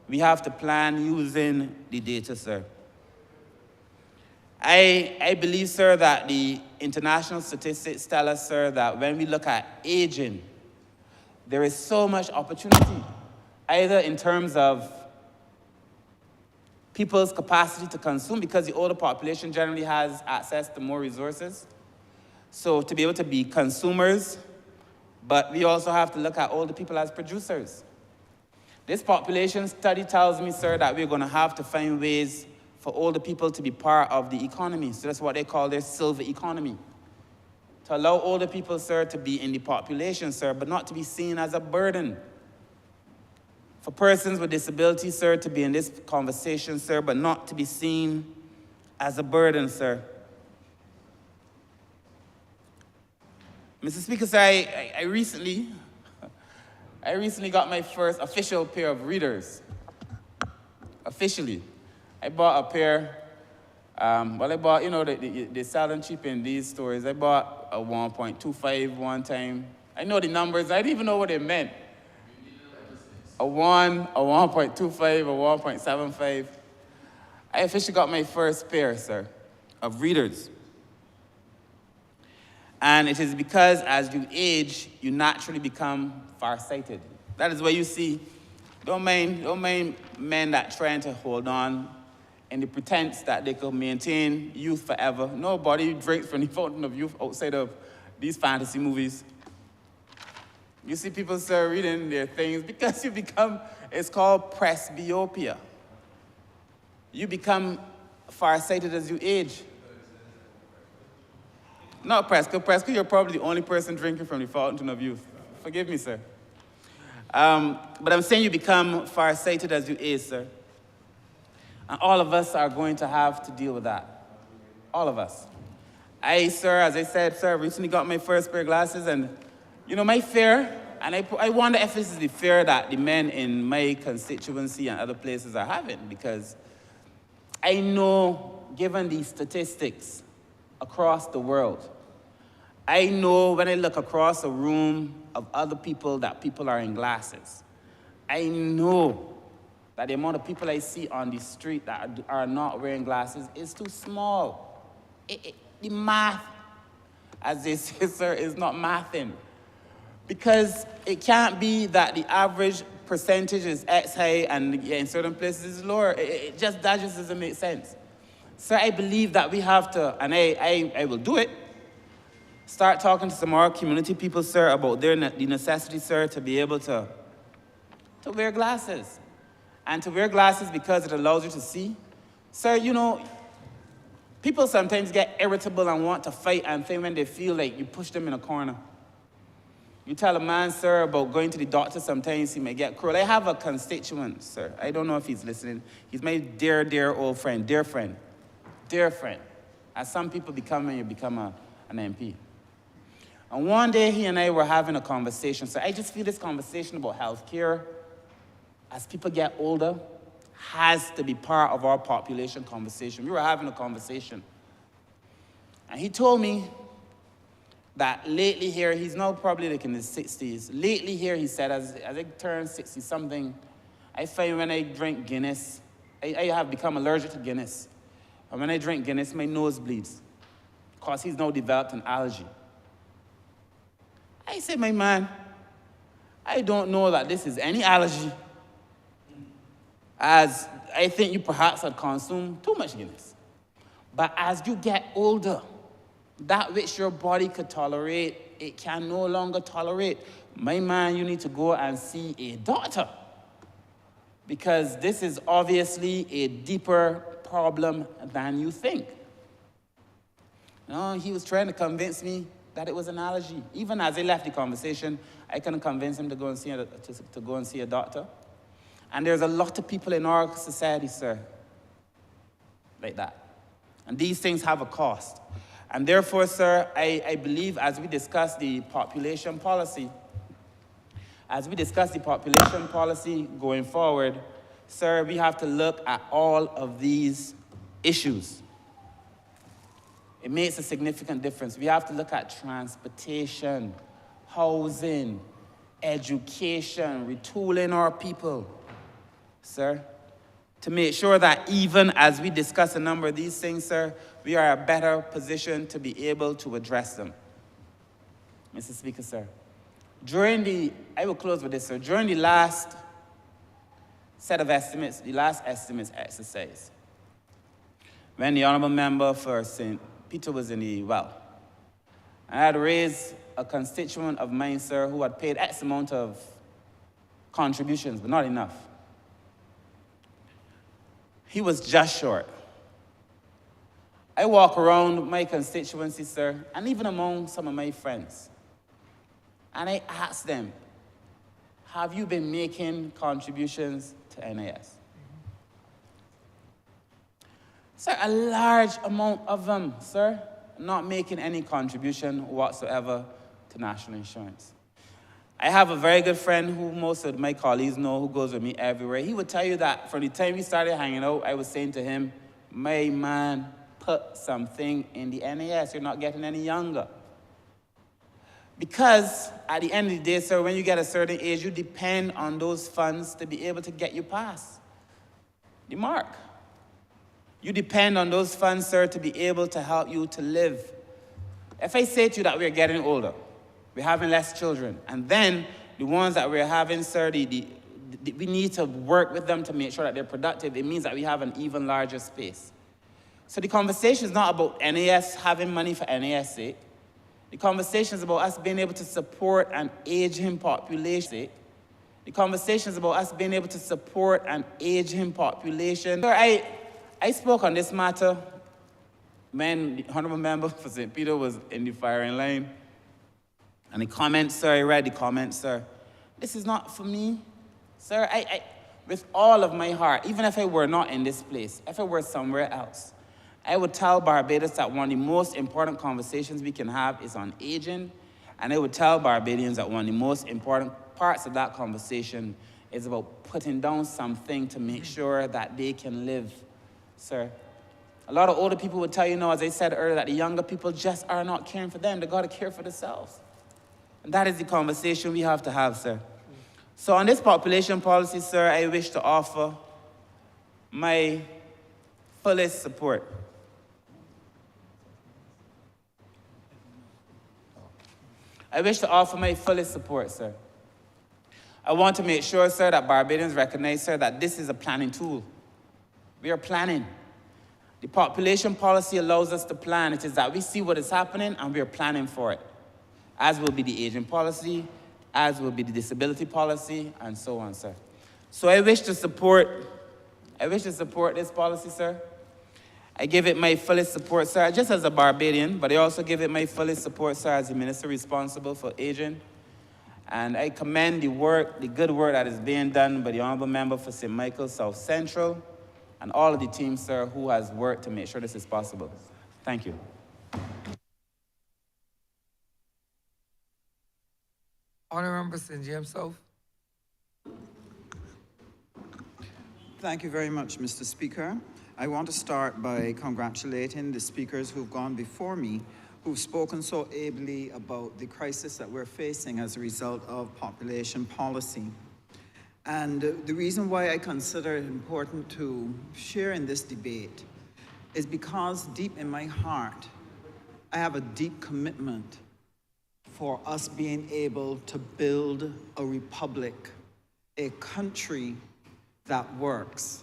we have to plan using the data, sir. I believe, sir, that the international statistics tell us, sir, that when we look at aging, there is so much opportunity, either in terms of people's capacity to consume, because the older population generally has access to more resources. So to be able to be consumers, but we also have to look at older people as producers. This population study tells me, sir, that we're going to have to find ways for older people to be part of the economy. So that's what they call their silver economy. To allow older people, sir, to be in the population, sir, but not to be seen as a burden. For persons with disabilities, sir, to be in this conversation, sir, but not to be seen as a burden, sir. Mr. Speaker, sir, I recently got my first official pair of readers. Officially. I bought a pair, I bought, you know, they sell them cheap in these stores. I bought a 1.25 one time. I know the numbers, I didn't even know what they meant. A 1, a 1.25, a 1.75. I officially got my first pair, sir, of readers. And it is because as you age, you naturally become farsighted. That is why you see, don't mind men that trying to hold on in the pretense that they could maintain youth forever. Nobody drinks from the fountain of youth outside of these fantasy movies. You see people, sir, reading their things because you become, it's called presbyopia. You become farsighted as you age. Not Prescott, you're probably the only person drinking from the fountain of youth. Forgive me, sir. But I'm saying you become farsighted as you age, sir. And all of us are going to have to deal with that. All of us. I, sir, as I said, sir, recently got my first pair of glasses, and, you know, my fear, and I wonder if this is the fear that the men in my constituency and other places are having, because I know, given the statistics across the world, I know when I look across a room of other people that people are in glasses. I know that the amount of people I see on the street that are not wearing glasses is too small. The math, as they say, sir, is not mathing. Because it can't be that the average percentage is X high and in certain places is lower. That just doesn't make sense. Sir, I believe that we have to, and I will do it, start talking to some more community people, sir, about the necessity, sir, to be able to wear glasses. And to wear glasses because it allows you to see. Sir, you know, people sometimes get irritable and want to fight and think when they feel like you push them in a corner. You tell a man, sir, about going to the doctor, sometimes he may get cruel. I have a constituent, sir. I don't know if he's listening. He's my dear, dear old friend, dear friend, dear friend. As some people become when you become an MP. And one day he and I were having a conversation. So I just feel this conversation about healthcare, as people get older, has to be part of our population conversation. We were having a conversation. And he told me that lately here, he's now probably like in his 60s. Lately here, he said, as I turn 60-something, I find when I drink Guinness, I have become allergic to Guinness. And when I drink Guinness, my nose bleeds, because he's now developed an allergy. I said, my man, I don't know that this is any allergy, as I think you perhaps had consumed too much Guinness. But as you get older, that which your body could tolerate, it can no longer tolerate. My man, you need to go and see a doctor, because this is obviously a deeper problem than you think. You know, he was trying to convince me that it was an allergy. Even as I left the conversation, I couldn't convince him to go and see a doctor. And there's a lot of people in our society, sir, like that. And these things have a cost. And therefore, sir, I believe as we discuss the population policy, going forward, sir, we have to look at all of these issues. It makes a significant difference. We have to look at transportation, housing, education, retooling our people, sir, to make sure that even as we discuss a number of these things, sir, we are in a better position to be able to address them. Mr. Speaker, sir, I will close with this, sir. During the last set of estimates, the last estimates exercise, when the Honourable Member for St. Peter was in the well, I had raised a constituent of mine, sir, who had paid X amount of contributions, but not enough. He was just short. I walk around my constituency, sir, and even among some of my friends, and I ask them, have you been making contributions to NIS? Sir, a large amount of them, sir, not making any contribution whatsoever to national insurance. I have a very good friend who most of my colleagues know, who goes with me everywhere. He would tell you that from the time we started hanging out, I was saying to him, my man, put something in the NAS. You're not getting any younger. Because at the end of the day, sir, when you get a certain age, you depend on those funds to be able to get you past the mark. You depend on those funds, sir, to be able to help you to live. If I say to you that we're getting older, we're having less children, and then the ones that we're having, sir, we need to work with them to make sure that they're productive, it means that we have an even larger space. So the conversation is not about NAS having money for NAS' sake. The conversation is about us being able to support an aging population. The conversation is about us being able to support an aging population. Sir, I spoke on this matter when the Honourable Member for St. Peter was in the firing line. And the comments, sir, I read the comments, sir. This is not for me. Sir, I with all of my heart, even if I were not in this place, if I were somewhere else, I would tell Barbados that one of the most important conversations we can have is on aging, and I would tell Barbadians that one of the most important parts of that conversation is about putting down something to make sure that they can live, sir. A lot of older people would tell you now, as I said earlier, that the younger people just are not caring for them. They got to care for themselves. And that is the conversation we have to have, sir. So on this population policy, sir, I wish to offer my fullest support. I wish to offer my fullest support, sir. I want to make sure, sir, that Barbadians recognize, sir, that this is a planning tool. We are planning. The population policy allows us to plan. It is that we see what is happening and we are planning for it, as will be the aging policy, as will be the disability policy, and so on, sir. So I wish to support this policy, sir. I give it my fullest support, sir, just as a Barbadian, but I also give it my fullest support, sir, as the minister responsible for aging. And I commend the work, the good work that is being done by the Honourable Member for St. Michael South Central and all of the team, sir, who has worked to make sure this is possible. Thank you. Honourable Member St. James South. Thank you very much, Mr. Speaker. I want to start by congratulating the speakers who've gone before me, who've spoken so ably about the crisis that we're facing as a result of population policy. And the reason why I consider it important to share in this debate is because deep in my heart, I have a deep commitment for us being able to build a republic, a country that works,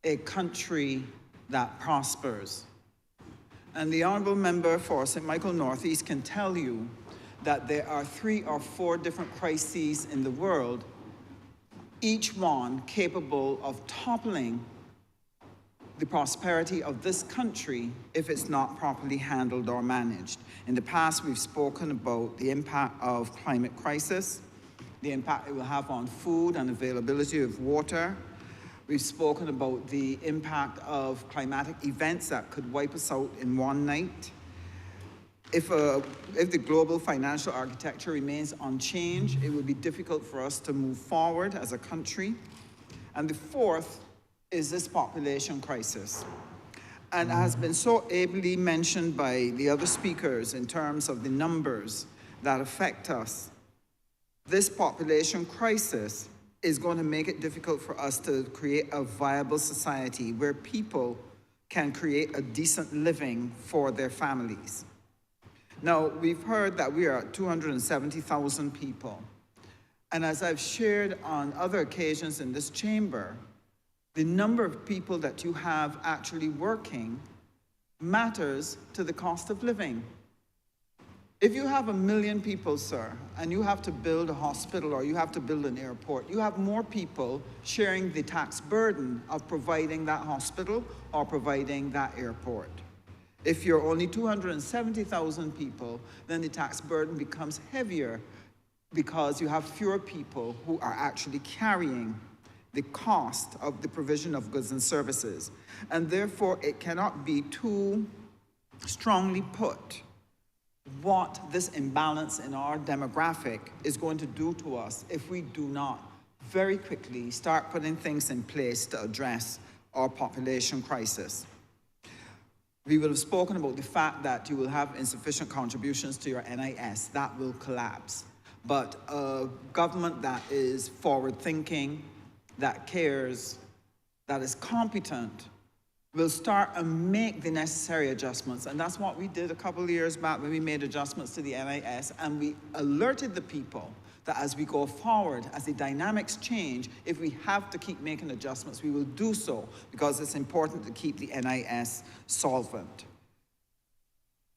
a country that prospers. And the Honourable Member for St. Michael Northeast can tell you that there are 3 or 4 different crises in the world, each one capable of toppling the prosperity of this country if it's not properly handled or managed. In the past, we've spoken about the impact of climate crisis, the impact it will have on food and availability of water. We've spoken about the impact of climatic events that could wipe us out in one night. If the global financial architecture remains unchanged, it will be difficult for us to move forward as a country. And the fourth is this population crisis. And has been so ably mentioned by the other speakers in terms of the numbers that affect us. This population crisis is going to make it difficult for us to create a viable society where people can create a decent living for their families. Now, we've heard that we are at 270,000 people. And as I've shared on other occasions in this chamber, the number of people that you have actually working matters to the cost of living. If you have 1 million people, sir, and you have to build a hospital or you have to build an airport, you have more people sharing the tax burden of providing that hospital or providing that airport. If you're only 270,000 people, then the tax burden becomes heavier because you have fewer people who are actually carrying the cost of the provision of goods and services. And therefore, it cannot be too strongly put what this imbalance in our demographic is going to do to us if we do not very quickly start putting things in place to address our population crisis. We will have spoken about the fact that you will have insufficient contributions to your NIS. That will collapse. But a government that is forward-thinking, that cares, that is competent, will start and make the necessary adjustments. And that's what we did a couple of years back when we made adjustments to the NIS, and we alerted the people that as we go forward, as the dynamics change, if we have to keep making adjustments, we will do so because it's important to keep the NIS solvent.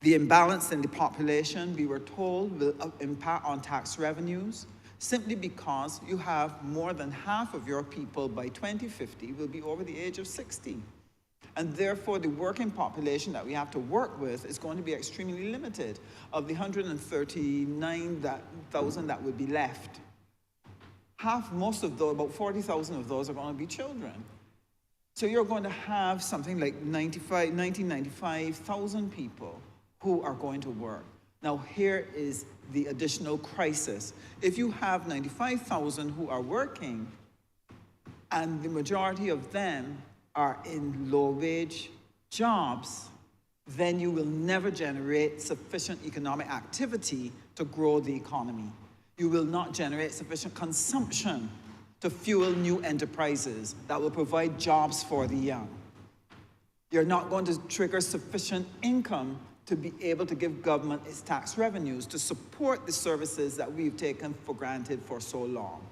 The imbalance in the population, we were told, will impact on tax revenues simply because you have more than half of your people by 2050 will be over the age of 60. And therefore, the working population that we have to work with is going to be extremely limited. Of the 139,000 that would be left, most of those, about 40,000 of those are going to be children. So you're going to have something like 95,000 people who are going to work. Now, here is the additional crisis. If you have 95,000 who are working, and the majority of them are in low-wage jobs, then you will never generate sufficient economic activity to grow the economy. You will not generate sufficient consumption to fuel new enterprises that will provide jobs for the young. You're not going to trigger sufficient income to be able to give government its tax revenues to support the services that we've taken for granted for so long.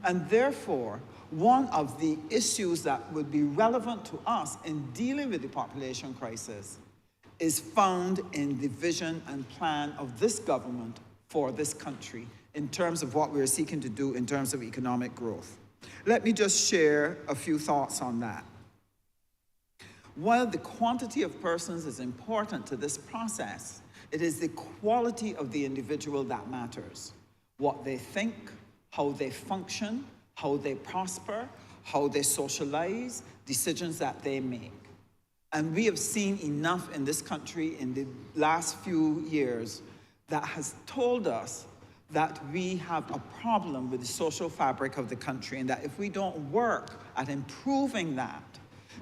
And therefore, one of the issues that would be relevant to us in dealing with the population crisis is found in the vision and plan of this government for this country in terms of what we're seeking to do in terms of economic growth. Let me just share a few thoughts on that. While the quantity of persons is important to this process, it is the quality of the individual that matters. what they think, how they function, how they prosper, how they socialize, decisions that they make. And we have seen enough in this country in the last few years that has told us that we have a problem with the social fabric of the country, and that if we don't work at improving that,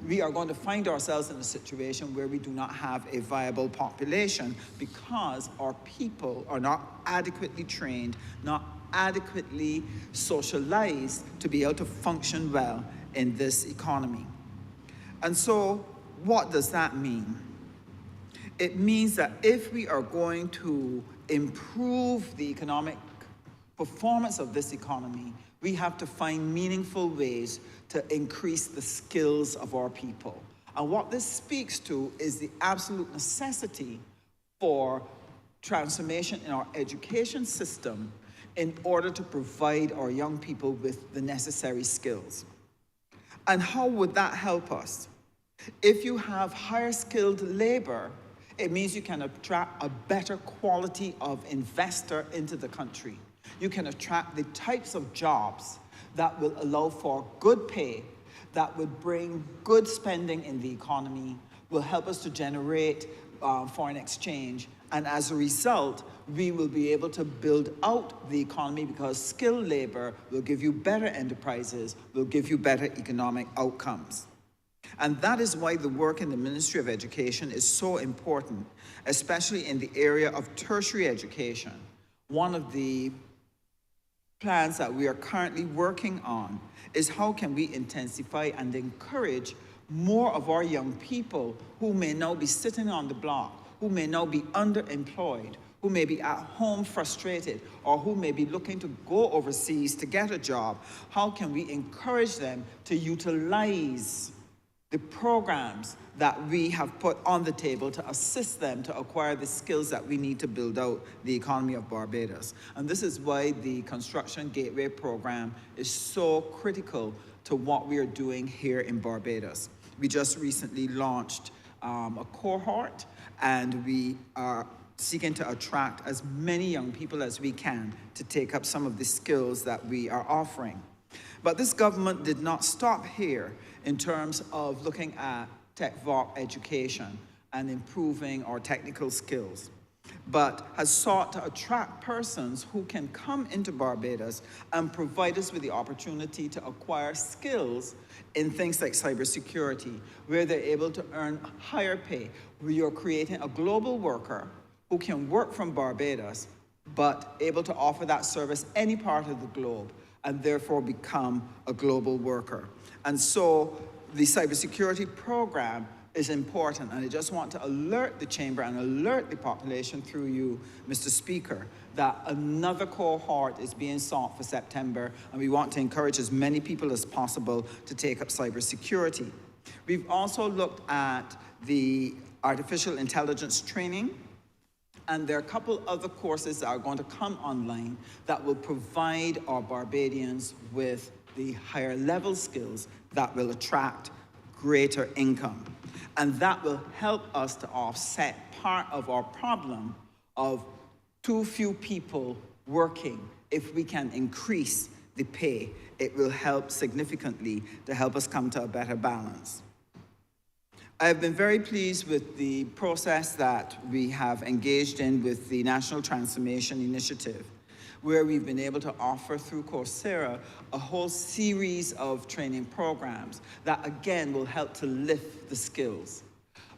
we are going to find ourselves in a situation where we do not have a viable population because our people are not adequately trained, not adequately socialized to be able to function well in this economy. And so, what does that mean? It means that if we are going to improve the economic performance of this economy, we have to find meaningful ways to increase the skills of our people. And what this speaks to is the absolute necessity for transformation in our education system in order to provide our young people with the necessary skills. And how would that help us? If you have higher skilled labor, it means you can attract a better quality of investor into the country. You can attract the types of jobs that will allow for good pay, that would bring good spending in the economy, will help us to generate foreign exchange, and as a result, we will be able to build out the economy because skilled labor will give you better enterprises, will give you better economic outcomes. And that is why the work in the Ministry of Education is so important, especially in the area of tertiary education. One of the plans that we are currently working on is how can we intensify and encourage more of our young people who may now be sitting on the block, who may now be underemployed, who may be at home frustrated, or who may be looking to go overseas to get a job. How can we encourage them to utilize the programs that we have put on the table to assist them to acquire the skills that we need to build out the economy of Barbados? And this is why the Construction Gateway program is so critical to what we are doing here in Barbados. We just recently launched a cohort, and we are seeking to attract as many young people as we can to take up some of the skills that we are offering. But this government did not stop here in terms of looking at tech-voc education and improving our technical skills, but has sought to attract persons who can come into Barbados and provide us with the opportunity to acquire skills in things like cybersecurity, where they're able to earn higher pay. We are creating a global worker who can work from Barbados, but able to offer that service any part of the globe, and therefore become a global worker. And so the cybersecurity program is important, and I just want to alert the Chamber and alert the population through you, Mr. Speaker, that another cohort is being sought for September, and we want to encourage as many people as possible to take up cybersecurity. We've also looked at the artificial intelligence training, and there are a couple other courses that are going to come online that will provide our Barbadians with the higher level skills that will attract greater income. And that will help us to offset part of our problem of too few people working. If we can increase the pay, it will help significantly to help us come to a better balance. I have been very pleased with the process that we have engaged in with the National Transformation Initiative, where we've been able to offer through Coursera a whole series of training programs that again will help to lift the skills.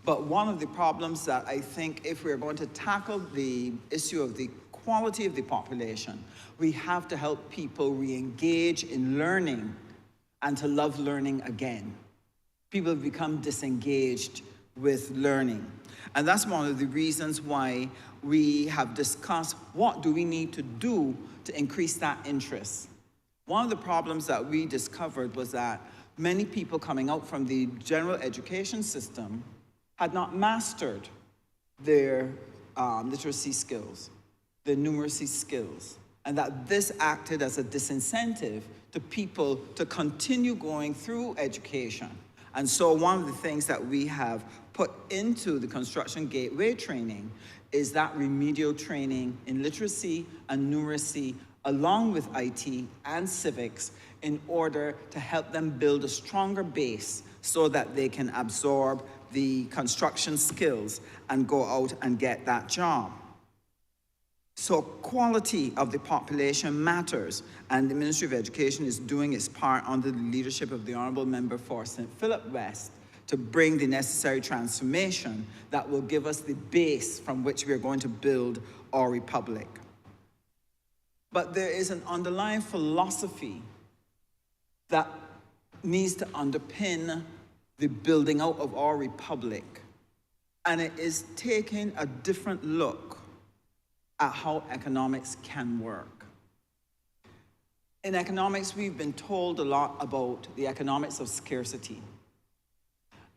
But one of the problems that I think if we're going to tackle the issue of the quality of the population, we have to help people re-engage in learning and to love learning again. People have become disengaged with learning. And that's one of the reasons why we have discussed what do we need to do to increase that interest. One of the problems that we discovered was that many people coming out from the general education system had not mastered their literacy skills, their numeracy skills, and that this acted as a disincentive to people to continue going through education. And so one of the things that we have put into the Construction Gateway training is that remedial training in literacy and numeracy along with IT and civics, in order to help them build a stronger base so that they can absorb the construction skills and go out and get that job. So quality of the population matters, and the Ministry of Education is doing its part under the leadership of the Honourable Member for St. Philip West to bring the necessary transformation that will give us the base from which we are going to build our republic. But there is an underlying philosophy that needs to underpin the building out of our republic, and it is taking a different look at how economics can work. In economics, we've been told a lot about the economics of scarcity.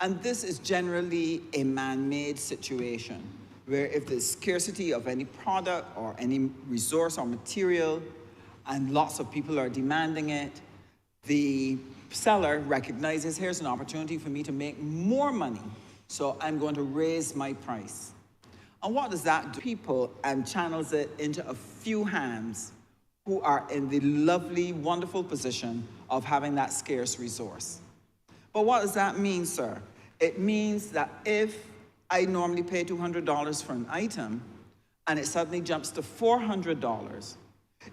And this is generally a man-made situation, where if there's scarcity of any product or any resource or material, and lots of people are demanding it, the seller recognizes, here's an opportunity for me to make more money, so I'm going to raise my price. And what does that do? People, and channels it into a few hands who are in the lovely, wonderful position of having that scarce resource. But what does that mean, sir? It means that if I normally pay $200 for an item and it suddenly jumps to $400,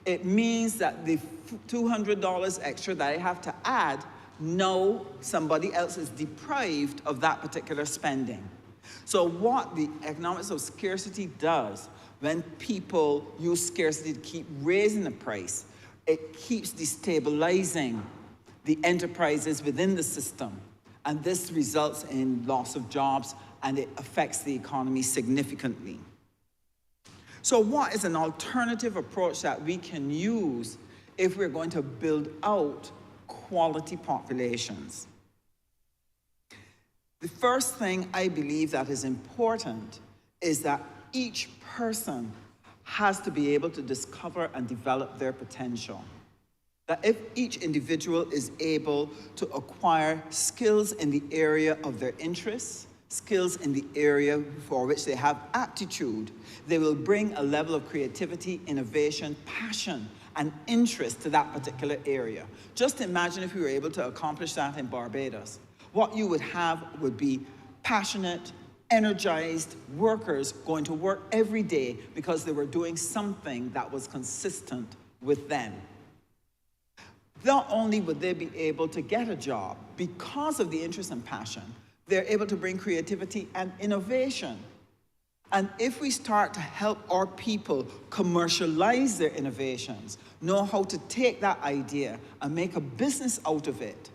it means that the $200 extra that I have to add, now somebody else is deprived of that particular spending. So what the economics of scarcity does, when people use scarcity to keep raising the price, it keeps destabilizing the enterprises within the system. And this results in loss of jobs, and it affects the economy significantly. So what is an alternative approach that we can use if we're going to build out quality populations? The first thing I believe that is important is that each person has to be able to discover and develop their potential. That if each individual is able to acquire skills in the area of their interests, skills in the area for which they have aptitude, they will bring a level of creativity, innovation, passion, and interest to that particular area. Just imagine if we were able to accomplish that in Barbados. What you would have would be passionate, energized workers going to work every day because they were doing something that was consistent with them. Not only would they be able to get a job because of the interest and passion, they're able to bring creativity and innovation. And if we start to help our people commercialize their innovations, know how to take that idea and make a business out of it,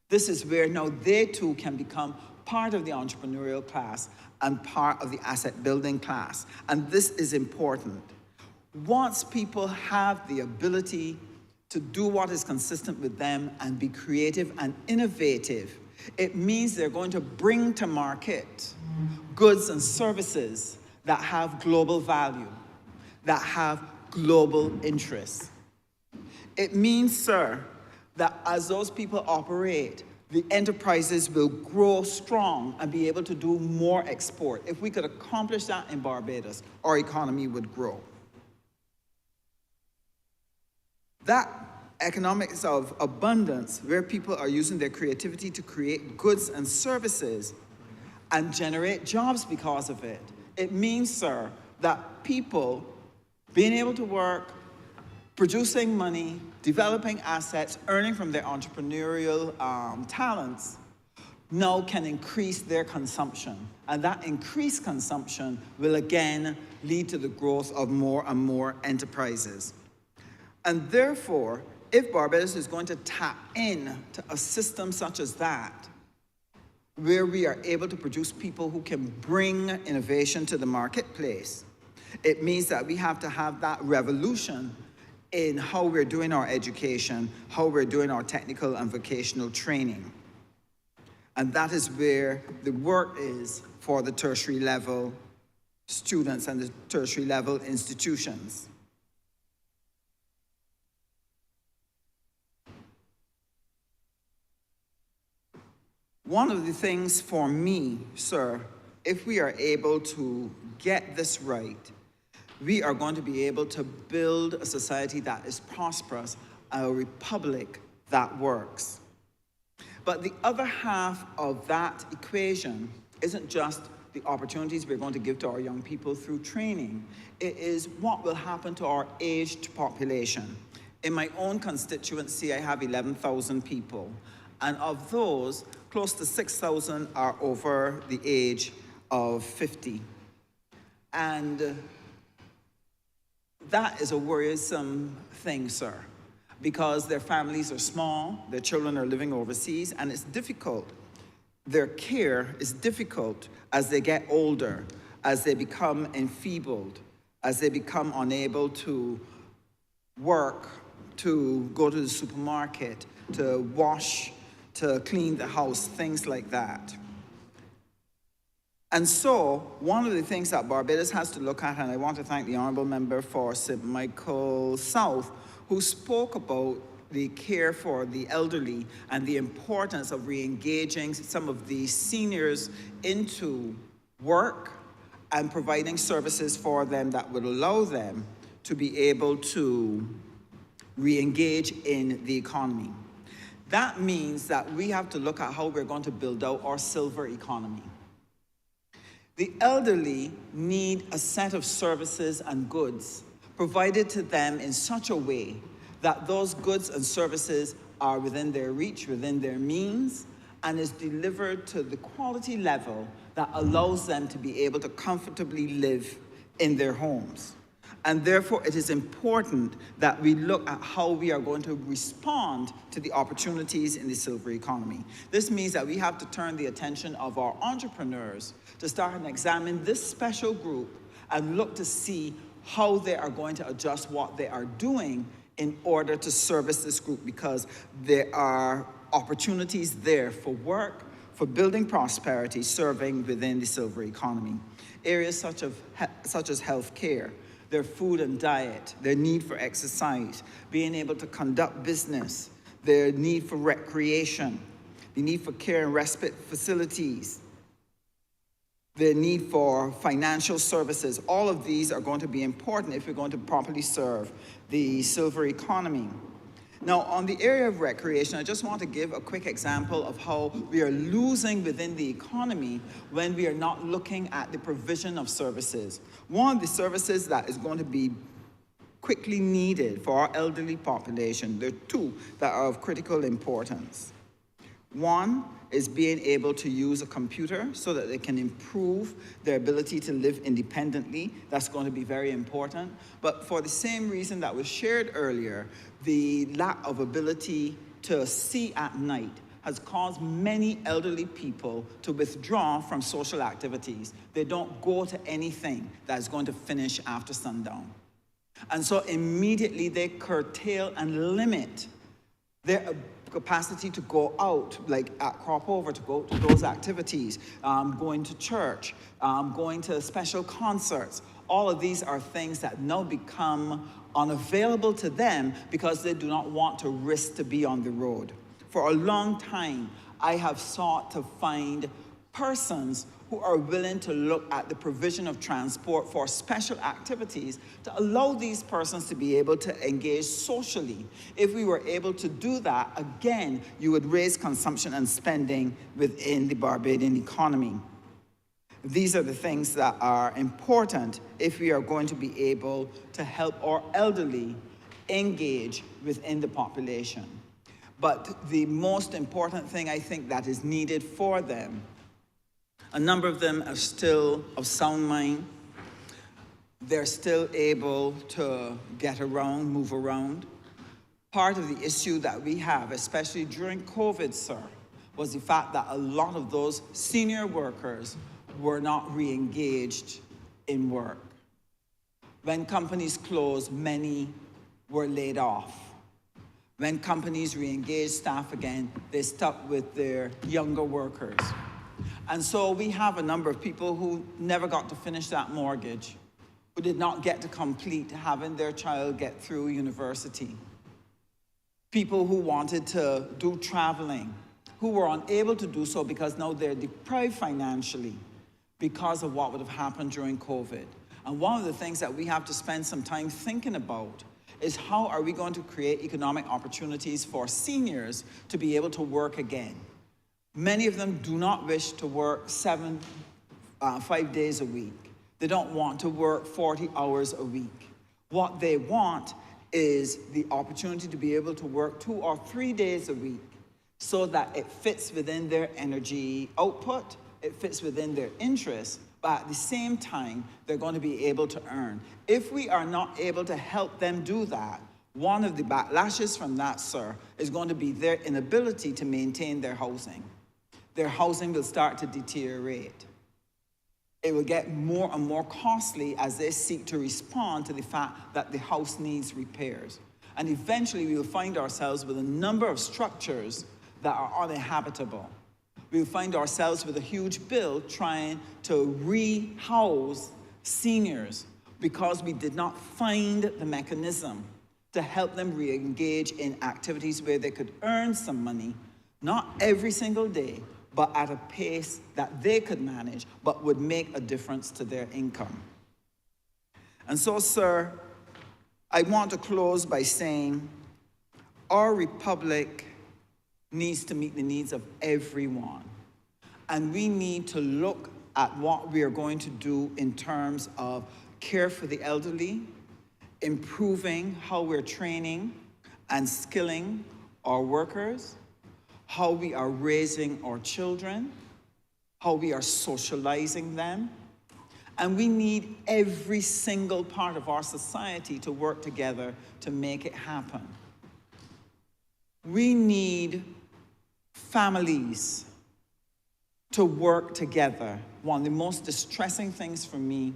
this is where now they too can become part of the entrepreneurial class and part of the asset building class. And this is important. Once people have the ability to do what is consistent with them and be creative and innovative, it means they're going to bring to market goods and services that have global value, that have global interests. It means, sir, that as those people operate, the enterprises will grow strong and be able to do more export. If we could accomplish that in Barbados, our economy would grow. That economics of abundance, where people are using their creativity to create goods and services and generate jobs because of it, it means, sir, that people being able to work, producing money, developing assets, earning from their entrepreneurial talents, now can increase their consumption. And that increased consumption will again lead to the growth of more and more enterprises. And therefore, if Barbados is going to tap into a system such as that, where we are able to produce people who can bring innovation to the marketplace, it means that we have to have that revolution in how we're doing our education, how we're doing our technical and vocational training. And that is where the work is for the tertiary level students and the tertiary level institutions. One of the things for me, sir, if we are able to get this right, we are going to be able to build a society that is prosperous, a republic that works. But the other half of that equation isn't just the opportunities we're going to give to our young people through training. It is what will happen to our aged population. In my own constituency, I have 11,000 people. And of those, close to 6,000 are over the age of 50. And that is a worrisome thing, sir, because their families are small, their children are living overseas, and it's difficult. Their care is difficult as they get older, as they become enfeebled, as they become unable to work, to go to the supermarket, to wash, to clean the house, things like that. And so, one of the things that Barbados has to look at, and I want to thank the Honourable Member for St. Michael South, who spoke about the care for the elderly and the importance of re-engaging some of the seniors into work and providing services for them that would allow them to be able to re-engage in the economy. That means that we have to look at how we're going to build out our silver economy. The elderly need a set of services and goods provided to them in such a way that those goods and services are within their reach, within their means, and is delivered to the quality level that allows them to be able to comfortably live in their homes. And therefore, it is important that we look at how we are going to respond to the opportunities in the silver economy. This means that we have to turn the attention of our entrepreneurs to start and examine this special group and look to see how they are going to adjust what they are doing in order to service this group, because there are opportunities there for work, for building prosperity, serving within the silver economy. Areas such as health care, their food and diet, their need for exercise, being able to conduct business, their need for recreation, the need for care and respite facilities, the need for financial services. All of these are going to be important if we're going to properly serve the silver economy. Now, on the area of recreation, I just want to give a quick example of how we are losing within the economy when we are not looking at the provision of services. One of the services that is going to be quickly needed for our elderly population, there are two that are of critical importance. One is being able to use a computer so that they can improve their ability to live independently. That's going to be very important. But for the same reason that was shared earlier, the lack of ability to see at night has caused many elderly people to withdraw from social activities. They don't go to anything that is going to finish after sundown. And so immediately they curtail and limit their capacity to go out, like at crop over, to go to those activities, going to church, going to special concerts. All of these are things that now become unavailable to them because they do not want to risk to be on the road. For a long time, I have sought to find persons who are willing to look at the provision of transport for special activities to allow these persons to be able to engage socially. If we were able to do that, again, you would raise consumption and spending within the Barbadian economy. These are the things that are important if we are going to be able to help our elderly engage within the population. But the most important thing I think that is needed for them, a number of them are still of sound mind. They're still able to get around, move around. Part of the issue that we have, especially during COVID, sir, was the fact that a lot of those senior workers were not re-engaged in work. When companies closed, many were laid off. When companies re-engaged staff again, they stuck with their younger workers. And so we have a number of people who never got to finish that mortgage, who did not get to complete having their child get through university. People who wanted to do traveling, who were unable to do so because now they're deprived financially because of what would have happened during COVID. And one of the things that we have to spend some time thinking about is how are we going to create economic opportunities for seniors to be able to work again. Many of them do not wish to work 5 days a week. They don't want to work 40 hours a week. What they want is the opportunity to be able to work 2 or 3 days a week so that it fits within their energy output, it fits within their interests, but at the same time, they're going to be able to earn. If we are not able to help them do that, one of the backlashes from that, sir, is going to be their inability to maintain their housing. Their housing will start to deteriorate. It will get more and more costly as they seek to respond to the fact that the house needs repairs. And eventually we will find ourselves with a number of structures that are uninhabitable. We will find ourselves with a huge bill trying to rehouse seniors because we did not find the mechanism to help them re-engage in activities where they could earn some money, not every single day, but at a pace that they could manage, but would make a difference to their income. And so, sir, I want to close by saying our republic needs to meet the needs of everyone. And we need to look at what we are going to do in terms of care for the elderly, improving how we're training and skilling our workers, how we are raising our children, how we are socializing them. And we need every single part of our society to work together to make it happen. We need families to work together. One of the most distressing things for me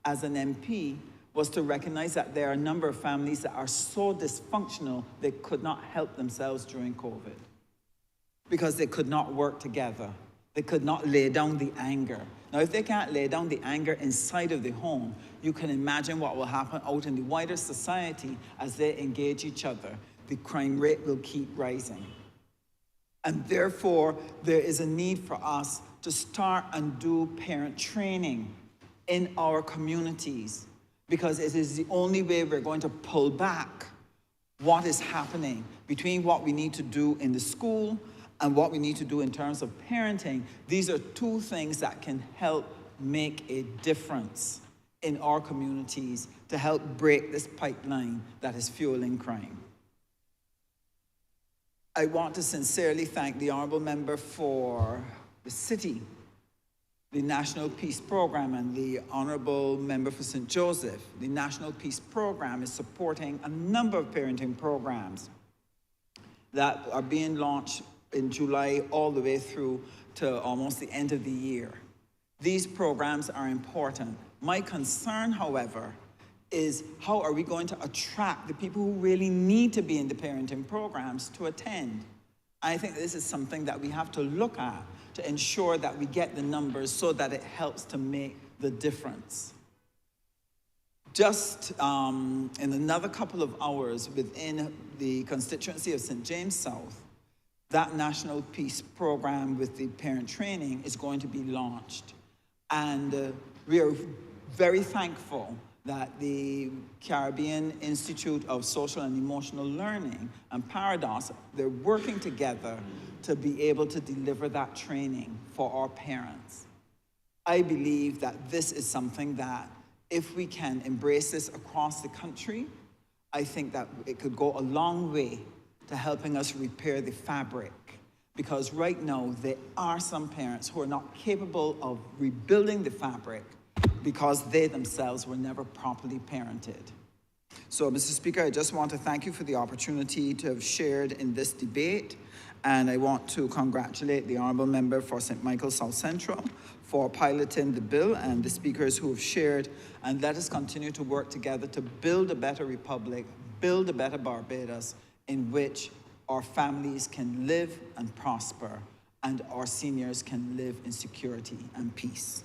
as an MP was to recognize that there are a number of families that are so dysfunctional they could not help themselves during COVID, because they could not work together. They could not lay down the anger. Now, if they can't lay down the anger inside of the home, you can imagine what will happen out in the wider society as they engage each other. The crime rate will keep rising. And therefore, there is a need for us to start and do parent training in our communities, because it is the only way we're going to pull back what is happening between what we need to do in the school and what we need to do in terms of parenting. These are two things that can help make a difference in our communities to help break this pipeline that is fueling crime. I want to sincerely thank the Honourable Member for the City, the National Peace Program, and the Honourable Member for St. Joseph. The National Peace Program is supporting a number of parenting programs that are being launched in July all the way through to almost the end of the year. These programs are important. My concern, however, is how are we going to attract the people who really need to be in the parenting programs to attend? I think this is something that we have to look at to ensure that we get the numbers so that it helps to make the difference. Just in another couple of hours within the constituency of St. James South, that National Peace Program with the parent training is going to be launched. And we are very thankful that the Caribbean Institute of Social and Emotional Learning and Paradox, they're working together to be able to deliver that training for our parents. I believe that this is something that if we can embrace this across the country, I think that it could go a long way to helping us repair the fabric. Because right now, there are some parents who are not capable of rebuilding the fabric because they themselves were never properly parented. So, Mr. Speaker, I just want to thank you for the opportunity to have shared in this debate. And I want to congratulate the Honourable Member for St. Michael South Central for piloting the bill and the speakers who have shared. And let us continue to work together to build a better republic, build a better Barbados in which our families can live and prosper and our seniors can live in security and peace.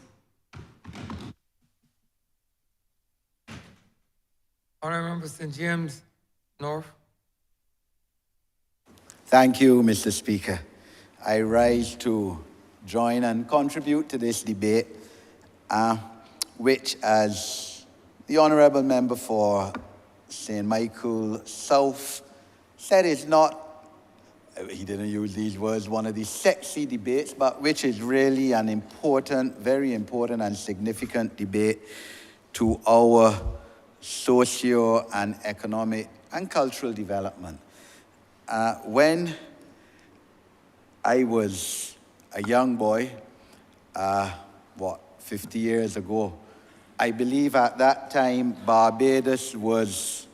Honourable Member St. James North. Thank you, Mr. Speaker. I rise to join and contribute to this debate, which, as The Honourable Member for St. Michael South said it's not, he didn't use these words, one of these sexy debates, but which is really an important, very important and significant debate to our socio and economic and cultural development. When I was a young boy, 50 years ago, I believe at that time Barbados was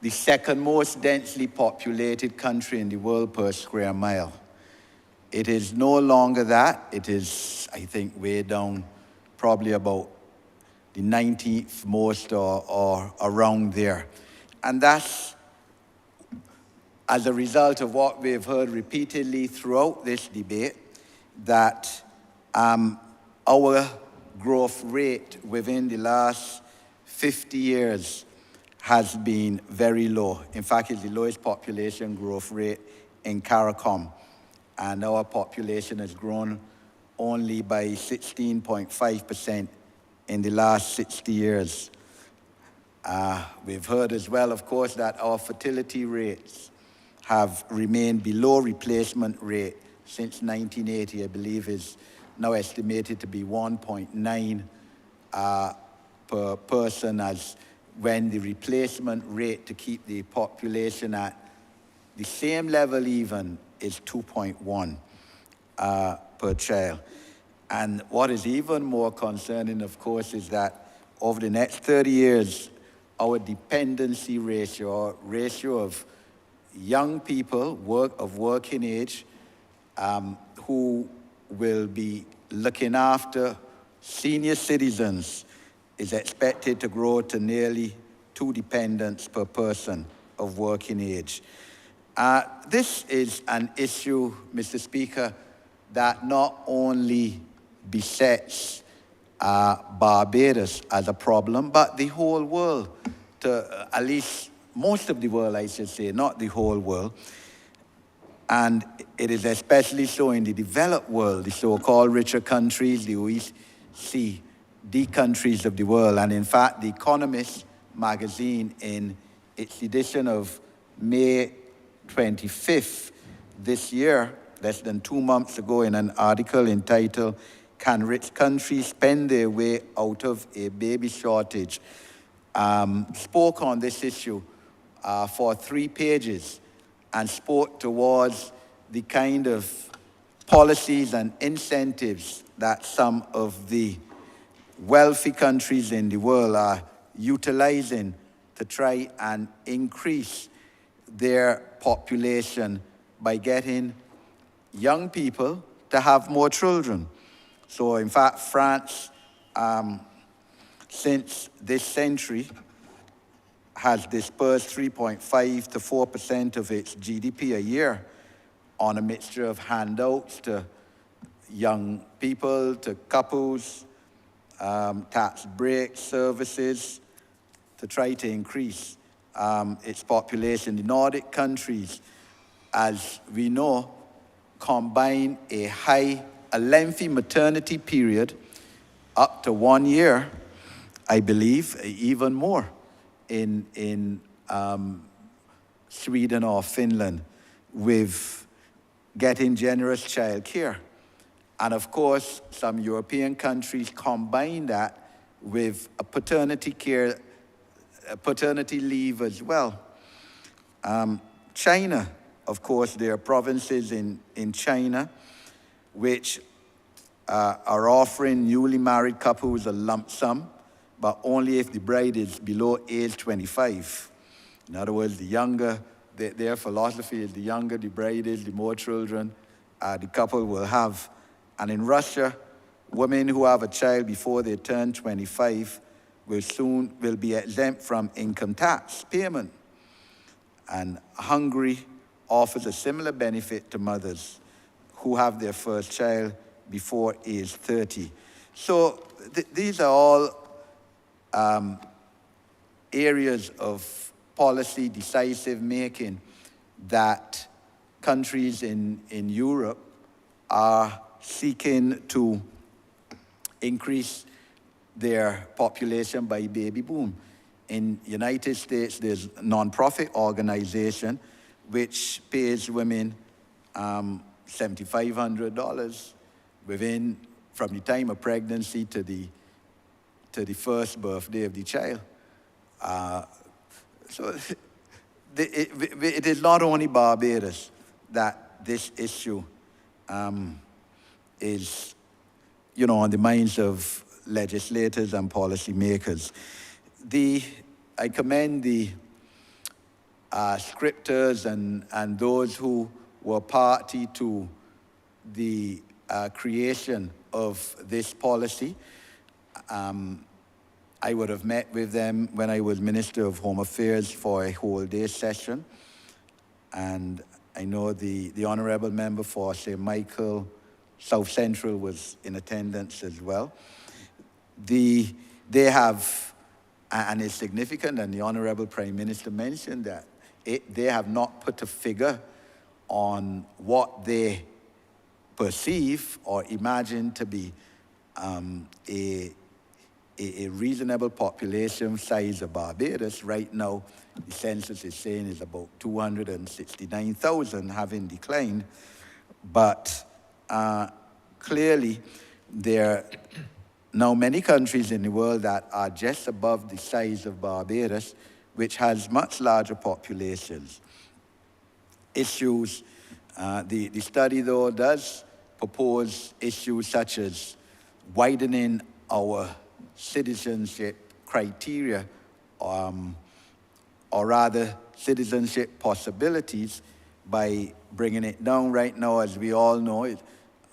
the second most densely populated country in the world per square mile. It is no longer that. It is, I think, way down, probably about the 19th most or around there. And that's as a result of what we've heard repeatedly throughout this debate, that our growth rate within the last 50 years has been very low. In fact, it's the lowest population growth rate in CARICOM. And our population has grown only by 16.5% in the last 60 years. We've heard as well, of course, that our fertility rates have remained below replacement rate since 1980, I believe is now estimated to be 1.9 per person, as when the replacement rate to keep the population at the same level even is 2.1 per child. And what is even more concerning, of course, is that over the next 30 years, our dependency ratio, or ratio of young people of working age who will be looking after senior citizens, is expected to grow to nearly 2 dependents per person of working age. This is an issue, Mr. Speaker, that not only besets Barbados as a problem, but the whole world, to at least most of the world, I should say, not the whole world. And it is especially so in the developed world, the so-called richer countries, the OECD countries of the world. And in fact, The Economist magazine, in its edition of May 25th this year, less than 2 months ago, in an article entitled, "Can Rich Countries Spend Their Way Out of a Baby Shortage?" spoke on this issue for 3 pages and spoke towards the kind of policies and incentives that some of the wealthy countries in the world are utilizing to try and increase their population by getting young people to have more children. So in fact, France, since this century, has dispersed 3.5 to 4% of its GDP a year on a mixture of handouts to young people, to couples, tax break services, to try to increase its population. The Nordic countries, as we know, combine a lengthy maternity period, up to 1 year, I believe, even more in Sweden or Finland, with getting generous child care. And of course, some European countries combine that with a paternity leave as well. China, of course, there are provinces in China which are offering newly married couples a lump sum, but only if the bride is below age 25. In other words, the younger, their philosophy is the younger the bride is, the more children the couple will have. And in Russia, women who have a child before they turn 25 will be exempt from income tax payment. And Hungary offers a similar benefit to mothers who have their first child before age 30. So these are all areas of policy decisive making that countries in Europe are seeking to increase their population by baby boom. In United States, there's a non-profit organization which pays women $7,500 from the time of pregnancy to the first birthday of the child. So it is not only Barbados that this issue is, on the minds of legislators and policymakers. I commend the scripters and those who were party to the creation of this policy. I would have met with them when I was Minister of Home Affairs for a whole day session. And I know the Honourable Member for St. Michael South Central was in attendance as well. They have, and it's significant, and the Honourable Prime Minister mentioned that they have not put a figure on what they perceive or imagine to be a reasonable population size of Barbados. Right now, the census is saying is about 269,000, having declined. But clearly, there are now many countries in the world that are just above the size of Barbados, which has much larger populations. Issues, the study though does propose issues such as widening our citizenship criteria, or rather citizenship possibilities, by bringing it down. Right now, as we all know,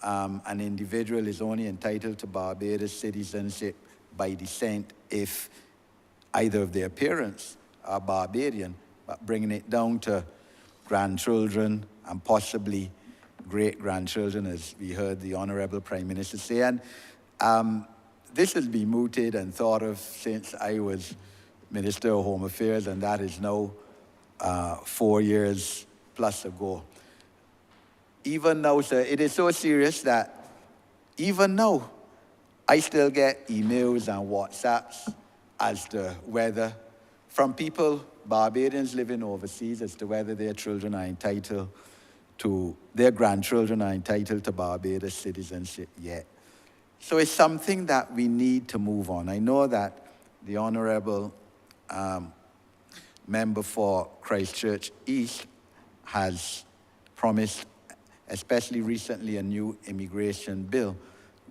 an individual is only entitled to Barbados citizenship by descent if either of their parents are Barbadian, but bringing it down to grandchildren and possibly great-grandchildren, as we heard the Honourable Prime Minister say. And this has been mooted and thought of since I was Minister of Home Affairs, and that is now 4 years plus ago. Even now, sir, it is so serious that even now, I still get emails and WhatsApps as to whether, from people, Barbadians living overseas, as to whether their children are entitled to, their grandchildren are entitled to Barbados citizenship yet. So it's something that we need to move on. I know that the Honourable Member for Christchurch East has promised, especially recently, a new immigration bill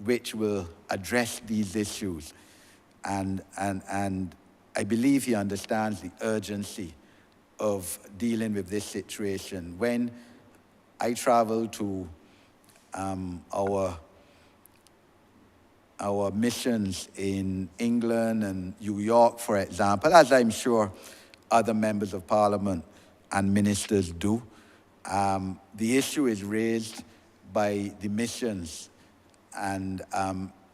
which will address these issues. And I believe he understands the urgency of dealing with this situation. When I travel to our missions in England and New York, for example, as I'm sure other members of Parliament and ministers do, the issue is raised by the missions and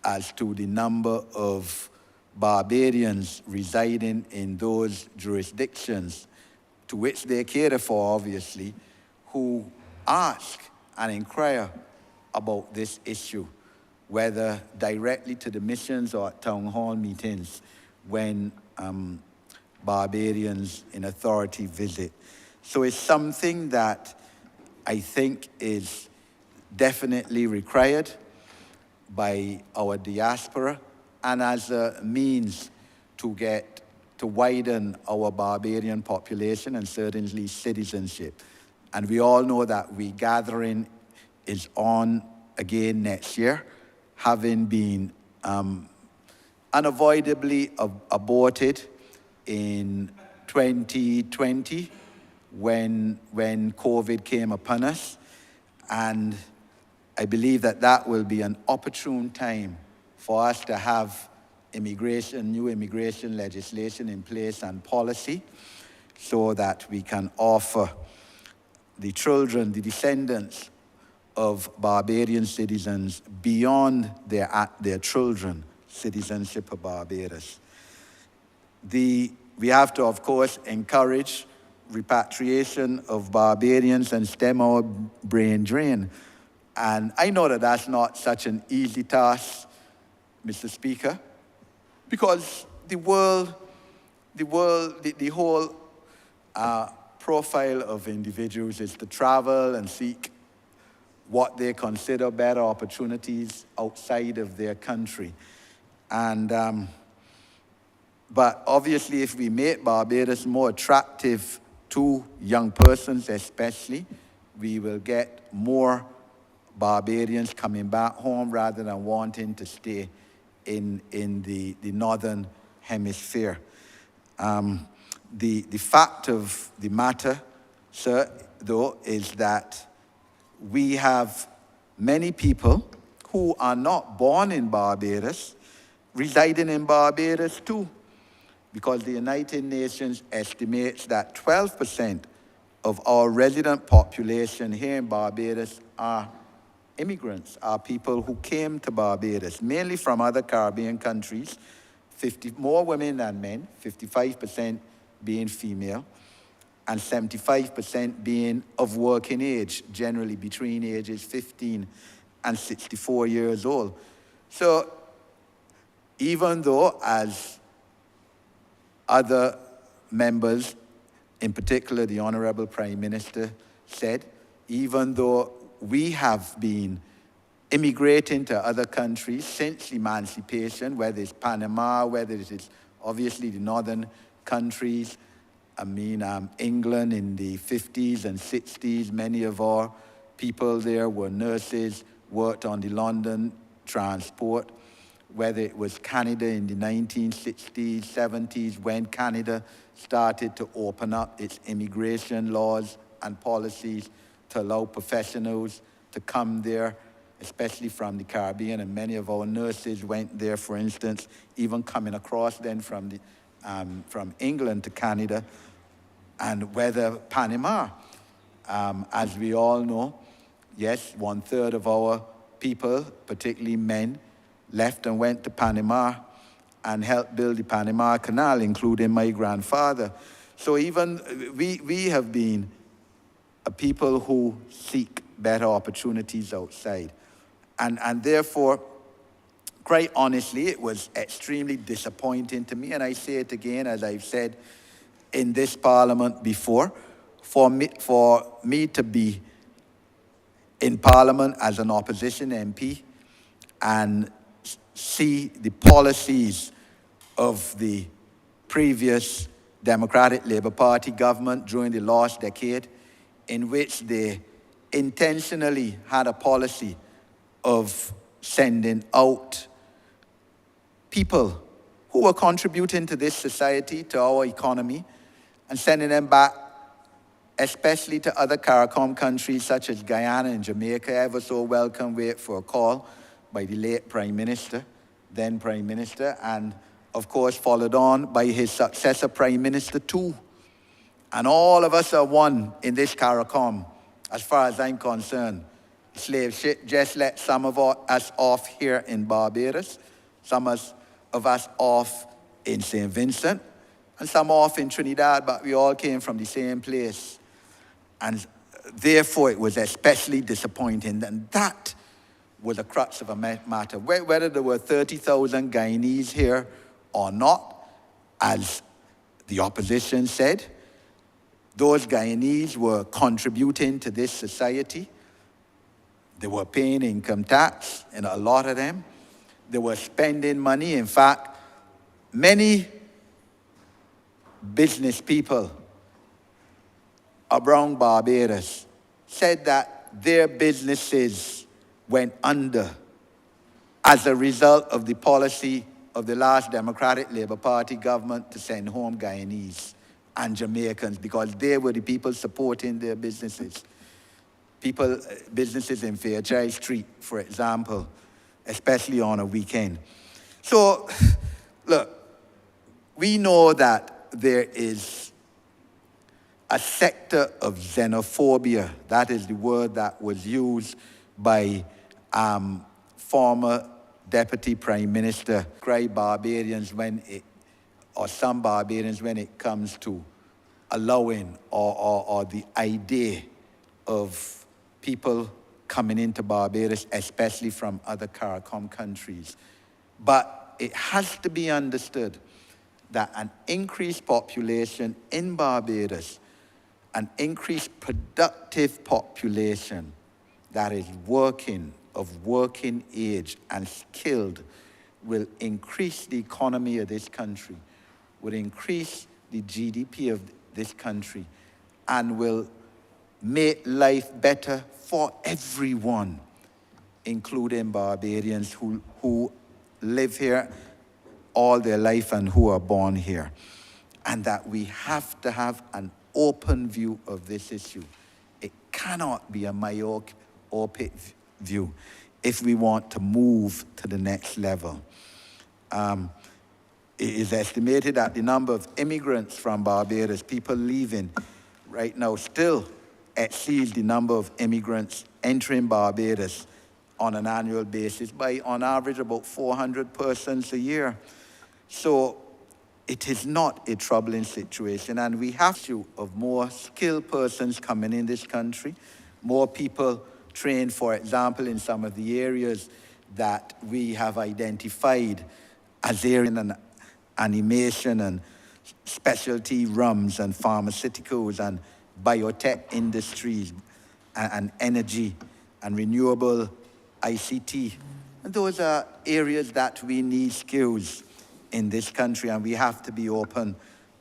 as to the number of Barbadians residing in those jurisdictions to which they cater for, obviously, who ask and inquire about this issue, whether directly to the missions or at town hall meetings when Barbadians in authority visit. So it's something that I think is definitely required by our diaspora, and as a means to widen our Barbadian population and certainly citizenship. And we all know that regathering is on again next year, having been unavoidably aborted in 2020 when COVID came upon us. And I believe that that will be an opportune time for us to have new immigration legislation in place and policy so that we can offer the children, the descendants of Barbadian citizens beyond their children citizenship of Barbados. We have to, of course, encourage repatriation of Barbadians and stem our brain drain. And I know that that's not such an easy task, Mr. Speaker, because the whole profile of individuals is to travel and seek what they consider better opportunities outside of their country. And, but obviously if we make Barbados more attractive to young persons especially, we will get more Barbadians coming back home rather than wanting to stay in the northern hemisphere. The fact of the matter, sir, though, is that we have many people who are not born in Barbados residing in Barbados too, because the United Nations estimates that 12% of our resident population here in Barbados are immigrants, are people who came to Barbados, mainly from other Caribbean countries, more women than men, 55% being female, and 75% being of working age, generally between ages 15 and 64 years old. So even though, as other members, in particular the Honourable Prime Minister said, even though we have been immigrating to other countries since emancipation, whether it's Panama, whether it is obviously the northern countries, England in the 50s and 60s, many of our people there were nurses, worked on the London transport, whether it was Canada in the 1960s, 70s, when Canada started to open up its immigration laws and policies to allow professionals to come there, especially from the Caribbean, and many of our nurses went there, for instance, even coming across then from England to Canada, and whether Panama, as we all know, yes, 1/3 of our people, particularly men, left and went to Panama and helped build the Panama Canal, including my grandfather. So even we have been a people who seek better opportunities outside. And therefore, quite honestly, it was extremely disappointing to me, and I say it again, as I've said in this parliament before, for me to be in parliament as an opposition MP and see the policies of the previous Democratic Labour Party government during the last decade, in which they intentionally had a policy of sending out people who were contributing to this society, to our economy, and sending them back, especially to other CARICOM countries such as Guyana and Jamaica, ever so welcome wait for a call by the late Prime Minister, then Prime Minister, and of course followed on by his successor Prime Minister too. And all of us are one in this CARICOM, as far as I'm concerned. Slave ship just let some of us off here in Barbados, some of us off in St. Vincent, and some off in Trinidad, but we all came from the same place. And therefore, it was especially disappointing. And that was the crux of a matter. Whether there were 30,000 Guyanese here or not, as the opposition said, those Guyanese were contributing to this society. They were paying income tax, and a lot of them. They were spending money. In fact, many business people around Barbados said that their businesses went under as a result of the policy of the last Democratic Labour Party government to send home Guyanese and Jamaicans, because they were the people supporting their businesses. Businesses in Fairchild Street, for example, especially on a weekend. So, look, we know that there is a sector of xenophobia. That is the word that was used by former Deputy Prime Minister, Barbarians or some Barbarians when it comes to allowing or the idea of people coming into Barbados, especially from other CARICOM countries. But it has to be understood that an increased population in Barbados, an increased productive population that is working, of working age and skilled, will increase the economy of this country, will increase the GDP of this country, and will make life better for everyone, including Barbadians who live here all their life and who are born here. And that we have to have an open view of this issue. It cannot be a myopic view if we want to move to the next level. It is estimated that the number of immigrants from Barbados, people leaving right now, still exceeds the number of immigrants entering Barbados on an annual basis by, on average, about 400 persons a year. So it is not a troubling situation, and we have to of more skilled persons coming in this country, more people trained, for example, in some of the areas that we have identified as areas and animation and specialty rums and pharmaceuticals and biotech industries and energy and renewable ICT. And those are areas that we need skills in this country, and we have to be open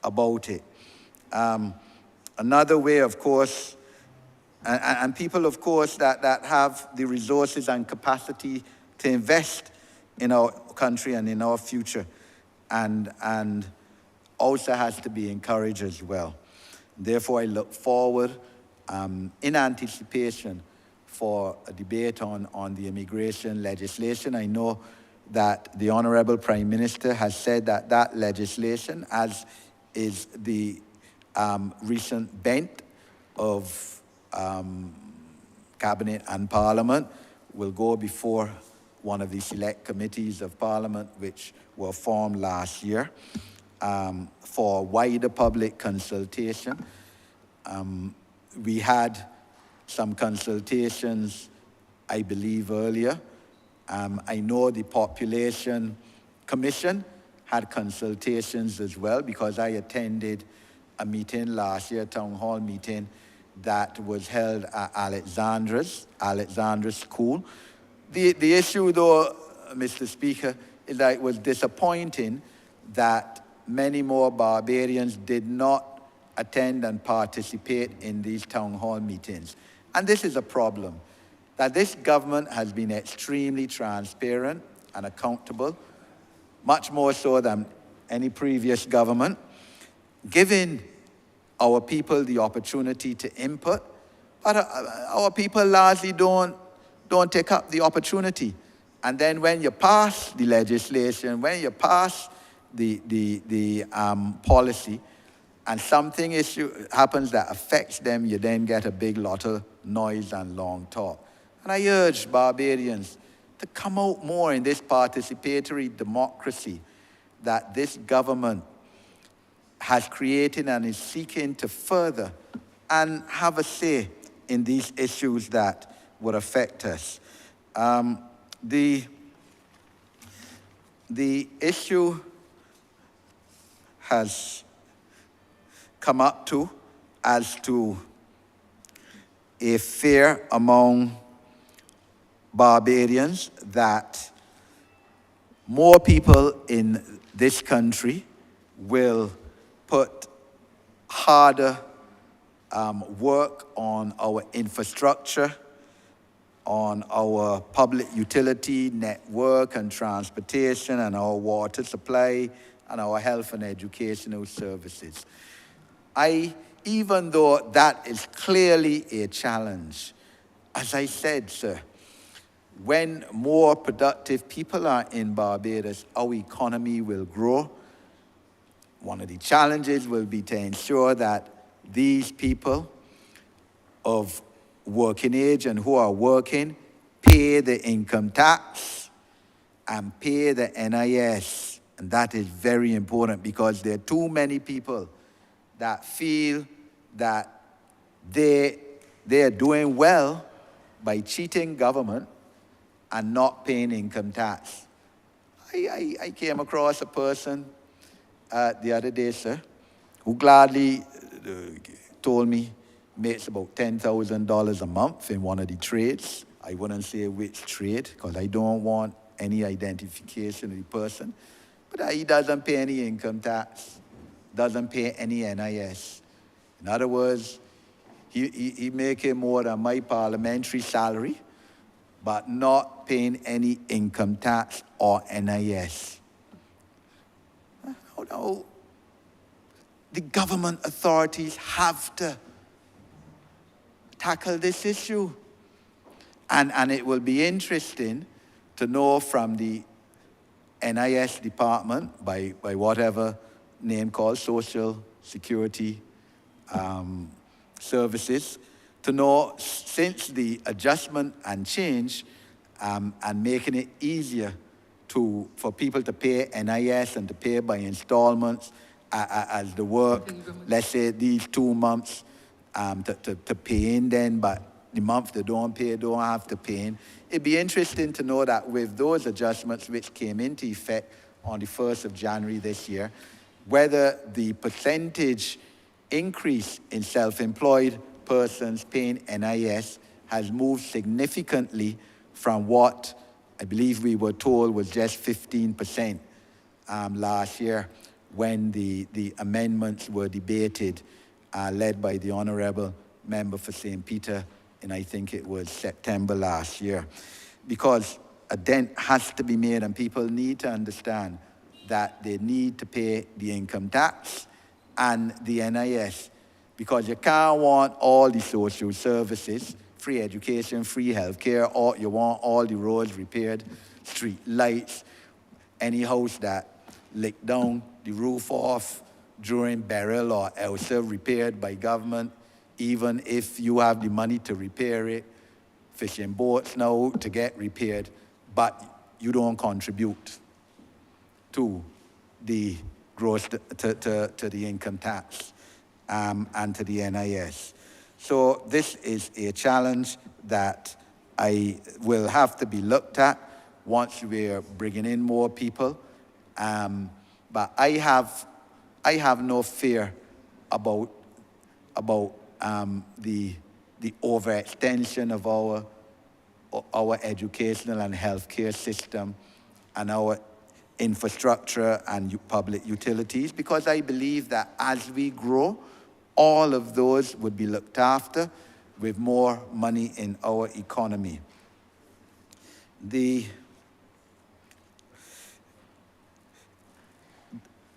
about it. Another way, of course, and people, of course, that have the resources and capacity to invest in our country and in our future, and also has to be encouraged as well. Therefore, I look forward in anticipation for a debate on the immigration legislation. I know that the Honourable Prime Minister has said that that legislation, as is the recent bent of Cabinet and Parliament, will go before one of the select committees of Parliament which were formed last year for wider public consultation. We had some consultations, I believe, earlier. I know the Population Commission had consultations as well, because I attended a meeting last year, a town hall meeting, that was held at Alexandra's School. The issue, though, Mr. Speaker, is that it was disappointing that many more Barbarians did not attend and participate in these town hall meetings. And this is a problem, that this government has been extremely transparent and accountable, much more so than any previous government, giving our people the opportunity to input, but our people largely don't take up the opportunity. And then when you pass the legislation, when you pass the policy, and something happens that affects them, you then get a big lot of noise and long talk. And I urge Barbarians to come out more in this participatory democracy that this government has created and is seeking to further, and have a say in these issues that would affect us. The issue has come up to as to a fear among Barbarians that more people in this country will put harder work on our infrastructure, on our public utility network and transportation, and our water supply, and our health and educational services. Even though that is clearly a challenge, as I said, sir, when more productive people are in Barbados, our economy will grow. One of the challenges will be to ensure that these people of working age and who are working pay the income tax and pay the NIS. And that is very important, because there are too many people that feel that they are doing well by cheating government and not paying income tax. I came across a person the other day, sir, who gladly told me makes about $10,000 a month in one of the trades. I wouldn't say which trade, because I don't want any identification of the person. But he doesn't pay any income tax, doesn't pay any NIS. In other words, he making more than my parliamentary salary, but not paying any income tax or NIS. No, the government authorities have to tackle this issue. And it will be interesting to know from the NIS department, by whatever name called Social Security Services, to know since the adjustment and change and making it easier for people to pay NIS and to pay by installments as the work, let's say these 2 months to pay in then, but the month they don't pay, don't have to pay in. It'd be interesting to know that with those adjustments which came into effect on the 1st of January this year, whether the percentage increase in self-employed persons paying NIS has moved significantly from what I believe we were told was just 15% last year when the amendments were debated, led by the Honourable Member for St. Peter, and I think it was September last year. Because a dent has to be made, and people need to understand that they need to pay the income tax and the NIS, because you can't want all the social services, free education, free healthcare, or you want all the roads repaired, street lights, any house that licked down the roof off during burial or else repaired by government, even if you have the money to repair it, fishing boats now to get repaired, but you don't contribute to the gross, to the income tax and to the NIS. So this is a challenge that will have to be looked at once we're bringing in more people. But I have no fear about the overextension of our educational and healthcare system and our infrastructure and public utilities, because I believe that as we grow, all of those would be looked after with more money in our economy. The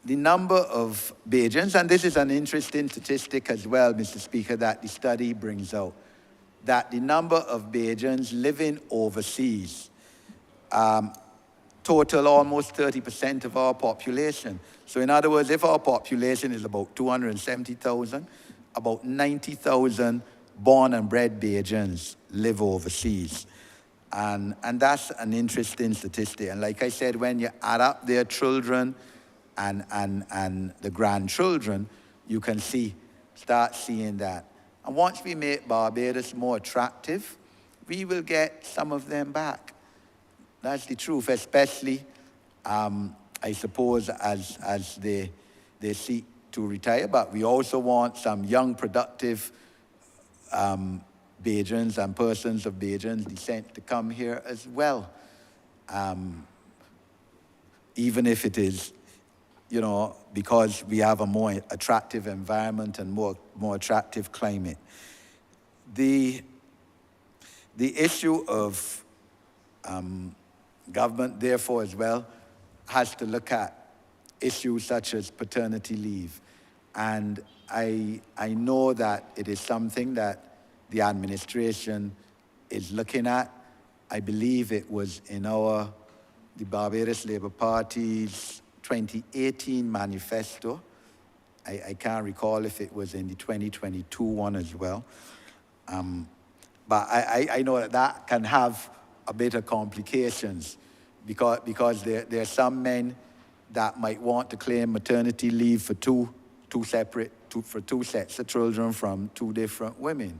number of Bajans, and this is an interesting statistic as well, Mr. Speaker, that the study brings out, that the number of Bajans living overseas total almost 30% of our population. So in other words, if our population is about 270,000, about 90,000 born and bred Bajans live overseas. And that's an interesting statistic. And like I said, when you add up their children and the grandchildren, you can start seeing that. And once we make Barbados more attractive, we will get some of them back. That's the truth, especially, I suppose, as they seek to retire. But we also want some young, productive Bajans and persons of Bajan descent to come here as well. Even if it is, because we have a more attractive environment and more attractive climate. The issue of government, therefore, as well, has to look at issues such as paternity leave. And I know that it is something that the administration is looking at. I believe it was in the Barbados Labour Party's 2018 manifesto. I can't recall if it was in the 2022 one as well. But I know that can have a bit of complications because there are some men that might want to claim maternity leave for two sets of children from two different women.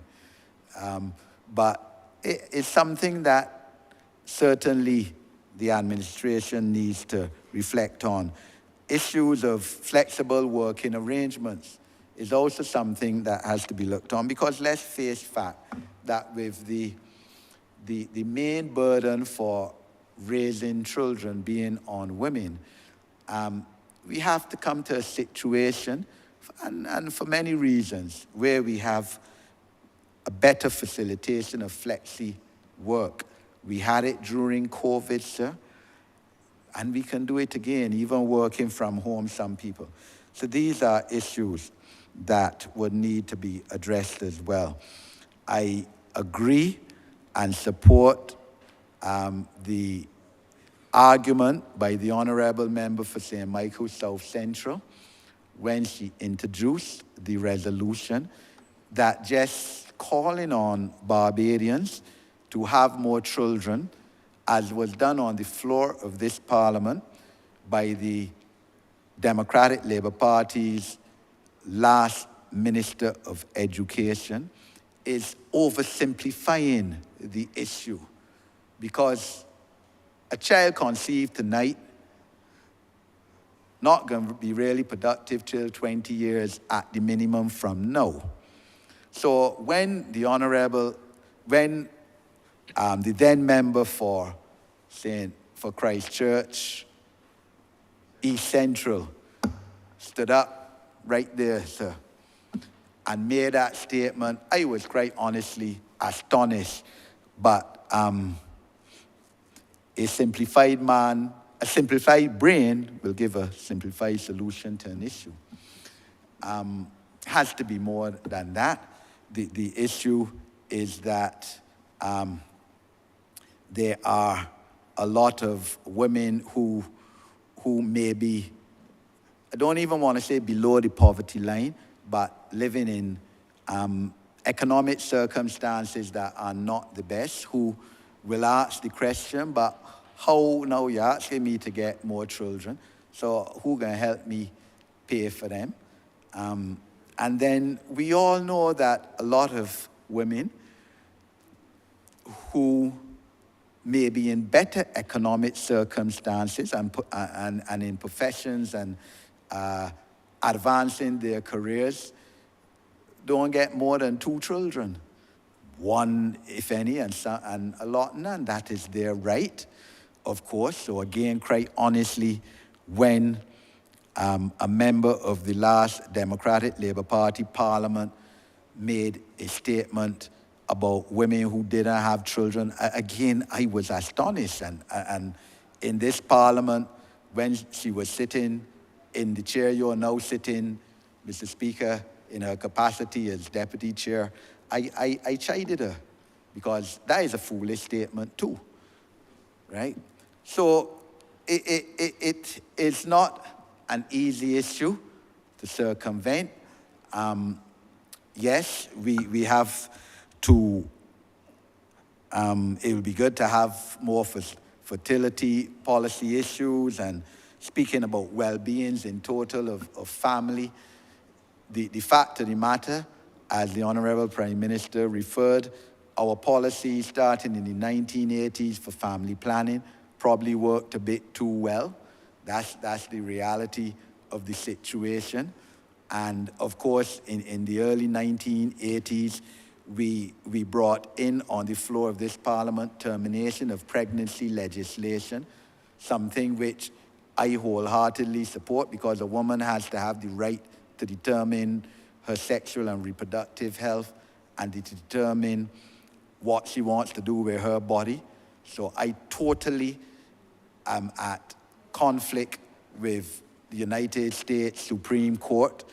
But it's something that certainly the administration needs to reflect on. Issues of flexible working arrangements is also something that has to be looked on, because let's face fact that with the main burden for raising children being on women, we have to come to a situation, and for many reasons, where we have a better facilitation of flexi work. We had it during COVID, sir, and we can do it again, even working from home, some people. So these are issues that would need to be addressed as well. I agree and support the argument by the Honourable Member for St. Michael South Central when she introduced the resolution that just calling on Barbadians to have more children, as was done on the floor of this Parliament by the Democratic Labour Party's last Minister of Education, is oversimplifying the issue, because a child conceived tonight not going to be really productive till 20 years at the minimum from now. So when the the then member for Christchurch East Central stood up right there, sir, and made that statement, I was quite honestly astonished. But a simplified brain will give a simplified solution to an issue. Has to be more than that. The issue is that there are a lot of women who may be, I don't even want to say below the poverty line, but living in economic circumstances that are not the best, who will ask the question, but how now you're asking me to get more children, so who can help me pay for them? And then we all know that a lot of women who may be in better economic circumstances and in professions and advancing their careers don't get more than 2 children. 1, if any, and a lot none. That is their right, of course. So again, quite honestly, when a member of the last Democratic Labour Party Parliament made a statement about women who didn't have children, again, I was astonished. And in this Parliament, when she was sitting in the chair you're now sitting, Mr. Speaker, in her capacity as Deputy Chair, I chided her, because that is a foolish statement too, right? So it is not an easy issue to circumvent. Yes, we have to, it would be good to have more fertility policy issues and speaking about well-beings in total of family. The fact of the matter, as the Honourable Prime Minister referred, our policy starting in the 1980s for family planning probably worked a bit too well. That's the reality of the situation. And of course, in the early 1980s, we brought in on the floor of this Parliament termination of pregnancy legislation, something which I wholeheartedly support, because a woman has to have the right to determine her sexual and reproductive health and to determine what she wants to do with her body. So I totally am at conflict with the United States Supreme Court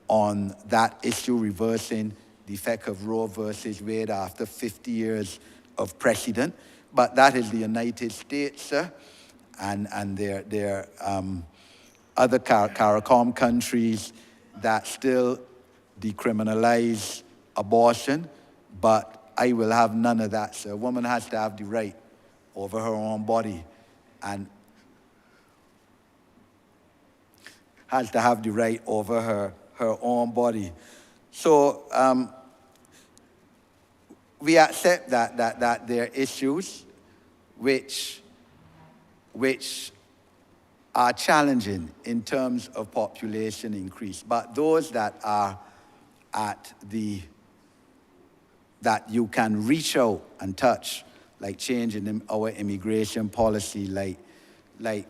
on that issue, reversing the effect of Roe versus Wade after 50 years of precedent. But that is the United States, sir, and there are other CARICOM countries that still decriminalize abortion, but I will have none of that, sir. A woman has to have the right over her own body and has to have the right over her own body. So we accept that there are issues which which are challenging in terms of population increase, but those that are that you can reach out and touch, like changing our immigration policy, like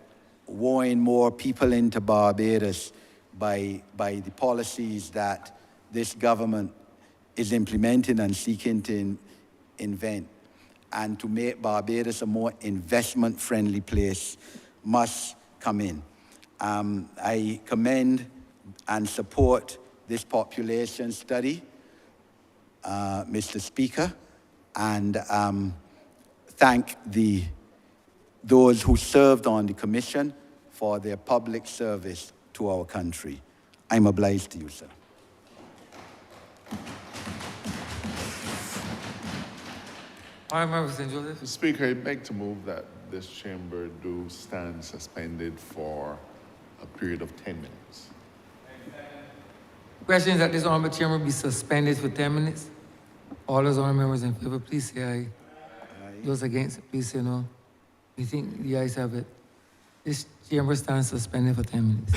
wooing more people into Barbados by the policies that this government is implementing and seeking to invent, and to make Barbados a more investment-friendly place must come in. I commend and support this population study, Mr. Speaker, and thank those who served on the commission for their public service to our country. I'm obliged to you, sir. Honourable Member St. Joseph. Mr. Speaker, I beg to move that this chamber do stand suspended for a period of 10 minutes. Question is that this honourable chamber be suspended for 10 minutes. All those honourable members in favor, please say aye. Those against, please say no. We think the ayes have it. This chamber stands suspended for 10 minutes.